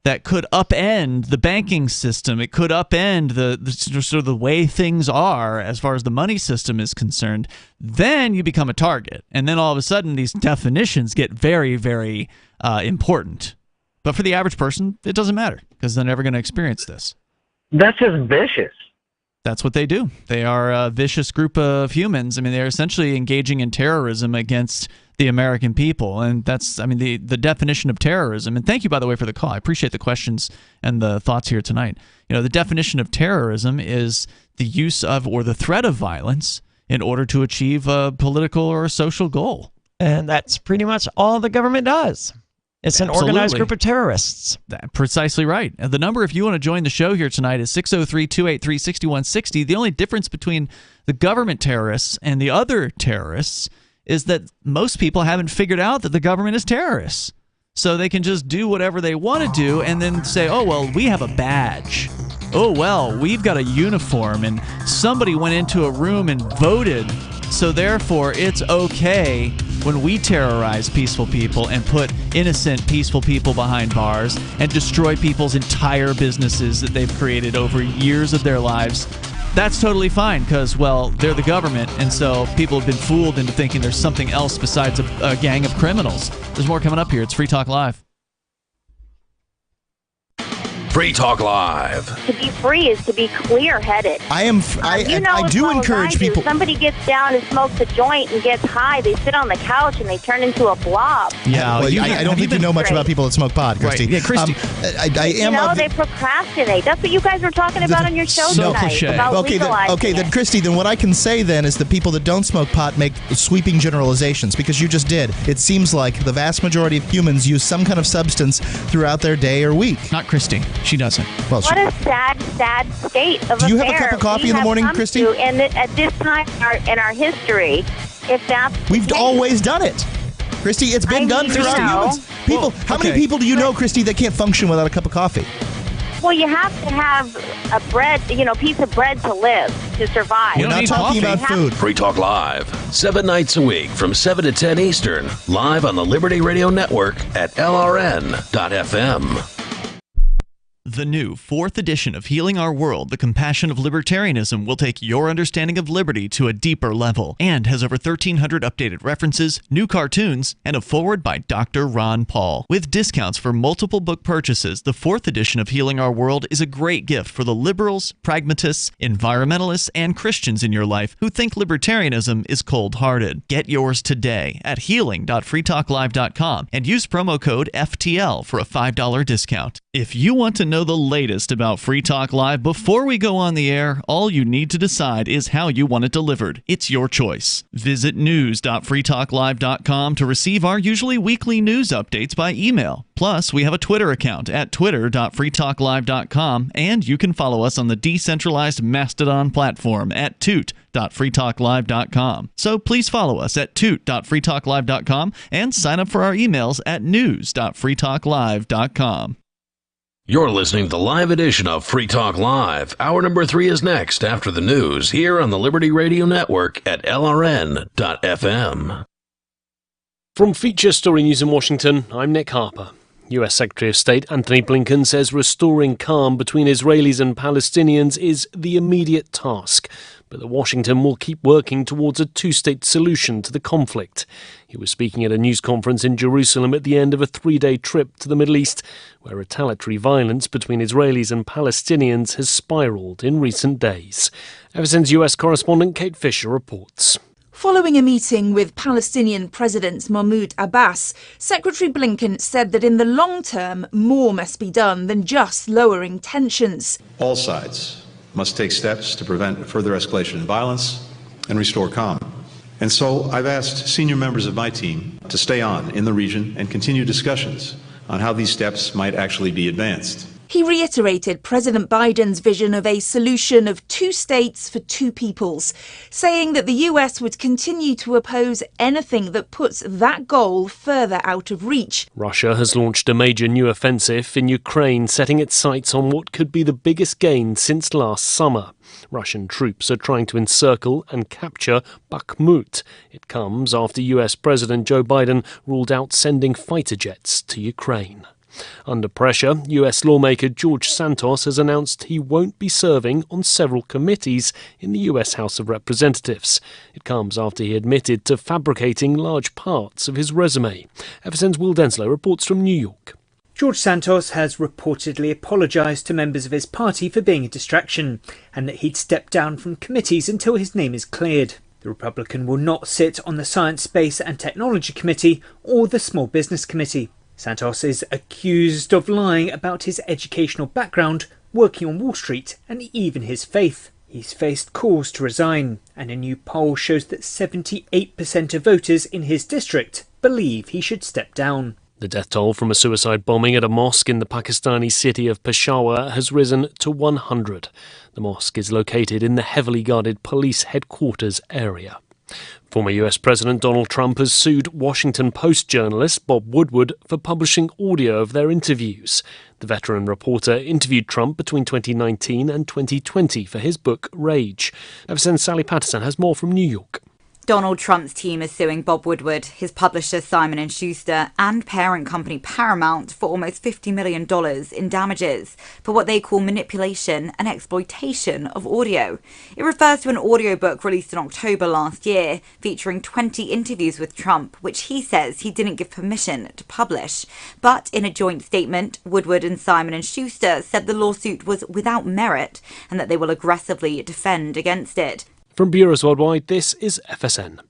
that could upend the banking system. It could upend the sort of the way things are as far as the money system is concerned. Then you become a target. And then all of a sudden these definitions get very, very important. But for the average person, it doesn't matter because they're never going to experience this. That's just vicious. That's what they do. They are a vicious group of humans. I mean, they're essentially engaging in terrorism against the American people. And that's, I mean, the definition of terrorism. And thank you, by the way, for the call. I appreciate the questions and the thoughts here tonight. You know, the definition of terrorism is the use of or the threat of violence in order to achieve a political or a social goal. And that's pretty much all the government does. It's an organized group of terrorists. Precisely right. And the number, if you want to join the show here tonight, is 603-283-6160. The only difference between the government terrorists and the other terrorists is that most people haven't figured out that the government is terrorists. So they can just do whatever they want to do and then say, oh, well, we have a badge. Oh, well, we've got a uniform and somebody went into a room and voted. So therefore, it's okay when we terrorize peaceful people and put innocent, peaceful people behind bars and destroy people's entire businesses that they've created over years of their lives. That's totally fine because, well, they're the government, and so people have been fooled into thinking there's something else besides a gang of criminals. There's more coming up here. It's Free Talk Live. Free Talk Live. To be free is to be clear-headed. I do encourage people. Somebody gets down and smokes a joint and gets high. They sit on the couch and they turn into a blob. Yeah, well, I don't think you know much about people that smoke pot, Christy. Right. Yeah, Christy. They procrastinate. That's what you guys were talking about on your show tonight. Okay, then Christy, then what I can say then is that people that don't smoke pot make sweeping generalizations because you just did. It seems like the vast majority of humans use some kind of substance throughout their day or week. Not Christy. She doesn't. Well, what a sad state of affairs. Do you have a cup of coffee in the morning, Christy? And at this time in our history, if that's we've always done it, Christy. It's been done throughout humans. People, how many people do you know, Christy, that can't function without a cup of coffee? Well, you have to have a piece of bread to live, to survive. We're not talking about food. Free Talk Live, 7 nights a week from 7 to 10 Eastern, live on the Liberty Radio Network at LRN.FM. The new 4th edition of Healing Our World, The Compassion of Libertarianism will take your understanding of liberty to a deeper level and has over 1,300 updated references, new cartoons, and a foreword by Dr. Ron Paul. With discounts for multiple book purchases, the 4th edition of Healing Our World is a great gift for the liberals, pragmatists, environmentalists, and Christians in your life who think libertarianism is cold-hearted. Get yours today at healing.freetalklive.com and use promo code FTL for a $5 discount. If you want to know the latest about Free Talk Live before we go on the air, all you need to decide is how you want it delivered. It's your choice. Visit news.freetalklive.com to receive our usually weekly news updates by email. Plus, we have a Twitter account at twitter.freetalklive.com, and you can follow us on the decentralized Mastodon platform at toot.freetalklive.com. So please follow us at toot.freetalklive.com and sign up for our emails at news.freetalklive.com. You're listening to the live edition of Free Talk Live. Hour number 3 is next after the news here on the Liberty Radio Network at LRN.FM. From Feature Story News in Washington, I'm Nick Harper. US Secretary of State Anthony Blinken says restoring calm between Israelis and Palestinians is the immediate task, but that Washington will keep working towards a two-state solution to the conflict. He was speaking at a news conference in Jerusalem at the end of a 3-day trip to the Middle East, where retaliatory violence between Israelis and Palestinians has spiraled in recent days. FSN's US correspondent Kate Fisher reports. Following a meeting with Palestinian President Mahmoud Abbas, Secretary Blinken said that in the long term, more must be done than just lowering tensions. All sides must take steps to prevent further escalation in violence and restore calm. And so I've asked senior members of my team to stay on in the region and continue discussions on how these steps might actually be advanced. He reiterated President Biden's vision of a solution of 2 states for 2 peoples, saying that the US would continue to oppose anything that puts that goal further out of reach. Russia has launched a major new offensive in Ukraine, setting its sights on what could be the biggest gain since last summer. Russian troops are trying to encircle and capture Bakhmut. It comes after US President Joe Biden ruled out sending fighter jets to Ukraine. Under pressure, US lawmaker George Santos has announced he won't be serving on several committees in the US House of Representatives. It comes after he admitted to fabricating large parts of his resume. FSN's Will Denslow reports from New York. George Santos has reportedly apologised to members of his party for being a distraction, and that he'd step down from committees until his name is cleared. The Republican will not sit on the Science, Space and Technology Committee or the Small Business Committee. Santos is accused of lying about his educational background, working on Wall Street, and even his faith. He's faced calls to resign, and a new poll shows that 78% of voters in his district believe he should step down. The death toll from a suicide bombing at a mosque in the Pakistani city of Peshawar has risen to 100. The mosque is located in the heavily guarded police headquarters area. Former US President Donald Trump has sued Washington Post journalist Bob Woodward for publishing audio of their interviews. The veteran reporter interviewed Trump between 2019 and 2020 for his book Rage. FSN's Sally Patterson has more from New York. Donald Trump's team is suing Bob Woodward, his publisher Simon & Schuster, and parent company Paramount for almost $50 million in damages for what they call manipulation and exploitation of audio. It refers to an audiobook released in October last year featuring 20 interviews with Trump, which he says he didn't give permission to publish. But in a joint statement, Woodward and Simon & Schuster said the lawsuit was without merit and that they will aggressively defend against it. From Bureaus Worldwide, this is FSN.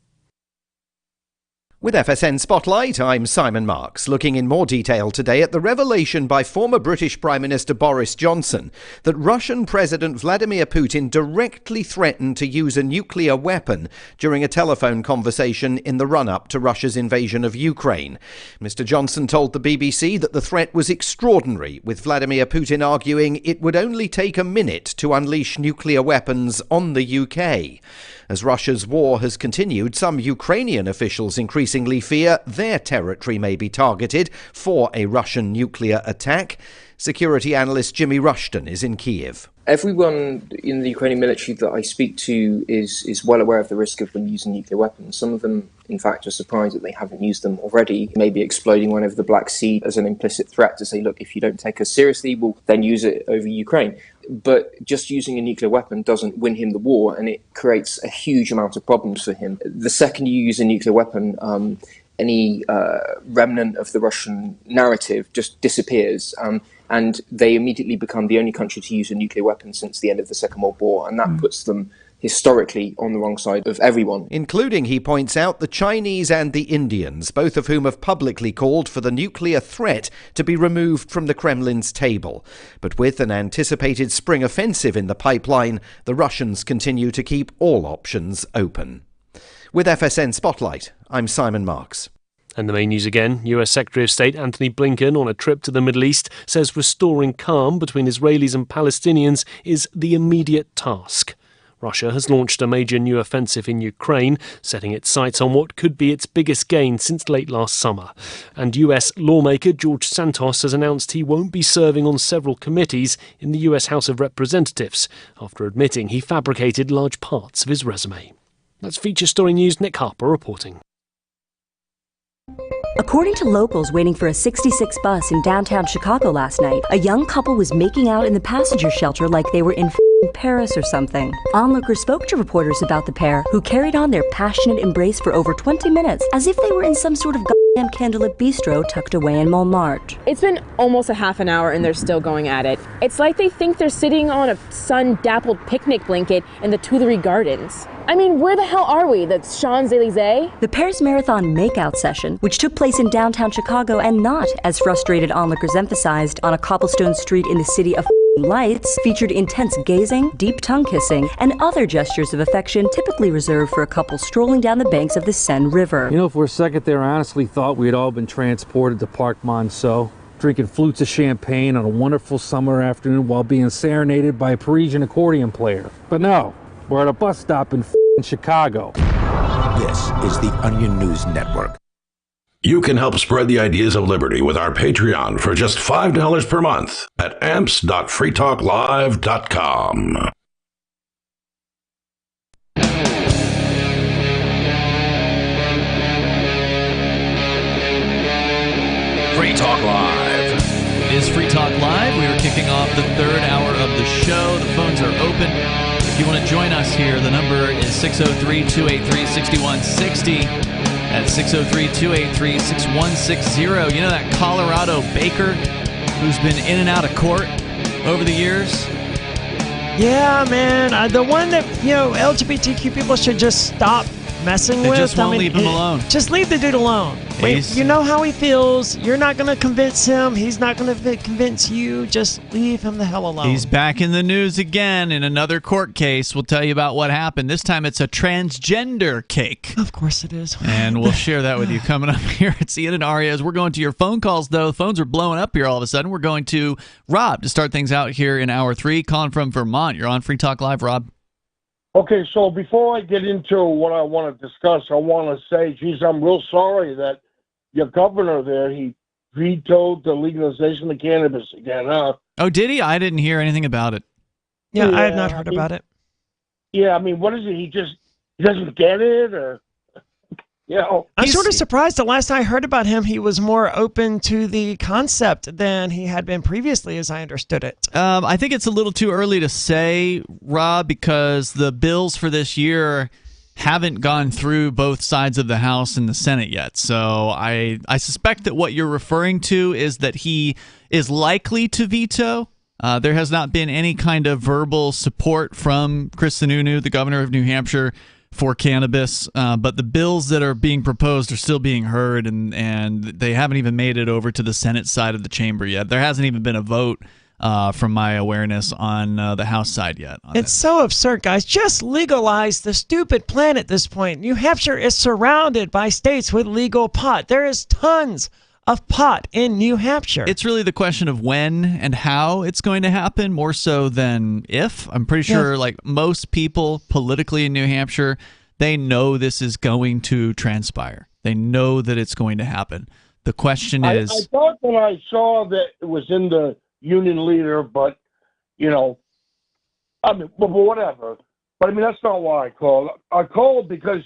With FSN Spotlight, I'm Simon Marks, looking in more detail today at the revelation by former British Prime Minister Boris Johnson that Russian President Vladimir Putin directly threatened to use a nuclear weapon during a telephone conversation in the run-up to Russia's invasion of Ukraine. Mr. Johnson told the BBC that the threat was extraordinary, with Vladimir Putin arguing it would only take a minute to unleash nuclear weapons on the UK. As Russia's war has continued, some Ukrainian officials increasingly fear their territory may be targeted for a Russian nuclear attack. Security analyst Jimmy Rushton is in Kiev. Everyone in the Ukrainian military that I speak to is well aware of the risk of them using nuclear weapons. Some of them, in fact, are surprised that they haven't used them already, maybe exploding one over the Black Sea as an implicit threat to say, look, if you don't take us seriously, we'll then use it over Ukraine. But just using a nuclear weapon doesn't win him the war, and it creates a huge amount of problems for him. The second you use a nuclear weapon, any remnant of the Russian narrative just disappears, and they immediately become the only country to use a nuclear weapon since the end of the Second World War, and that puts them historically on the wrong side of everyone. Including, he points out, the Chinese and the Indians, both of whom have publicly called for the nuclear threat to be removed from the Kremlin's table. But with an anticipated spring offensive in the pipeline, the Russians continue to keep all options open. With FSN Spotlight, I'm Simon Marks. And the main news again, US Secretary of State Antony Blinken, on a trip to the Middle East, says restoring calm between Israelis and Palestinians is the immediate task. Russia has launched a major new offensive in Ukraine, setting its sights on what could be its biggest gain since late last summer. And US lawmaker George Santos has announced he won't be serving on several committees in the US House of Representatives, after admitting he fabricated large parts of his resume. That's Feature Story News' Nick Harper reporting. According to locals waiting for a 66 bus in downtown Chicago last night, a young couple was making out in the passenger shelter like they were in Paris or something. Onlookers spoke to reporters about the pair, who carried on their passionate embrace for over 20 minutes, as if they were in some sort of goddamn candlelit bistro tucked away in Montmartre. It's been almost a half an hour and they're still going at it. It's like they think they're sitting on a sun-dappled picnic blanket in the Tuileries Gardens. I mean, where the hell are we? The Champs-Elysees? The pair's marathon makeout session, which took place in downtown Chicago and not, as frustrated onlookers emphasized, on a cobblestone street in the city of lights, featured intense gazing, deep tongue kissing, and other gestures of affection typically reserved for a couple strolling down the banks of the Seine River. You know, for a second there, I honestly thought we had all been transported to Parc Monceau, drinking flutes of champagne on a wonderful summer afternoon while being serenaded by a Parisian accordion player. But no, we're at a bus stop in Chicago. This is the Onion News Network. You can help spread the ideas of liberty with our Patreon for just $5 per month at amps.freetalklive.com. Free Talk Live. It is Free Talk Live. We are kicking off the third hour of the show. The phones are open. If you want to join us here, the number is 603-283-6160. At 603-283-6160. You know that Colorado baker who's been in and out of court over the years? Yeah, man. The one that, LGBTQ people should just stop messing with. Just won't leave him alone. Just leave the dude alone. You know how he feels. You're not going to convince him. He's not going to convince you. Just leave him the hell alone. He's back in the news again in another court case. We'll tell you about what happened. This time it's a transgender cake. Of course it is. And we'll share that with you coming up here. It's Ian and Arias. We're going to your phone calls, though. The phones are blowing up here all of a sudden. We're going to Rob to start things out here in hour 3, calling from Vermont. You're on Free Talk Live, Rob. Okay, so before I get into what I want to discuss, I want to say, geez, I'm real sorry that your governor there, he vetoed the legalization of cannabis again, huh? Oh, did he? I didn't hear anything about it. Yeah, I had not heard about it. Yeah, I mean, what is it? He doesn't get it, or... I'm sort of surprised. The last I heard about him, he was more open to the concept than he had been previously, as I understood it. I think it's a little too early to say, Rob, because the bills for this year haven't gone through both sides of the House and the Senate yet. So I suspect that what you're referring to is that he is likely to veto. There has not been any kind of verbal support from Chris Sununu, the governor of New Hampshire, for cannabis, but the bills that are being proposed are still being heard, and they haven't even made it over to the Senate side of the chamber yet. There hasn't even been a vote, from my awareness, on the House side yet. It's so absurd, guys. Just legalize the stupid plant at this point. New Hampshire is surrounded by states with legal pot. There is tons of pot in New Hampshire. It's really the question of when and how it's going to happen, more so than if. I'm pretty sure, like most people politically in New Hampshire, they know this is going to transpire. They know that it's going to happen. The question is... I thought that I saw that it was in the Union Leader, but, but whatever. But, that's not why I called. I called because,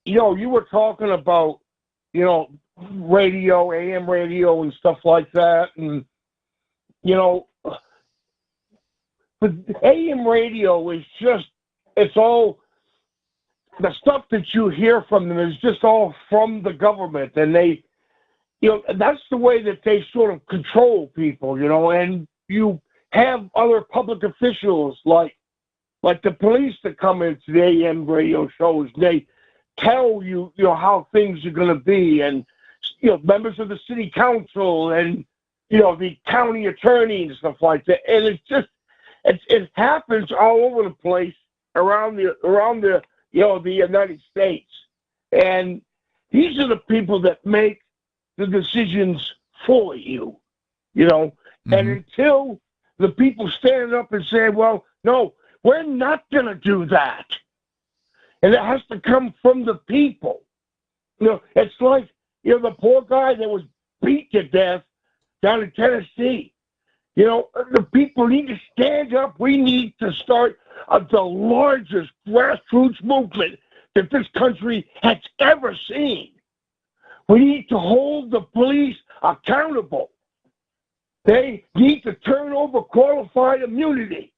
you were talking about, radio, AM radio and stuff like that. And, but AM radio is just, it's all, the stuff that you hear from them is just all from the government. And they, that's the way that they sort of control people, and you have other public officials like the police that come into the AM radio shows. They tell you, how things are going to be, and, members of the city council and, the county attorney and stuff like that. And it's just, it happens all over the place around the United States. And these are the people that make the decisions for you, and until the people stand up and say, well, no, we're not going to do that. And it has to come from the people. It's like, the poor guy that was beat to death down in Tennessee. The people need to stand up. We need to start the largest grassroots movement that this country has ever seen. We need to hold the police accountable. They need to turn over qualified immunity.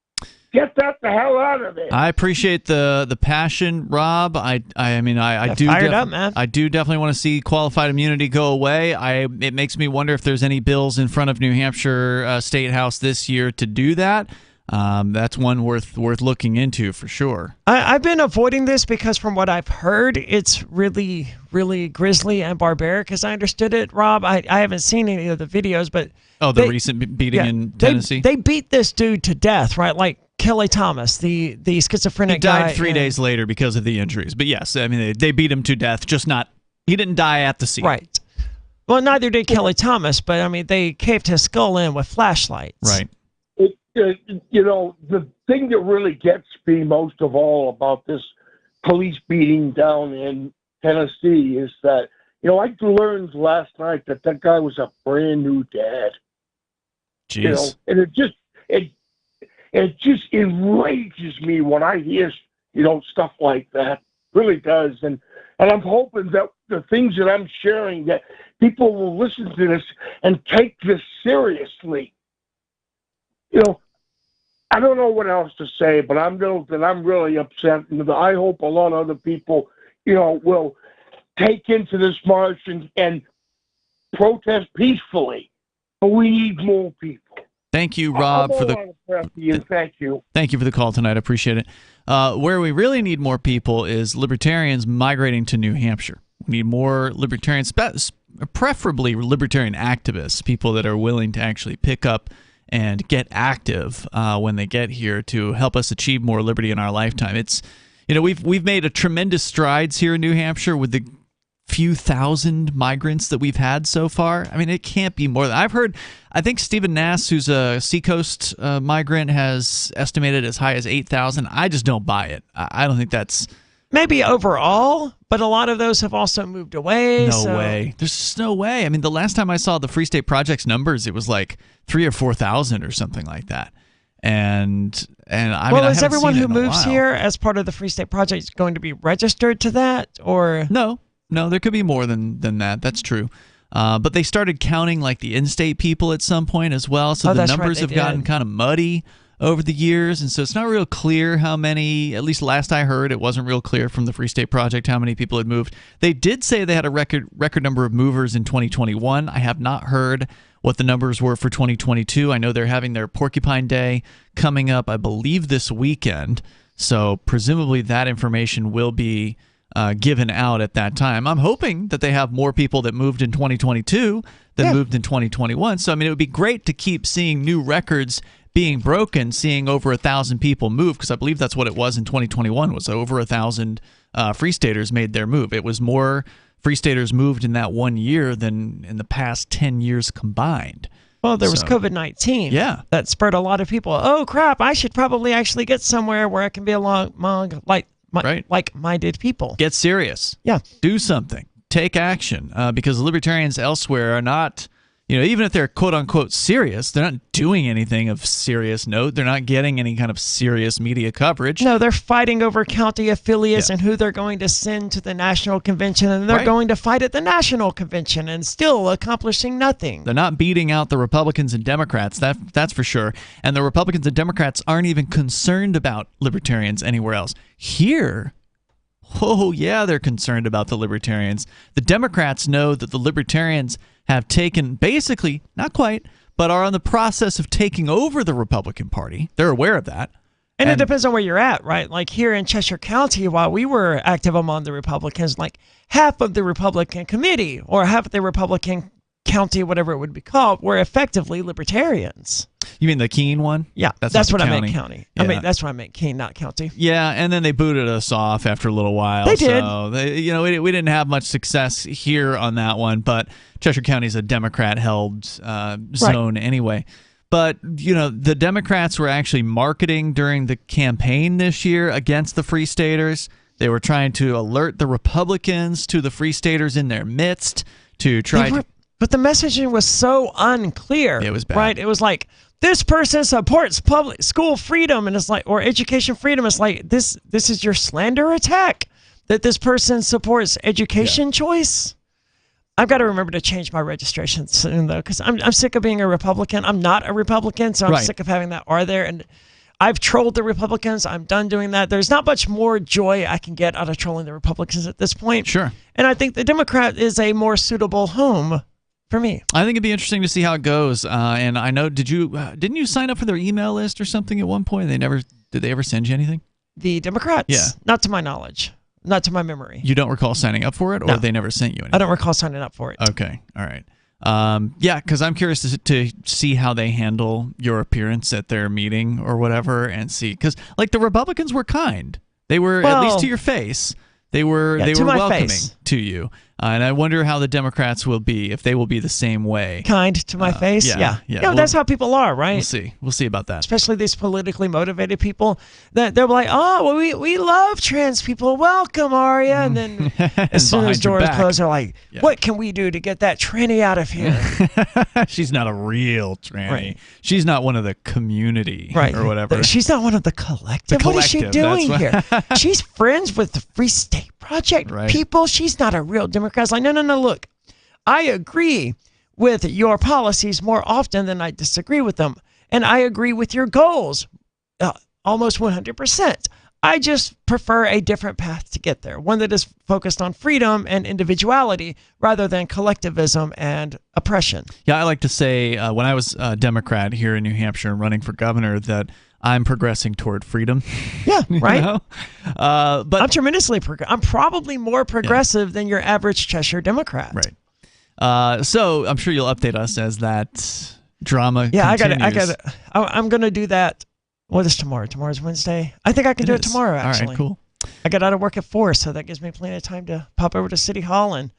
Get that the hell out of there. I appreciate the passion, Rob. I do fired up, man. I do definitely want to see qualified immunity go away. It makes me wonder if there's any bills in front of New Hampshire State House this year to do that. That's one worth looking into for sure. I've been avoiding this because from what I've heard, it's really, really grisly and barbaric as I understood it, Rob. I haven't seen any of the videos, but... Oh, the recent beating in Tennessee? They beat this dude to death, right? Like Kelly Thomas, the schizophrenic guy. He died 3 days later because of the injuries. But yes, they beat him to death, just not... He didn't die at the scene. Right. Well, neither did Kelly Thomas, but they caved his skull in with flashlights. Right. The thing that really gets me most of all about this police beating down in Tennessee is that, I learned last night that guy was a brand new dad. Jeez. And it just enrages me when I hear, stuff like that. It really does. And I'm hoping that the things that I'm sharing, that people will listen to this and take this seriously. I don't know what else to say, but I'm really upset. And I hope a lot of other people, will take into this march and protest peacefully. But we need more people. Thank you, Rob, for the. Thank you. Thank you for the call tonight. I appreciate it. Where we really need more people is libertarians migrating to New Hampshire. We need more libertarians, preferably libertarian activists, people that are willing to actually pick up and get active when they get here to help us achieve more liberty in our lifetime. It's, we've made a tremendous strides here in New Hampshire with the few thousand migrants that we've had so far. It can't be more than I've heard. I think Stephen Nass, who's a Seacoast migrant, has estimated as high as 8,000. I just don't buy it. I don't think that's maybe overall, but a lot of those have also moved away. No way. There's just no way. The last time I saw the Free State Project's numbers, it was like 3,000 or 4,000 or something like that. And is everyone who moves here as part of the Free State Project going to be registered to that, or no? There could be more than that. That's true. But they started counting like the in-state people at some point as well, so the numbers have gotten kind of muddy over the years, and so it's not real clear how many, at least last I heard, it wasn't real clear from the Free State Project how many people had moved. They did say they had a record number of movers in 2021. I have not heard what the numbers were for 2022. I know they're having their Porcupine Day coming up, I believe, this weekend, so presumably that information will be given out at that time. I'm hoping that they have more people that moved in 2022 than moved in 2021. So, it would be great to keep seeing new records being broken, seeing over 1,000 people move, because I believe that's what it was in 2021, was over 1,000 Free Staters made their move. It was more Free Staters moved in that 1 year than in the past 10 years combined. Well, there was COVID-19. Yeah. That spurred a lot of people. Oh, crap, I should probably actually get somewhere where I can be along like-minded people. Get serious. Yeah. Do something. Take action. Because libertarians elsewhere are not, even if they're quote-unquote serious, they're not doing anything of serious note. They're not getting any kind of serious media coverage. No, they're fighting over county affiliates and who they're going to send to the national convention, and they're going to fight at the national convention and still accomplishing nothing. They're not beating out the Republicans and Democrats, that's for sure. And the Republicans and Democrats aren't even concerned about libertarians anywhere else. Here, oh yeah, they're concerned about the libertarians. The Democrats know that the libertarians have taken, basically, not quite, but are on the process of taking over the Republican Party. They're aware of that. And it depends on where you're at, right? Like here in Cheshire County, while we were active among the Republicans, like half of the Republican committee or half of the Republican county, whatever it would be called, were effectively libertarians. You mean the Keene one? Yeah, that's what I meant, county. Yeah. I mean, that's what I meant, Keene, not county. Yeah, and then they booted us off after a little while. They did. So we didn't have much success here on that one, but Cheshire County is a Democrat-held zone anyway. But, the Democrats were actually marketing during the campaign this year against the Free Staters. They were trying to alert the Republicans to the Free Staters in their midst to try But the messaging was so unclear. It was bad. Right? It was like, this person supports public school freedom, and it's like, or education freedom. It's like, this is your slander attack that this person supports education choice. I've got to remember to change my registration soon, though, because I'm sick of being a Republican. I'm not a Republican, so I'm sick of having that R there. And I've trolled the Republicans. I'm done doing that. There's not much more joy I can get out of trolling the Republicans at this point. Sure. And I think the Democrat is a more suitable home for me. I think it'd be interesting to see how it goes. And I know, didn't you sign up for their email list or something at one point? Did they ever send you anything? The Democrats? Yeah. Not to my knowledge. Not to my memory. You don't recall signing up for it, or No. they never sent you anything? I don't recall signing up for it. Okay. All right. Yeah, because I'm curious to see how they handle your appearance at their meeting or whatever, and see, because like the Republicans were kind. They were, at least to your face, they were welcoming to you. And I wonder how the Democrats will be, if they will be the same way. Kind to my face? Yeah. That's how people are, right? We'll see. We'll see about that. Especially these politically motivated people. That they're like, oh, well, we love trans people. Welcome, Aria. And then as soon as doors close, they're like, what can we do to get that tranny out of here? She's not a real tranny. Right. She's not one of the community or whatever. She's not one of the collective. What is she doing here? She's friends with the Free State Project people. She's not a real Democrat. It's like, no, look, I agree with your policies more often than I disagree with them. And I agree with your goals almost 100%. I just prefer a different path to get there, one that is focused on freedom and individuality rather than collectivism and oppression. Yeah, I like to say when I was a Democrat here in New Hampshire and running for governor that I'm progressing toward freedom. Yeah, right. But I'm tremendously I'm probably more progressive than your average Cheshire Democrat. Right. So I'm sure you'll update us as that drama continues. I got it. I'm going to do that. What is tomorrow? Tomorrow's Wednesday. I think I can do it tomorrow, actually. All right, cool. I got out of work at 4, so that gives me plenty of time to pop over to City Hall and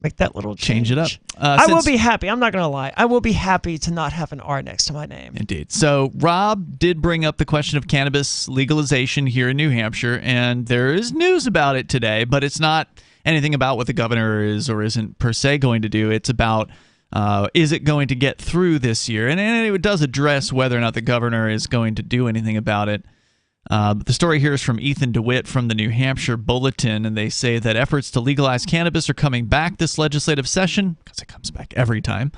make that little change. Change it up. I will be happy. I'm not going to lie. I will be happy to not have an R next to my name. Indeed. So Rob did bring up the question of cannabis legalization here in New Hampshire, and there is news about it today, but it's not anything about what the governor is or isn't per se going to do. It's about is it going to get through this year? And it does address whether or not the governor is going to do anything about it. But the story here is from Ethan DeWitt from the New Hampshire Bulletin, and they say that efforts to legalize cannabis are coming back this legislative session, because it comes back every time.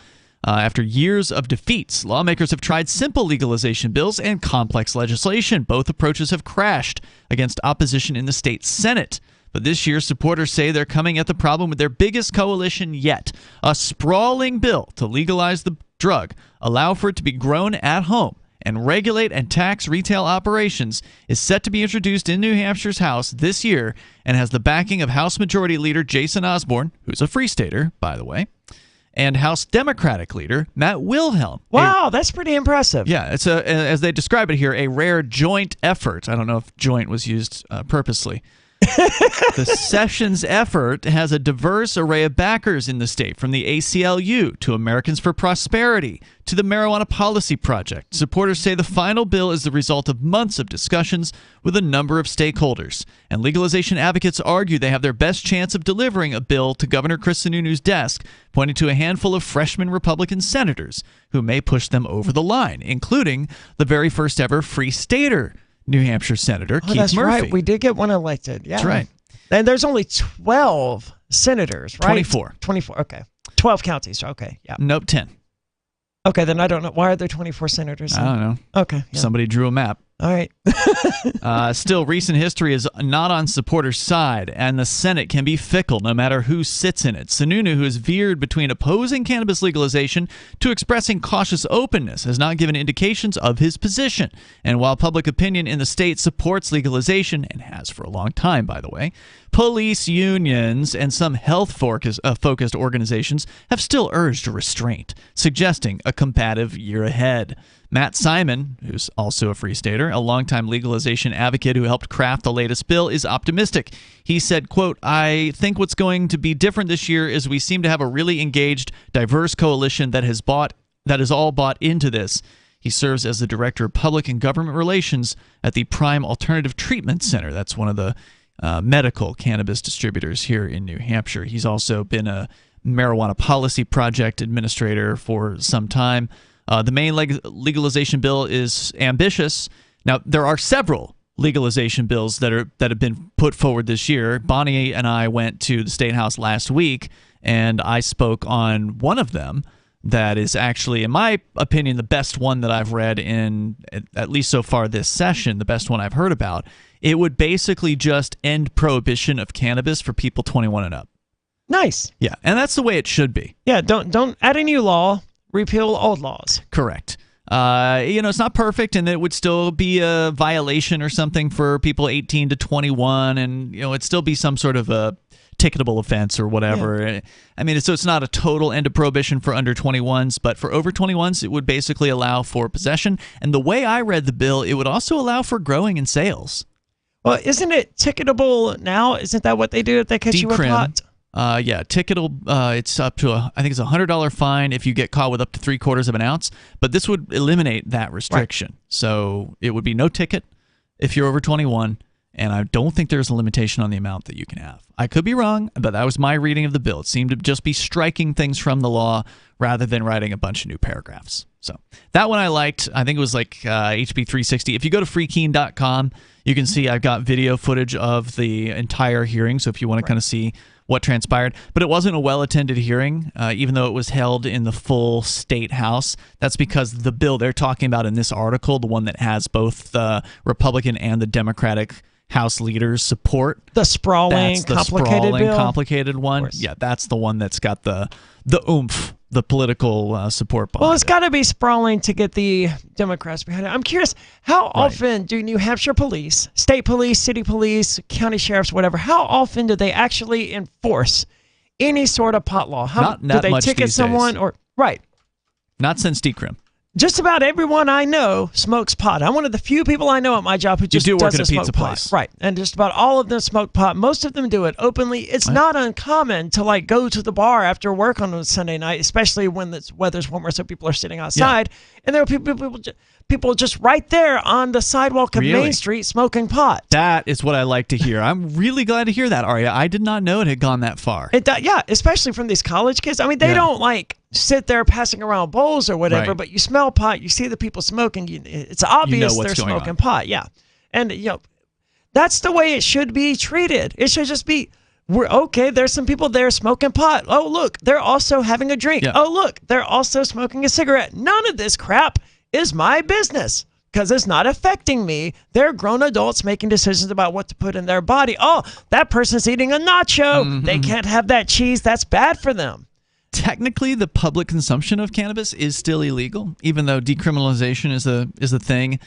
After years of defeats, lawmakers have tried simple legalization bills and complex legislation. Both approaches have crashed against opposition in the state Senate. But this year, supporters say they're coming at the problem with their biggest coalition yet, a sprawling bill to legalize the drug, allow for it to be grown at home, and regulate and tax retail operations is set to be introduced in New Hampshire's House this year and has the backing of House Majority Leader Jason Osborne, who's a Free Stater, by the way, and House Democratic Leader Matt Wilhelm. Wow, that's pretty impressive. Yeah, it's as they describe it here, a rare joint effort. I don't know if joint was used purposely. The Sessions effort has a diverse array of backers in the state, from the ACLU to Americans for Prosperity to the Marijuana Policy Project. Supporters say the final bill is the result of months of discussions with a number of stakeholders, and legalization advocates argue they have their best chance of delivering a bill to Governor Chris Sununu's desk, pointing to a handful of freshman Republican senators who may push them over the line, including the very first ever Free Stater New Hampshire Senator Keith that's Murphy. Right. We did get one elected. Yeah. That's right. And there's only 12 senators, right? 24. 24. Okay. 12 counties. Okay. Yeah. Nope, 10. Okay, then I don't know. Why are there 24 senators? I don't know. Okay. Yeah. Somebody drew a map. All right. Still, recent history is not on supporters' side, and the Senate can be fickle no matter who sits in it. Sununu, who has veered between opposing cannabis legalization to expressing cautious openness, has not given indications of his position. And while public opinion in the state supports legalization, and has for a long time, by the way, police unions and some health-focused organizations have still urged restraint, suggesting a combative year ahead. Matt Simon, who's also a Free Stater, a longtime legalization advocate who helped craft the latest bill, is optimistic. He said, quote, "I think what's going to be different this year is we seem to have a really engaged, diverse coalition that is all bought into this." He serves as the Director of Public and Government Relations at the Prime Alternative Treatment Center. That's one of the medical cannabis distributors here in New Hampshire. He's also been a Marijuana Policy Project administrator for some time. The main legalization bill is ambitious. Now, there are several legalization bills that have been put forward this year. Bonnie and I went to the State House last week, and I spoke on one of them that is actually, in my opinion, the best one that I've read in, at least so far this session, the best one I've heard about. It would basically just end prohibition of cannabis for people 21 and up. Nice. Yeah, and that's the way it should be. Yeah, don't add a new law. Repeal old laws. Correct. It's not perfect, and it would still be a violation or something for people 18 to 21, and it'd still be some sort of a ticketable offense or whatever. Yeah. I mean, so it's not a total end of prohibition for under 21s, but for over 21s, it would basically allow for possession. And the way I read the bill, it would also allow for growing and sales. Well, isn't it ticketable now? Isn't that what they do if they catch you with pot? Yeah, ticketable. It's up to I think it's $100 fine if you get caught with up to 3/4 of an ounce. But this would eliminate that restriction. Right. So it would be no ticket if you're over 21, and I don't think there's a limitation on the amount that you can have. I could be wrong, but that was my reading of the bill. It seemed to just be striking things from the law rather than writing a bunch of new paragraphs. So that one I liked. I think it was like HB 360. If you go to freekeen.com, you can see I've got video footage of the entire hearing. So if you want to kind of see what transpired. But it wasn't a well-attended hearing, even though it was held in the full State House. That's because the bill they're talking about in this article, the one that has both the Republican and the Democratic House leaders' support. The sprawling, complicated one. Yeah, that's the one that's got the oomph, the political support behind it. Well, it's got to be sprawling to get the Democrats behind it. I'm curious, how often do New Hampshire police, state police, city police, county sheriffs, whatever, how often do they actually enforce any sort of pot law? Not do they ticket someone days. Or right? Not since decrim. Just about everyone I know smokes pot. I'm one of the few people I know at my job who just work at a smoke pizza pot. place. Right. And just about all of them smoke pot. Most of them do it openly. It's not uncommon to go to the bar after work on a Sunday night, especially when the weather's warmer, so people are sitting outside. Yeah. And there are people just right there on the sidewalk of Main Street smoking pot. That is what I like to hear. I'm really glad to hear that, Arya. I did not know it had gone that far. Yeah, especially from these college kids. I mean, they don't sit there passing around bowls or whatever, but you smell pot, you see the people smoking, it's obvious they're smoking pot. Yeah. And, that's the way it should be treated. It should just be, there's some people there smoking pot. Oh, look, they're also having a drink. Yeah. Oh, look, they're also smoking a cigarette. None of this crap is my business because it's not affecting me. They're grown adults making decisions about what to put in their body. Oh, that person's eating a nacho. Mm-hmm. They can't have that cheese. That's bad for them. Technically, the public consumption of cannabis is still illegal, even though decriminalization is a thing.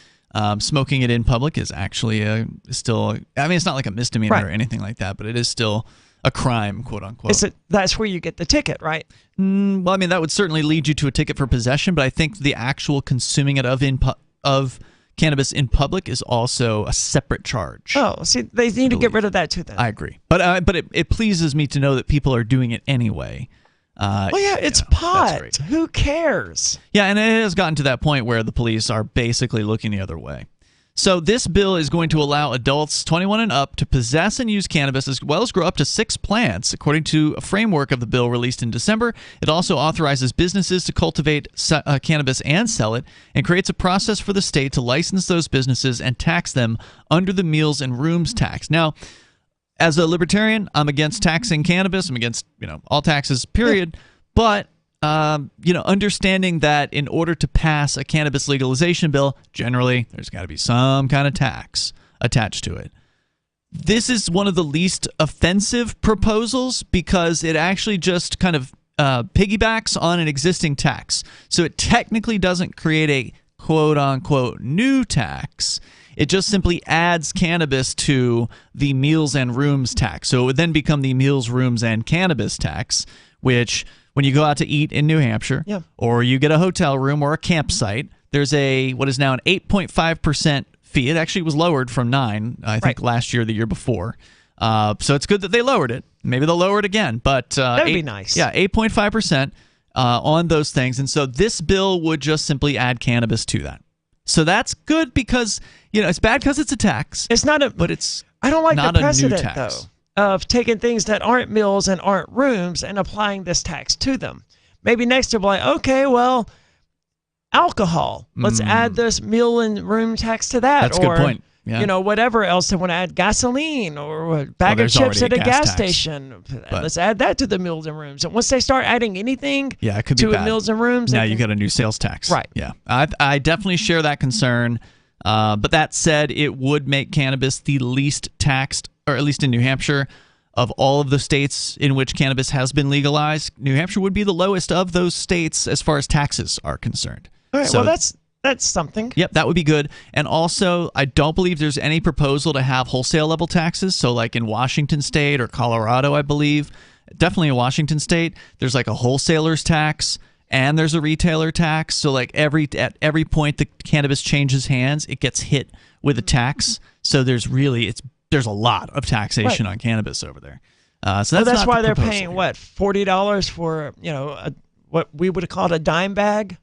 Smoking it in public is actually still. I mean, it's not like a misdemeanor or anything like that, but it is still a crime, quote unquote. That's where you get the ticket, right? Well, I mean, that would certainly lead you to a ticket for possession, but I think the actual consuming it of cannabis in public is also a separate charge. Oh, see, they need to get rid of that too then. I agree. But it pleases me to know that people are doing it anyway. Well, yeah, it's pot. Who cares? Yeah, and it has gotten to that point where the police are basically looking the other way. So this bill is going to allow adults 21 and up to possess and use cannabis as well as grow up to 6 plants. According to a framework of the bill released in December, it also authorizes businesses to cultivate cannabis and sell it, and creates a process for the state to license those businesses and tax them under the meals and rooms tax. Now, as a libertarian, I'm against taxing cannabis. I'm against all taxes, period. But understanding that in order to pass a cannabis legalization bill, generally there's got to be some kind of tax attached to it. This is one of the least offensive proposals because it actually just kind of piggybacks on an existing tax. So it technically doesn't create a quote-unquote new tax. It just simply adds cannabis to the meals and rooms tax. So it would then become the meals, rooms, and cannabis tax, which when you go out to eat in New Hampshire or you get a hotel room or a campsite, there's what is now an 8.5% fee. It actually was lowered from 9%, I think, last year or the year before. So it's good that they lowered it. Maybe they'll lower it again. But that would be nice. Yeah, 8.5% on those things. And so this bill would just simply add cannabis to that. So that's good because, it's bad because it's a tax. It's not but it's I don't like not the a new precedent, tax. though, of taking things that aren't meals and aren't rooms and applying this tax to them. Maybe next they'll be like, okay, well, alcohol. Let's add this meal and room tax to that. That's a good point. Yeah. Whatever else they want to add, gasoline or a bag of chips at a gas station. Let's add that to the meals and rooms. And once they start adding anything it could be to bad. Meals and rooms, now you got a new sales tax. Right. Yeah. I definitely share that concern. But that said, it would make cannabis the least taxed, or at least in New Hampshire, of all of the states in which cannabis has been legalized. New Hampshire would be the lowest of those states as far as taxes are concerned. All right, well, that's something. Yep, that would be good. And also, I don't believe there's any proposal to have wholesale level taxes. So like in Washington State or Colorado, I believe, definitely in Washington State, there's like a wholesaler's tax and there's a retailer tax. So like at every point the cannabis changes hands, it gets hit with a tax. So there's a lot of taxation on cannabis over there. So that's why they're paying $40 for what we would have called a dime bag.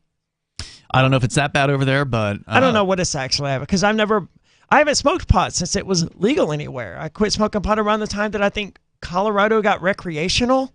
I don't know if it's that bad over there, but I don't know what it's actually at because I haven't smoked pot since it was legal anywhere. I quit smoking pot around the time that I think Colorado got recreational.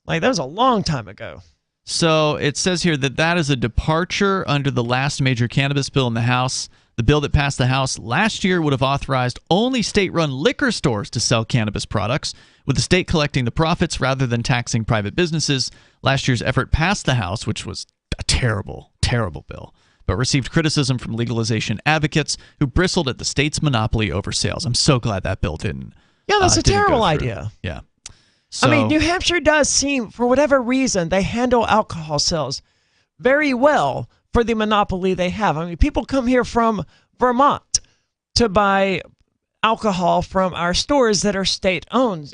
Like that was a long time ago. So it says here that is a departure under the last major cannabis bill in the House. The bill that passed the House last year would have authorized only state-run liquor stores to sell cannabis products, with the state collecting the profits rather than taxing private businesses. Last year's effort passed the House, which was a terrible, terrible bill, but received criticism from legalization advocates who bristled at the state's monopoly over sales. I'm so glad that bill didn't. Yeah, that's a terrible idea. Yeah. So, New Hampshire does seem, for whatever reason, they handle alcohol sales very well for the monopoly they have. People come here from Vermont to buy alcohol from our stores that are state-owned.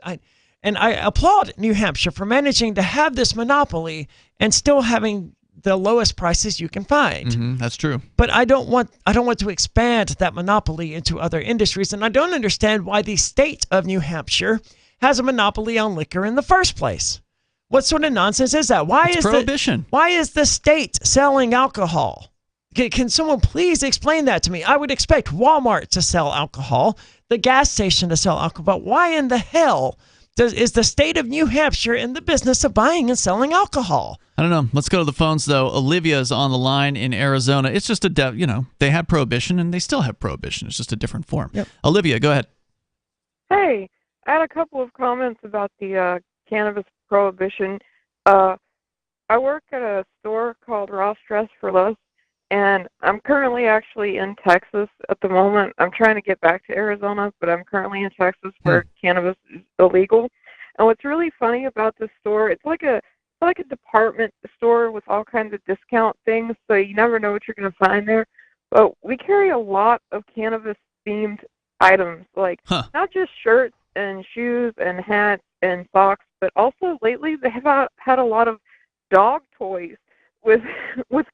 And I applaud New Hampshire for managing to have this monopoly and still having the lowest prices you can find. That's true. But I don't want to expand that monopoly into other industries, and I don't understand why the state of New Hampshire has a monopoly on liquor in the first place. What sort of nonsense is that? It's prohibition. Why is the state selling alcohol? Can someone please explain that to me? I would expect Walmart to sell alcohol, the gas station to sell alcohol, but why in the hell is the state of New Hampshire in the business of buying and selling alcohol? I don't know. Let's go to the phones, though. Olivia is on the line in Arizona. It's just they had prohibition and they still have prohibition. It's just a different form. Yep. Olivia, go ahead. Hey, I had a couple of comments about the cannabis prohibition. I work at a store called Ross Dress for Less, and I'm currently actually in Texas at the moment. I'm trying to get back to Arizona, but I'm currently in Texas where cannabis is illegal. And what's really funny about this store, it's like a department store with all kinds of discount things, so you never know what you're going to find there. But we carry a lot of cannabis-themed items, like not just shirts and shoes and hats and socks, but also lately they have had a lot of dog toys with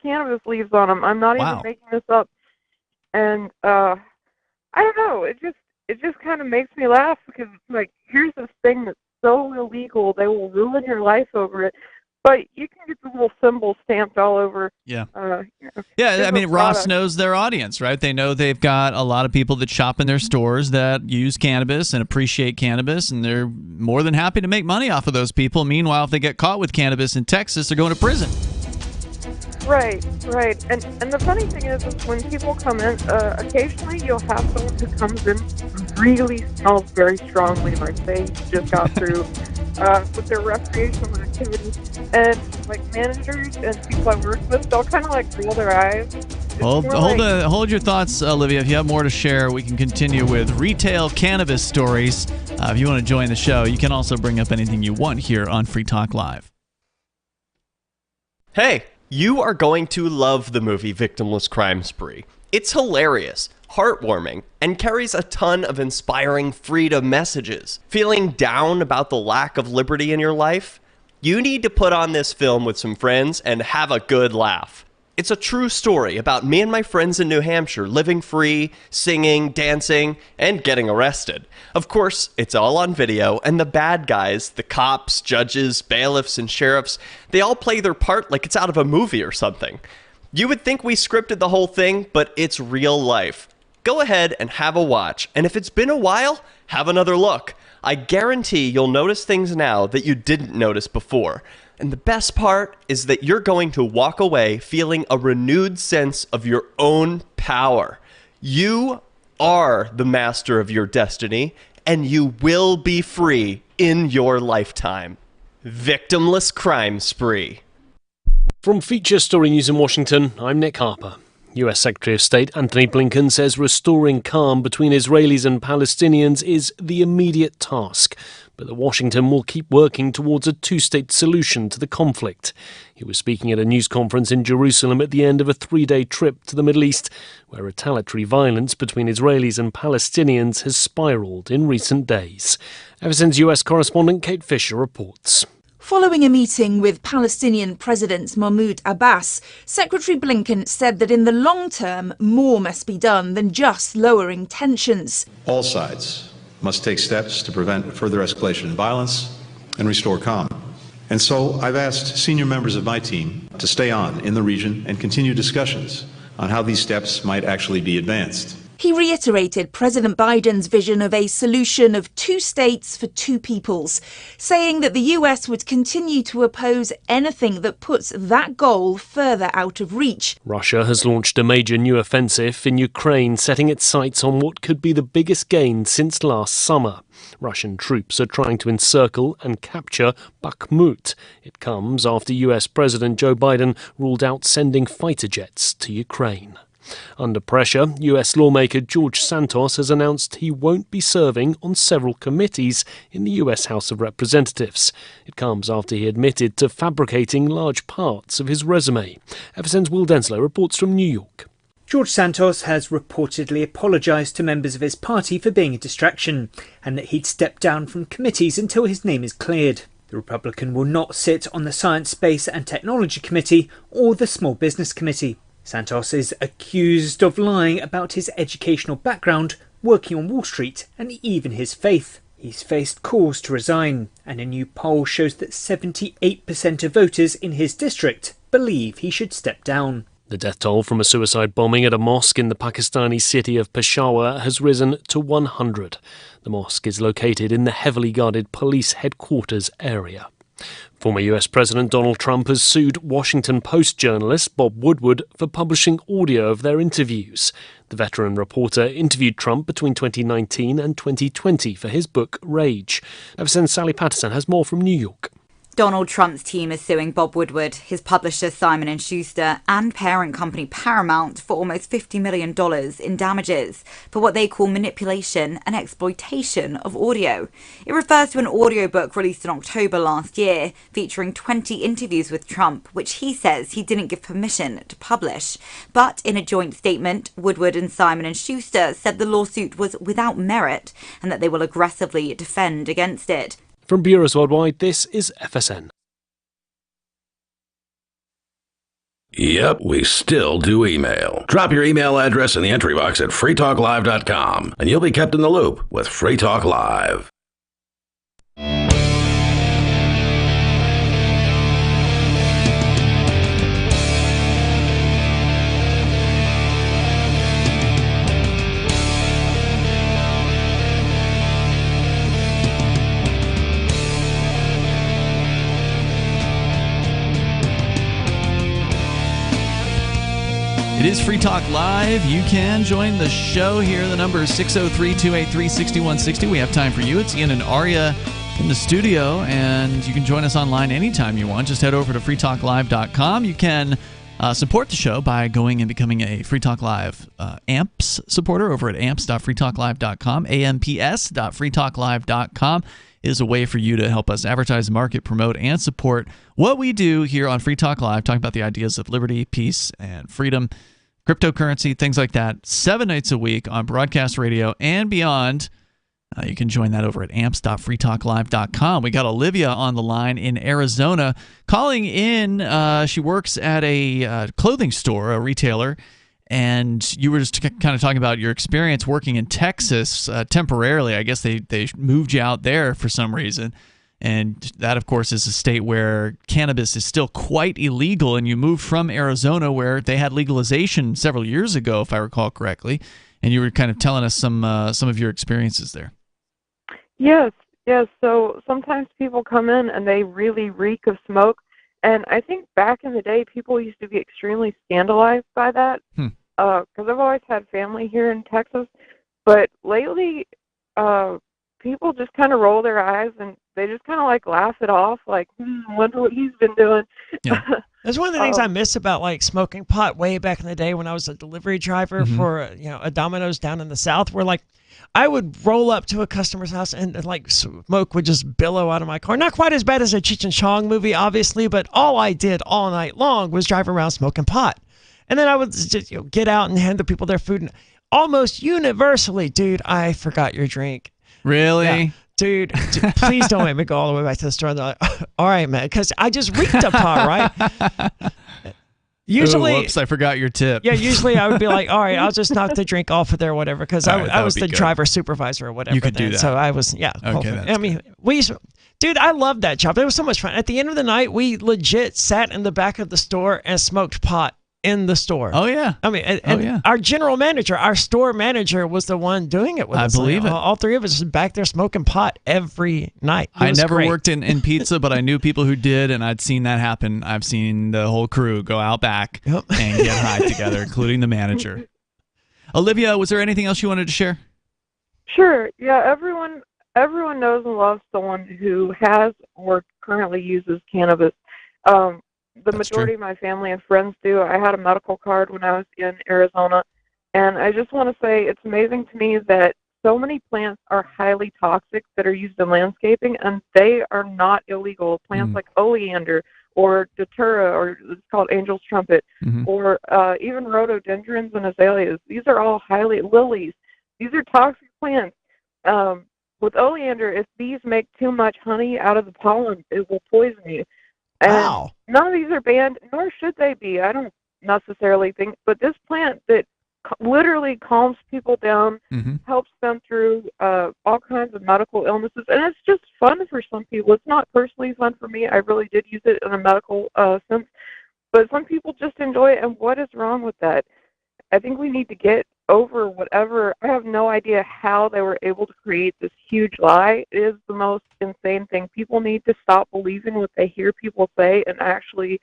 cannabis leaves on them. I'm not even making this up. And I don't know, it just kind of makes me laugh because like here's this thing that's so illegal, they will ruin your life over it. But you can get the little symbol stamped all over. Yeah. Yeah, I mean, Ross knows their audience, right? They know they've got a lot of people that shop in their stores that use cannabis and appreciate cannabis, and they're more than happy to make money off of those people. Meanwhile, if they get caught with cannabis in Texas, they're going to prison. Right. And the funny thing is when people come in, occasionally you'll have someone who comes in really smells very strongly, like they just got through with their recreational activities. And like managers and people I work with, they'll kind of like roll their eyes. Hold your thoughts, Olivia. If you have more to share, we can continue with retail cannabis stories. If you want to join the show, you can also bring up anything you want here on Free Talk Live. Hey, you are going to love the movie Victimless Crime Spree. It's hilarious, heartwarming, and carries a ton of inspiring freedom messages. Feeling down about the lack of liberty in your life? You need to put on this film with some friends and have a good laugh. It's a true story about me and my friends in New Hampshire living free, singing, dancing, and getting arrested. Of course, it's all on video, and the bad guys, the cops, judges, bailiffs, and sheriffs, they all play their part like it's out of a movie or something. You would think we scripted the whole thing, but it's real life. Go ahead and have a watch, and if it's been a while, have another look. I guarantee you'll notice things now that you didn't notice before. And the best part is that you're going to walk away feeling a renewed sense of your own power. You are the master of your destiny, and you will be free in your lifetime. Victimless Crime Spree. From Feature Story News in Washington, I'm Nick Harper. US Secretary of State Antony Blinken says restoring calm between Israelis and Palestinians is the immediate task, but that Washington will keep working towards a two-state solution to the conflict. He was speaking at a news conference in Jerusalem at the end of a three-day trip to the Middle East, where retaliatory violence between Israelis and Palestinians has spiraled in recent days. FSN's US correspondent Kate Fisher reports. Following a meeting with Palestinian President Mahmoud Abbas, Secretary Blinken said that in the long term, more must be done than just lowering tensions. All sides must take steps to prevent further escalation in violence and restore calm. And so I've asked senior members of my team to stay on in the region and continue discussions on how these steps might actually be advanced. He reiterated President Biden's vision of a solution of two states for two peoples, saying that the US would continue to oppose anything that puts that goal further out of reach. Russia has launched a major new offensive in Ukraine, setting its sights on what could be the biggest gain since last summer. Russian troops are trying to encircle and capture Bakhmut. It comes after US President Joe Biden ruled out sending fighter jets to Ukraine. Under pressure, US lawmaker George Santos has announced he won't be serving on several committees in the US House of Representatives. It comes after he admitted to fabricating large parts of his resume. FSN's Will Denslow reports from New York. George Santos has reportedly apologised to members of his party for being a distraction, and that he'd step down from committees until his name is cleared. The Republican will not sit on the Science, Space and Technology Committee or the Small Business Committee. Santos is accused of lying about his educational background, working on Wall Street, and even his faith. He's faced calls to resign, and a new poll shows that 78% of voters in his district believe he should step down. The death toll from a suicide bombing at a mosque in the Pakistani city of Peshawar has risen to 100. The mosque is located in the heavily guarded police headquarters area. Former US President Donald Trump has sued Washington Post journalist Bob Woodward for publishing audio of their interviews. The veteran reporter interviewed Trump between 2019 and 2020 for his book Rage. FSN's Sally Patterson has more from New York. Donald Trump's team is suing Bob Woodward, his publisher Simon & Schuster, and parent company Paramount for almost $50 million in damages for what they call manipulation and exploitation of audio. It refers to an audiobook released in October last year featuring 20 interviews with Trump, which he says he didn't give permission to publish. But in a joint statement, Woodward and Simon & Schuster said the lawsuit was without merit and that they will aggressively defend against it. From Bureaus Worldwide, this is FSN. Yep, we still do email. Drop your email address in the entry box at freetalklive.com, and you'll be kept in the loop with Free Talk Live. It is Free Talk Live. You can join the show here. The number is 603-283-6160. We have time for you. It's Ian and Arya in the studio, and you can join us online anytime you want. Just head over to freetalklive.com. You can support the show by going and becoming a Free Talk Live AMPS supporter over at amps.freetalklive.com. amps.freetalklive.com is a way for you to help us advertise, market, promote, and support what we do here on Free Talk Live, talking about the ideas of liberty, peace, and freedom, cryptocurrency, things like that, 7 nights a week on broadcast radio and beyond. You can join that over at amps.freetalklive.com. We got Olivia on the line in Arizona calling in. She works at a clothing store, a retailer, and you were just kind of talking about your experience working in Texas temporarily. I guess they moved you out there for some reason. And that, of course, is a state where cannabis is still quite illegal. And you moved from Arizona, where they had legalization several years ago, if I recall correctly. And you were kind of telling us some of your experiences there. Yes. So sometimes people come in and they really reek of smoke. And I think back in the day, people used to be extremely scandalized by that. Because I've always had family here in Texas. But lately, people just kind of roll their eyes and they just kind of like laugh it off, like, wonder what he's been doing. Yeah. That's one of the things I miss about like smoking pot way back in the day when I was a delivery driver for a Domino's down in the South, where like I would roll up to a customer's house and like smoke would just billow out of my car. Not quite as bad as a Cheech and Chong movie, obviously, but all I did all night long was drive around smoking pot. And then I would just get out and hand the people their food, and almost universally, dude, I forgot your drink. Really? Yeah. Dude, please don't make me go all the way back to the store. And they're like, all right, man, because I just reeked of pot, right? Usually, whoops, I forgot your tip. Yeah, usually I would be like, all right, I'll just knock the drink off of there or whatever, because I was the driver supervisor or whatever. You could do that. So I was, Okay, I mean, dude, I loved that job. It was so much fun. At the end of the night, we legit sat in the back of the store and smoked pot in the store. Oh, yeah. I mean, and our general manager, our store manager, was the one doing it with us. I believe it. All three of us back there smoking pot every night. I never worked in pizza, but I knew people who did, and I'd seen that happen. I've seen the whole crew go out back and get high together, including the manager. Olivia, was there anything else you wanted to share? Sure. Yeah, everyone knows and loves someone who has or currently uses cannabis. The majority of my family and friends do. I had a medical card when I was in Arizona, and I just want to say it's amazing to me that so many plants are highly toxic that are used in landscaping, and they are not illegal. Plants like oleander or datura, or it's called angel's trumpet, or even rhododendrons and azaleas. These are all lilies. These are toxic plants. With oleander, if bees make too much honey out of the pollen, it will poison you. And none of these are banned, nor should they be. I don't necessarily think, but this plant that literally calms people down, helps them through all kinds of medical illnesses, and it's just fun for some people. It's not personally fun for me. I really did use it in a medical sense, but some people just enjoy it, and what is wrong with that? I think we need to get over whatever. I have no idea how they were able to create this huge lie. It is the most insane thing. People need to stop believing what they hear people say and actually,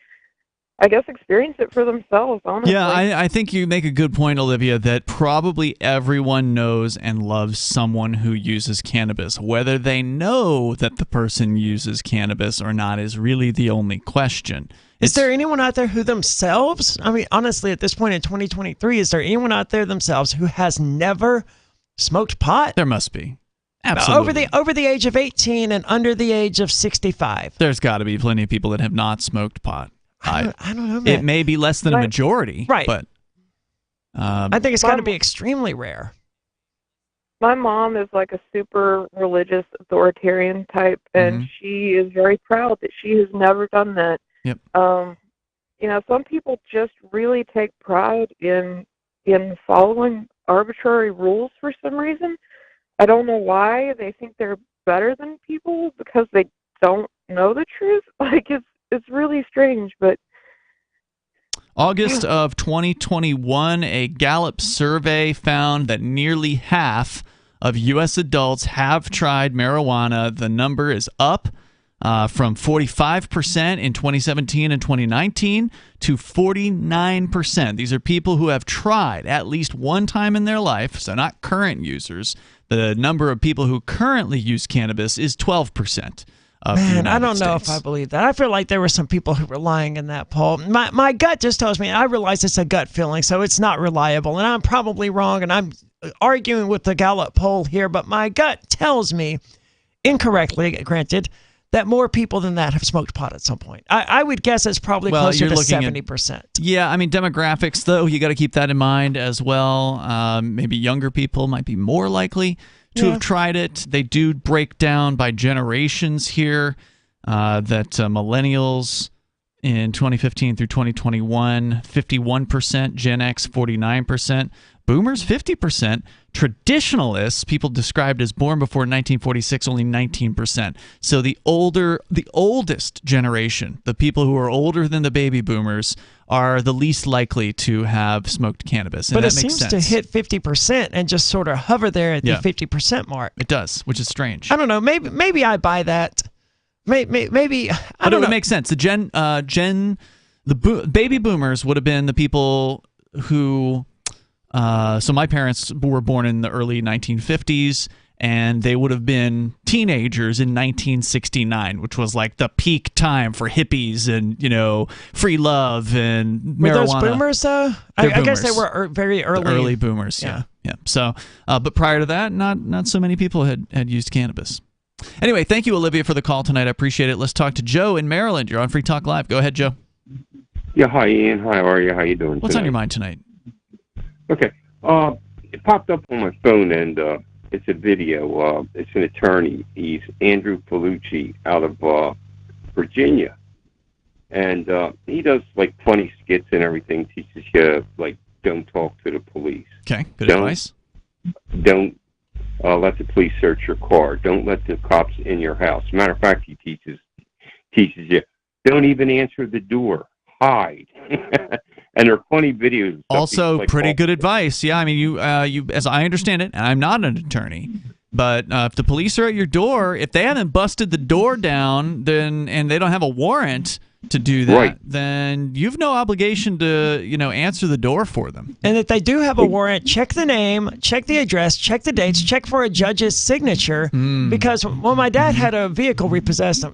I guess, experience it for themselves, honestly. Yeah, I think you make a good point, Olivia, that probably everyone knows and loves someone who uses cannabis. Whether they know that the person uses cannabis or not is really the only question. Is there anyone out there who themselves, I mean, honestly, at this point in 2023, is there anyone out there themselves who has never smoked pot? There must be. Absolutely. Over the age of 18 and under the age of 65. There's got to be plenty of people that have not smoked pot. I don't know, man. It may be less than a majority, right? But I think it's got to be extremely rare. My mom is like a super religious authoritarian type, and she is very proud that she has never done that. Yep. some people just really take pride in following arbitrary rules for some reason. I don't know why they think they're better than people because they don't know the truth. Like it's really strange, but August of 2021, a Gallup survey found that nearly half of U.S. adults have tried marijuana. The number is up from 45% in 2017 and 2019 to 49%. These are people who have tried at least one time in their life, so not current users. The number of people who currently use cannabis is 12%. Man, I don't know if I believe that. I feel like there were some people who were lying in that poll. My gut just tells me, I realize it's a gut feeling, so it's not reliable, and I'm probably wrong, and I'm arguing with the Gallup poll here, but my gut tells me, incorrectly, granted, that more people than that have smoked pot at some point. I would guess it's probably closer to 70%. Yeah, I mean, demographics, though, you got to keep that in mind as well. Maybe younger people might be more likely to have tried it. They do break down by generations here, that millennials in 2015 through 2021, 51%, Gen X 49%, Boomers 50%, traditionalists, people described as born before 1946, only 19%. So the oldest generation, the people who are older than the baby boomers, are the least likely to have smoked cannabis. And but that it makes seems sense. to hit 50% and just sort of hover there at the 50% mark. It does, which is strange. I don't know. Maybe I buy that. Maybe I but don't it would know. make sense. The baby boomers would have been the people who. So my parents were born in the early 1950s, and they would have been teenagers in 1969, which was like the peak time for hippies and, free love and marijuana. Were those boomers, though? I guess they boomers. were very early. The early boomers, yeah. So, but prior to that, not so many people had used cannabis. Anyway, thank you, Olivia, for the call tonight. I appreciate it. Let's talk to Joe in Maryland. You're on Free Talk Live. Go ahead, Joe. Yeah, hi, Ian. How are you? How you doing What's today? on your mind tonight? Okay. It popped up on my phone, and it's a video. It's an attorney. He's Andrew Palucci out of Virginia. And he does, funny skits and everything, teaches you, don't talk to the police. Okay, good advice. Don't let the police search your car. Don't let the cops in your house. Matter of fact, he teaches you, don't even answer the door. Hide. And they're funny videos. Also, pretty good advice. Yeah, I mean, you, as I understand it, and I'm not an attorney, but if the police are at your door, if they haven't busted the door down, and they don't have a warrant to do that, then you've no obligation to, answer the door for them. And if they do have a warrant, check the name, check the address, check the dates, check for a judge's signature. Because when my dad had a vehicle repossessed,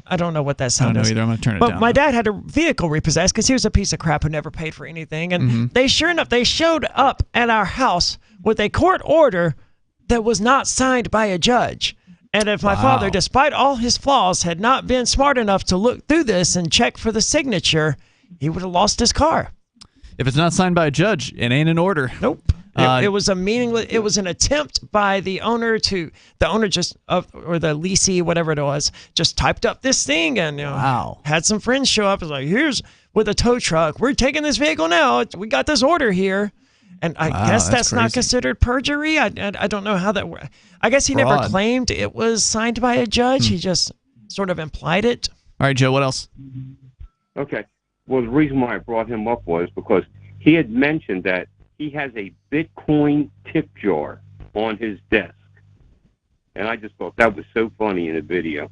I don't know what that sound is. I don't know either. I'm going to turn it but down. My dad had a vehicle repossessed because he was a piece of crap who never paid for anything. And they showed up at our house with a court order that was not signed by a judge. And if my father, despite all his flaws, had not been smart enough to look through this and check for the signature, he would have lost his car. If it's not signed by a judge, it ain't an order. Nope. It was a meaningless. It was an attempt by the owner or the leasee, whatever it was, just typed up this thing and had some friends show up. It's like, here's with a tow truck. We're taking this vehicle now. We got this order here. And I guess that's not considered perjury. I don't know how that works. I guess he never claimed it was signed by a judge. He just sort of implied it. All right, Joe, what else? Okay. Well, the reason why I brought him up was because he had mentioned that he has a Bitcoin tip jar on his desk. And I just thought that was so funny in a video.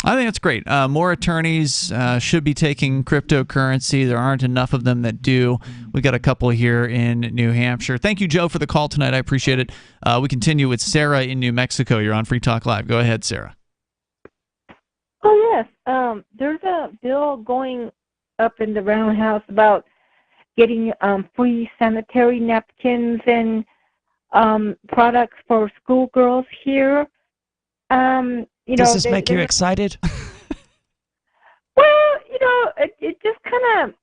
I think that's great. More attorneys should be taking cryptocurrency. There aren't enough of them that do. We got a couple here in New Hampshire. Thank you, Joe, for the call tonight. I appreciate it. We continue with Sarah in New Mexico. You're on Free Talk Live. Go ahead, Sarah. Oh, yes. There's a bill going up in the Round House about getting free sanitary napkins and products for schoolgirls here. Does this make you excited? Well, it just kind of,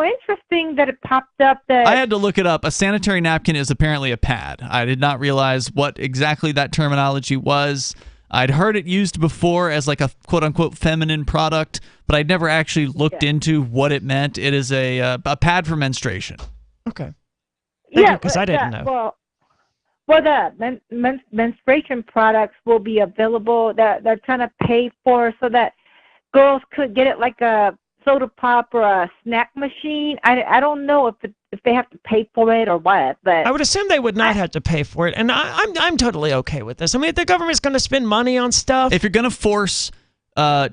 interesting that it popped up that I had to look it up. A sanitary napkin is apparently a pad. I did not realize what exactly that terminology was. I'd heard it used before as like a quote-unquote feminine product, but I'd never actually looked into what it meant. It is a pad for menstruation. Okay. Because I didn't know. Well, the menstruation products will be available that they're trying to pay for so that girls could get it like a soda pop or a snack machine. I don't know if they have to pay for it or what, but I would assume they would not have to pay for it, and I'm totally okay with this. I mean, if the government's going to spend money on stuff, if you're going to force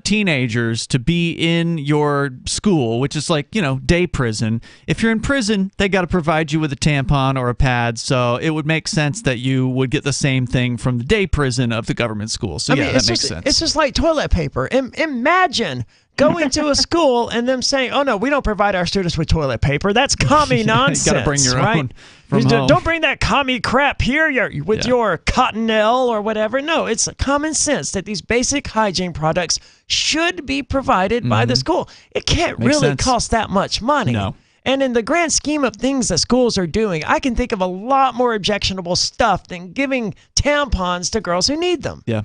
teenagers to be in your school, which is like, day prison. If you're in prison, they got to provide you with a tampon or a pad, so it would make sense that you would get the same thing from the day prison of the government school. So that makes sense. It's just like toilet paper. Imagine going to a school and them saying, "Oh no, we don't provide our students with toilet paper." That's commie nonsense. You got to bring your own from home. Don't bring that commie crap here with your Cottonelle or whatever. No, it's common sense that these basic hygiene products should be provided by the school. It can't really cost that much money. No. And in the grand scheme of things that schools are doing, I can think of a lot more objectionable stuff than giving tampons to girls who need them. Yeah.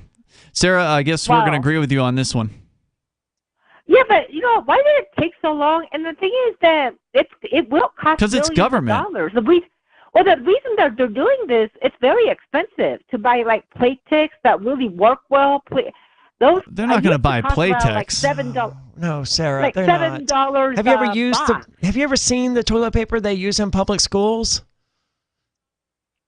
Sarah, I guess we're going to agree with you on this one. Yeah, but why did it take so long? And the thing is that it will cost because it's government dollars. The reason that they're doing this, it's very expensive to buy like Playtex that really work well. They're not going to buy Playtex. Like $7. No, Sarah, like they're $7. Have you ever Have you ever seen the toilet paper they use in public schools?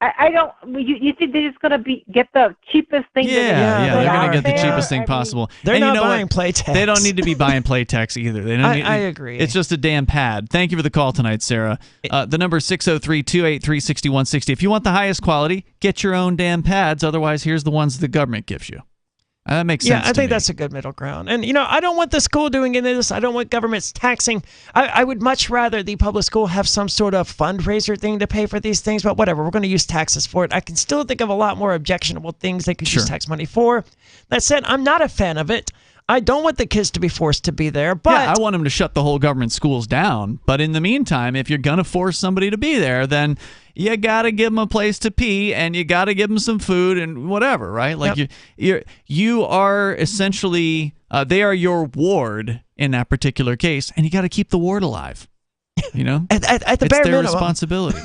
I don't. You think they're just gonna get the cheapest thing? Yeah, they're gonna get the cheapest thing possible. They're not buying Playtex. They don't need to be buying Playtex either. They don't I agree. It's just a damn pad. Thank you for the call tonight, Sarah. The number is 603-283-6160. If you want the highest quality, get your own damn pads. Otherwise, here's the ones the government gives you. That makes sense. Yeah, I think that's a good middle ground. And, I don't want the school doing any of this. I don't want governments taxing. I would much rather the public school have some sort of fundraiser thing to pay for these things, but whatever. We're going to use taxes for it. I can still think of a lot more objectionable things they could use tax money for. That said, I'm not a fan of it. I don't want the kids to be forced to be there, but... Yeah, I want them to shut the whole government schools down. But in the meantime, if you're going to force somebody to be there, then you got to give them a place to pee, and you got to give them some food and whatever, right? Like you are essentially... they are your ward in that particular case, and you got to keep the ward alive. At the it's bare their minimum. responsibility.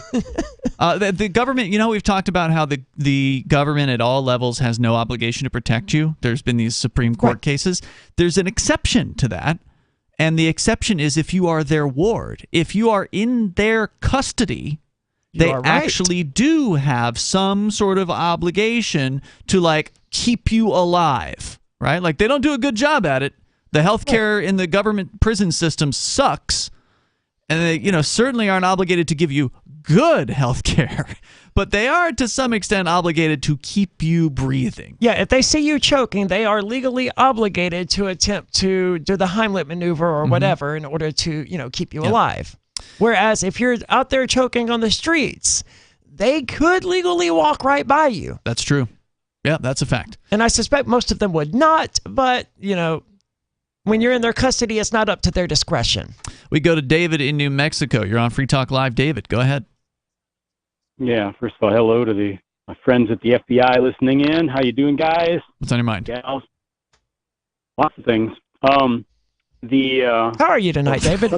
The government, we've talked about how the government at all levels has no obligation to protect you. There's been these Supreme Court cases. There's an exception to that, and the exception is if you are their ward. If you are in their custody, they actually do have some sort of obligation to, keep you alive, right? Like, they don't do a good job at it. The healthcare in the government prison system sucks. And they, certainly aren't obligated to give you good health care, but they are to some extent obligated to keep you breathing. Yeah, if they see you choking, they are legally obligated to attempt to do the Heimlich maneuver or whatever in order to, keep you alive. Whereas if you're out there choking on the streets, they could legally walk right by you. That's true. Yeah, that's a fact. And I suspect most of them would not, but, when you're in their custody, it's not up to their discretion. We go to David in New Mexico. You're on Free Talk Live. David, go ahead. Yeah, first of all, hello to my friends at the FBI listening in. How you doing, guys? What's on your mind? Gals? Lots of things. How are you tonight, David?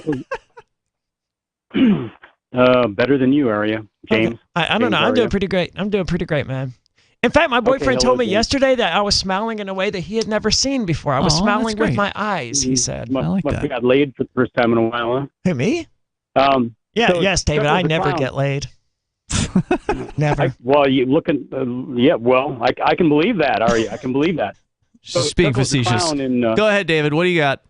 Better than you, are you, James? Okay. I don't know. I'm doing pretty great. Man. In fact, my boyfriend told me yesterday that I was smiling in a way that he had never seen before. I was smiling with my eyes, he said. Must have got laid for the first time in a while, huh? Who, me? Yes, David, I never get laid. Never. I can believe that, I can believe that. Just being facetious. Go ahead, David. What do you got?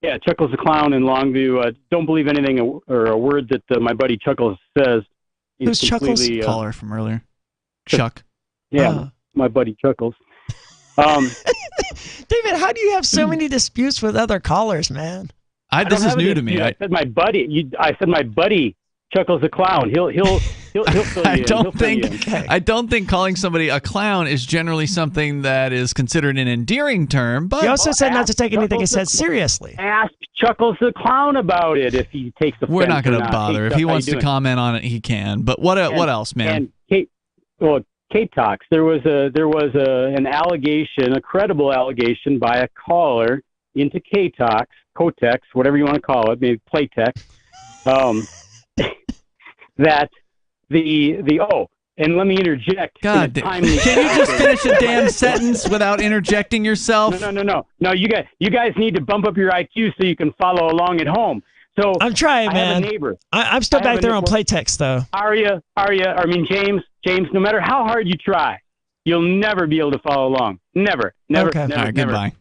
Yeah, Chuckles the Clown in Longview. Don't believe anything or a word that my buddy Chuckles says. Who's Chuckles? Caller from earlier. Chuck. Yeah, my buddy Chuckles. David, how do you have so many disputes with other callers, man? This is new to me. I said my buddy. I said my buddy Chuckles the Clown. He'll fill you in. I don't think calling somebody a clown is generally something that is considered an endearing term. But you also said not to take anything he said seriously. Ask Chuckles the Clown about it if he takes offense. We're not going to bother. If he wants to comment on it, he can. But what else, man? K-Talks. There was an allegation, a credible allegation by a caller into K-Talks, Kotex, whatever you want to call it, maybe Playtex, that and let me interject. God, can you just finish a damn sentence without interjecting yourself? No. You guys need to bump up your IQ so you can follow along at home. So I'm trying, man. I have a neighbor. I'm still back there on Playtext, though. James, no matter how hard you try, you'll never be able to follow along. Never. Okay. All right, goodbye.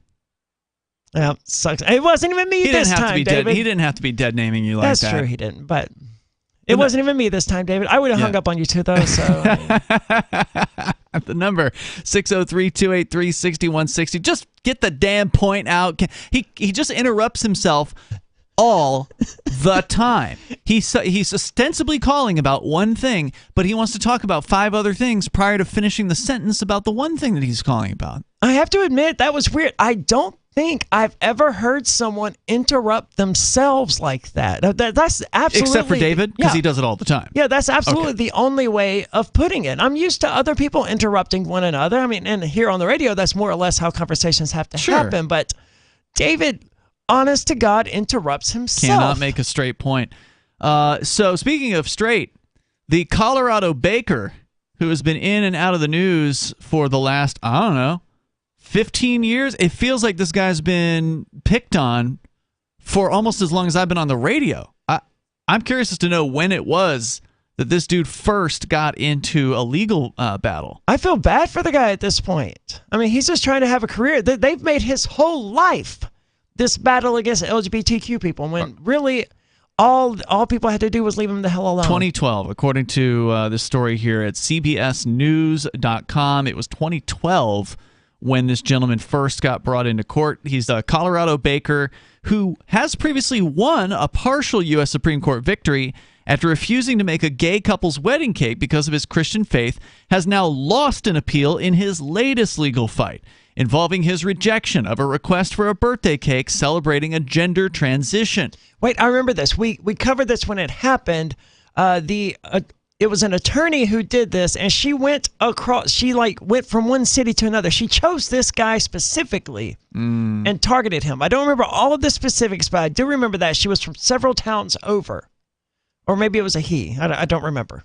Yeah, sucks. It wasn't even me this time, David. He didn't have to be dead naming you like that. That's true, he didn't, but it wasn't even me this time, David. I would have hung up on you too, though. So the number 603-283-6160. Just get the damn point out. He just interrupts himself all the time. He's ostensibly calling about one thing, but he wants to talk about 5 other things prior to finishing the sentence about the one thing that he's calling about. I have to admit, that was weird. I don't think I've ever heard someone interrupt themselves like that. That's absolutely... Except for David, because he does it all the time. Yeah, that's absolutely the only way of putting it. I'm used to other people interrupting one another. I mean, and here on the radio, that's more or less how conversations have to happen. But David, honest to God, interrupts himself. Cannot make a straight point. So speaking of straight, the Colorado baker, who has been in and out of the news for the last, 15 years. It feels like this guy's been picked on for almost as long as I've been on the radio. I'm curious as to know when it was that this dude first got into a legal battle. I feel bad for the guy at this point. I mean, he's just trying to have a career. They've made his whole life this battle against LGBTQ people, when really all people had to do was leave him the hell alone. 2012, according to this story here at cbsnews.com. It was 2012 when this gentleman first got brought into court. He's a Colorado baker who has previously won a partial U.S. Supreme Court victory after refusing to make a gay couple's wedding cake because of his Christian faith, has now lost an appeal in his latest legal fight involving his rejection of a request for a birthday cake celebrating a gender transition. Wait, I remember this. We covered this when it happened. It was an attorney who did this, and she went across. She went from one city to another. She chose this guy specifically and targeted him. I don't remember all of the specifics, but I do remember that she was from several towns over, or maybe it was a he. I don't remember.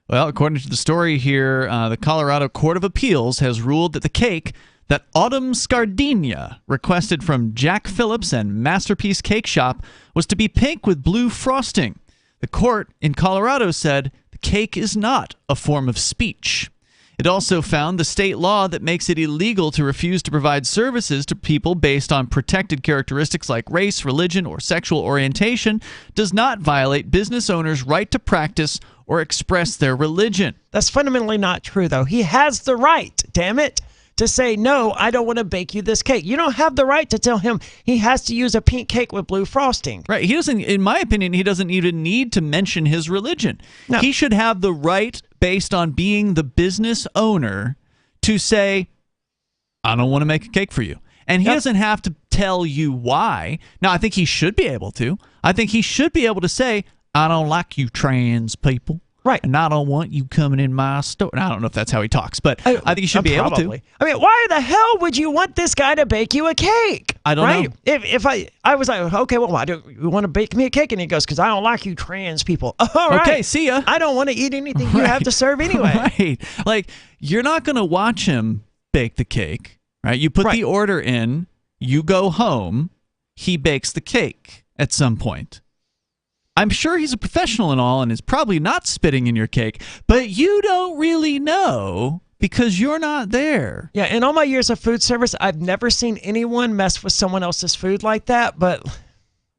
Well, according to the story here, the Colorado Court of Appeals has ruled that the cake that Autumn Scardina requested from Jack Phillips and Masterpiece Cake Shop was to be pink with blue frosting. The court in Colorado said the cake is not a form of speech. It also found the state law that makes it illegal to refuse to provide services to people based on protected characteristics like race, religion, or sexual orientation does not violate business owners' right to practice or express their religion. That's fundamentally not true, though. He has the right, damn it, to say, no, I don't want to bake you this cake. You don't have the right to tell him he has to use a pink cake with blue frosting. Right. He doesn't, in my opinion, he doesn't even need to mention his religion. No. He should have the right, based on being the business owner, to say, I don't want to make a cake for you. And he doesn't have to tell you why. Now, I think he should be able to. I think he should be able to say, I don't like you trans people. Right. And I don't want you coming in my store. And I don't know if that's how he talks, but I think he should be able to. I mean, why the hell would you want this guy to bake you a cake? I don't know. If I was like, okay, well, why do you want to bake me a cake? And he goes, because I don't like you trans people. All right. Okay, see ya. I don't want to eat anything you have to serve anyway. Right. Like, you're not going to watch him bake the cake, right? You put the order in, you go home, he bakes the cake at some point. I'm sure he's a professional and all and is probably not spitting in your cake, but you don't really know because you're not there. Yeah, in all my years of food service, I've never seen anyone mess with someone else's food like that, but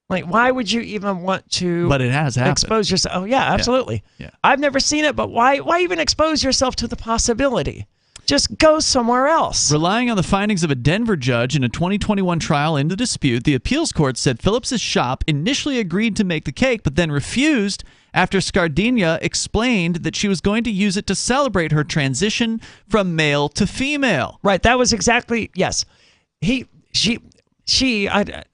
why would you even want to But it has happened. Expose yourself? Oh, yeah, absolutely. Yeah. I've never seen it, but why even expose yourself to the possibility? Just go somewhere else. Relying on the findings of a Denver judge in a 2021 trial in the dispute, the appeals court said Phillips's shop initially agreed to make the cake, but then refused after Scardina explained that she was going to use it to celebrate her transition from male to female. Right. That was exactly, yes. I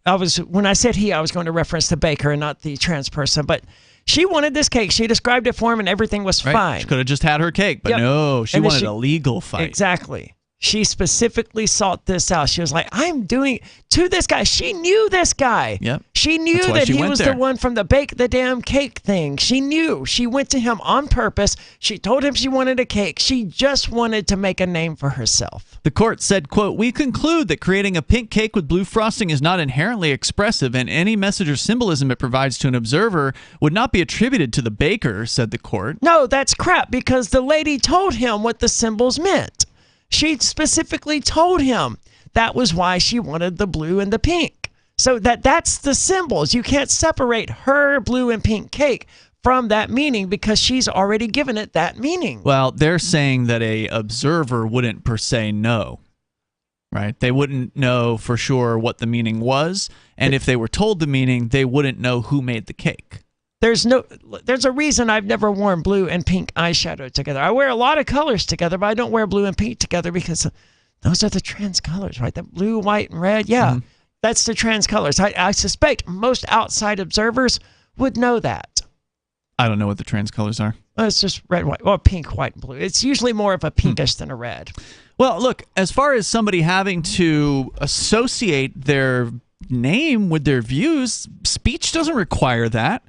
was, when I said he, I was going to reference the baker and not the trans person, but She wanted this cake. She described it for him, and everything was fine. She could have just had her cake, but no, she wanted a legal fight. Exactly. She specifically sought this out. She was like, I'm doing to this guy. She knew this guy. Yep. She knew that he was the one from the bake the damn cake thing. She knew. She went to him on purpose. She told him she wanted a cake. She just wanted to make a name for herself. The court said, quote, "We conclude that creating a pink cake with blue frosting is not inherently expressive, and any message or symbolism it provides to an observer would not be attributed to the baker," said the court. No, that's crap, because the lady told him what the symbols meant. She specifically told him that was why she wanted the blue and the pink. So that's the symbols. You can't separate her blue and pink cake from that meaning because she's already given it that meaning. Well, they're saying that a observer wouldn't per se know, right? They wouldn't know for sure what the meaning was, and if they were told the meaning, they wouldn't know who made the cake. There's a reason I've never worn blue and pink eyeshadow together. I wear a lot of colors together, but I don't wear blue and pink together because those are the trans colors, right? The blue, white, and red. Yeah, that's the trans colors. I suspect most outside observers would know that. I don't know what the trans colors are. Well, it's just red, white, or pink, white, and blue. It's usually more of a pinkish than a red. Well, look, as far as somebody having to associate their name with their views, speech doesn't require that.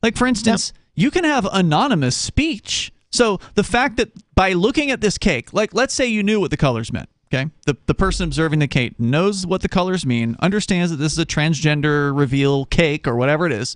Like, for instance, you can have anonymous speech. So the fact that by looking at this cake, like, let's say you knew what the colors meant, okay? The person observing the cake knows what the colors mean, understands that this is a transgender reveal cake or whatever it is.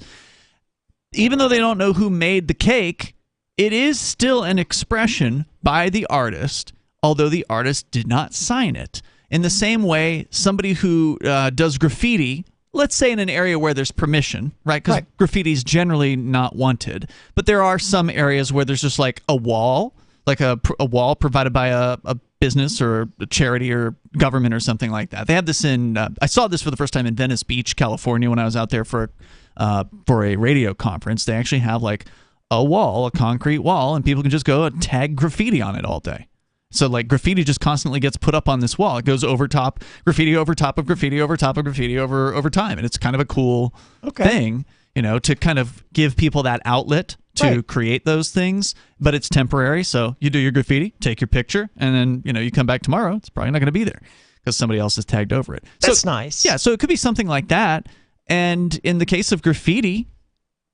Even though they don't know who made the cake, it is still an expression by the artist, although the artist did not sign it. In the same way, somebody who does graffiti, let's say in an area where there's permission, right? Because graffiti is generally not wanted. But there are some areas where there's just like a wall, like a wall provided by a business or a charity or government or something like that. They have this in, I saw this for the first time in Venice Beach, California, when I was out there for a radio conference. They actually have like a wall, a concrete wall, and people can just go and tag graffiti on it all day. So, like, graffiti just constantly gets put up on this wall. It goes over top, graffiti over top of graffiti over top of graffiti over time. And it's kind of a cool thing, you know, to kind of give people that outlet to create those things. But it's temporary. So you do your graffiti, take your picture, and then, you know, you come back tomorrow. It's probably not going to be there because somebody else has tagged over it. That's nice. Yeah, so it could be something like that. And in the case of graffiti,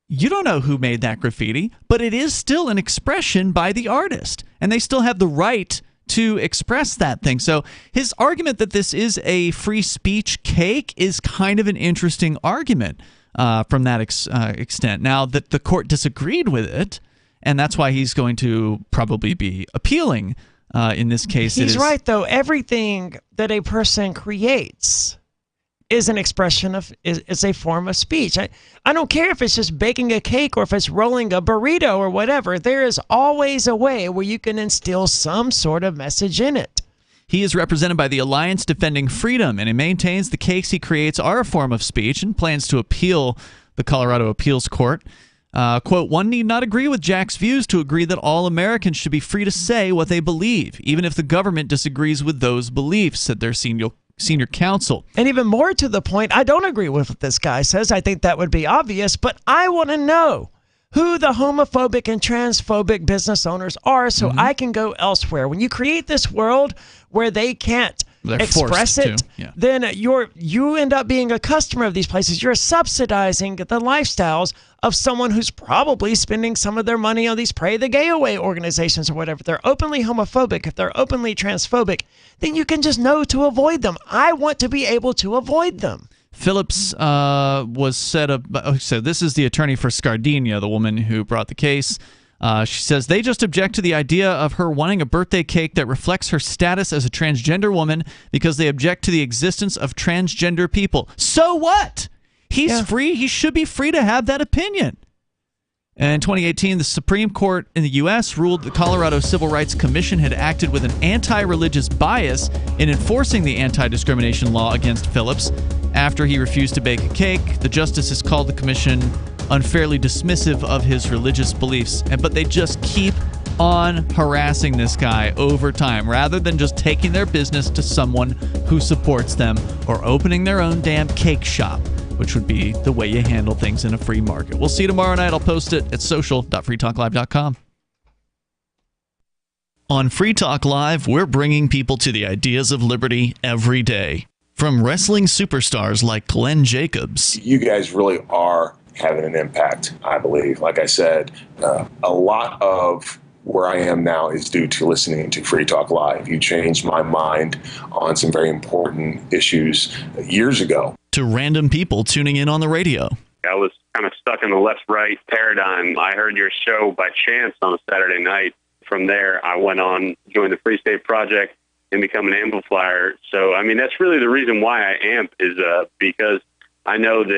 you don't know who made that graffiti, but it is still an expression by the artist, and they still have the right to express that thing. So his argument that this is a free speech cake is kind of an interesting argument from that extent. Now, that the court disagreed with it, and that's why he's going to probably be appealing in this case. He's right, though. Everything that a person creates is an expression of, is a form of speech. I don't care if it's just baking a cake or if it's rolling a burrito or whatever. There is always a way where you can instill some sort of message in it. He is represented by the Alliance Defending Freedom, and he maintains the cakes he creates are a form of speech and plans to appeal the Colorado Appeals Court. Quote, "One need not agree with Jack's views to agree that all Americans should be free to say what they believe, even if the government disagrees with those beliefs," said their senior counsel. And even more to the point, I don't agree with what this guy says. I think that would be obvious, but I want to know who the homophobic and transphobic business owners are so I can go elsewhere. When you create this world where they can't express it, then you end up being a customer of these places. You're subsidizing the lifestyles of someone who's probably spending some of their money on these Pray the Gay Away organizations or whatever. If they're openly homophobic, if they're openly transphobic, then you can just know to avoid them. I want to be able to avoid them. Phillips was said of, so this is the attorney for Scardina, the woman who brought the case. She says they just object to the idea of her wanting a birthday cake that reflects her status as a transgender woman because they object to the existence of transgender people. So what? He's free. He should be free to have that opinion. In 2018, the Supreme Court in the U.S. ruled the Colorado Civil Rights Commission had acted with an anti-religious bias in enforcing the anti-discrimination law against Phillips. After he refused to bake a cake, the justices called the commission unfairly dismissive of his religious beliefs. But they just keep on harassing this guy over time, rather than just taking their business to someone who supports them or opening their own damn cake shop. which would be the way you handle things in a free market. We'll see you tomorrow night. I'll post it at social.freetalklive.com. On Free Talk Live, we're bringing people to the ideas of liberty every day. From wrestling superstars like Glenn Jacobs. You guys really are having an impact, I believe. Like I said, a lot of where I am now is due to listening to Free Talk Live. You changed my mind on some very important issues years ago. To random people tuning in on the radio. I was kind of stuck in the left-right paradigm. I heard your show by chance on a Saturday night. From there, I went on, joined the Free State Project, and become an amplifier. So, I mean, that's really the reason why I amp is because I know that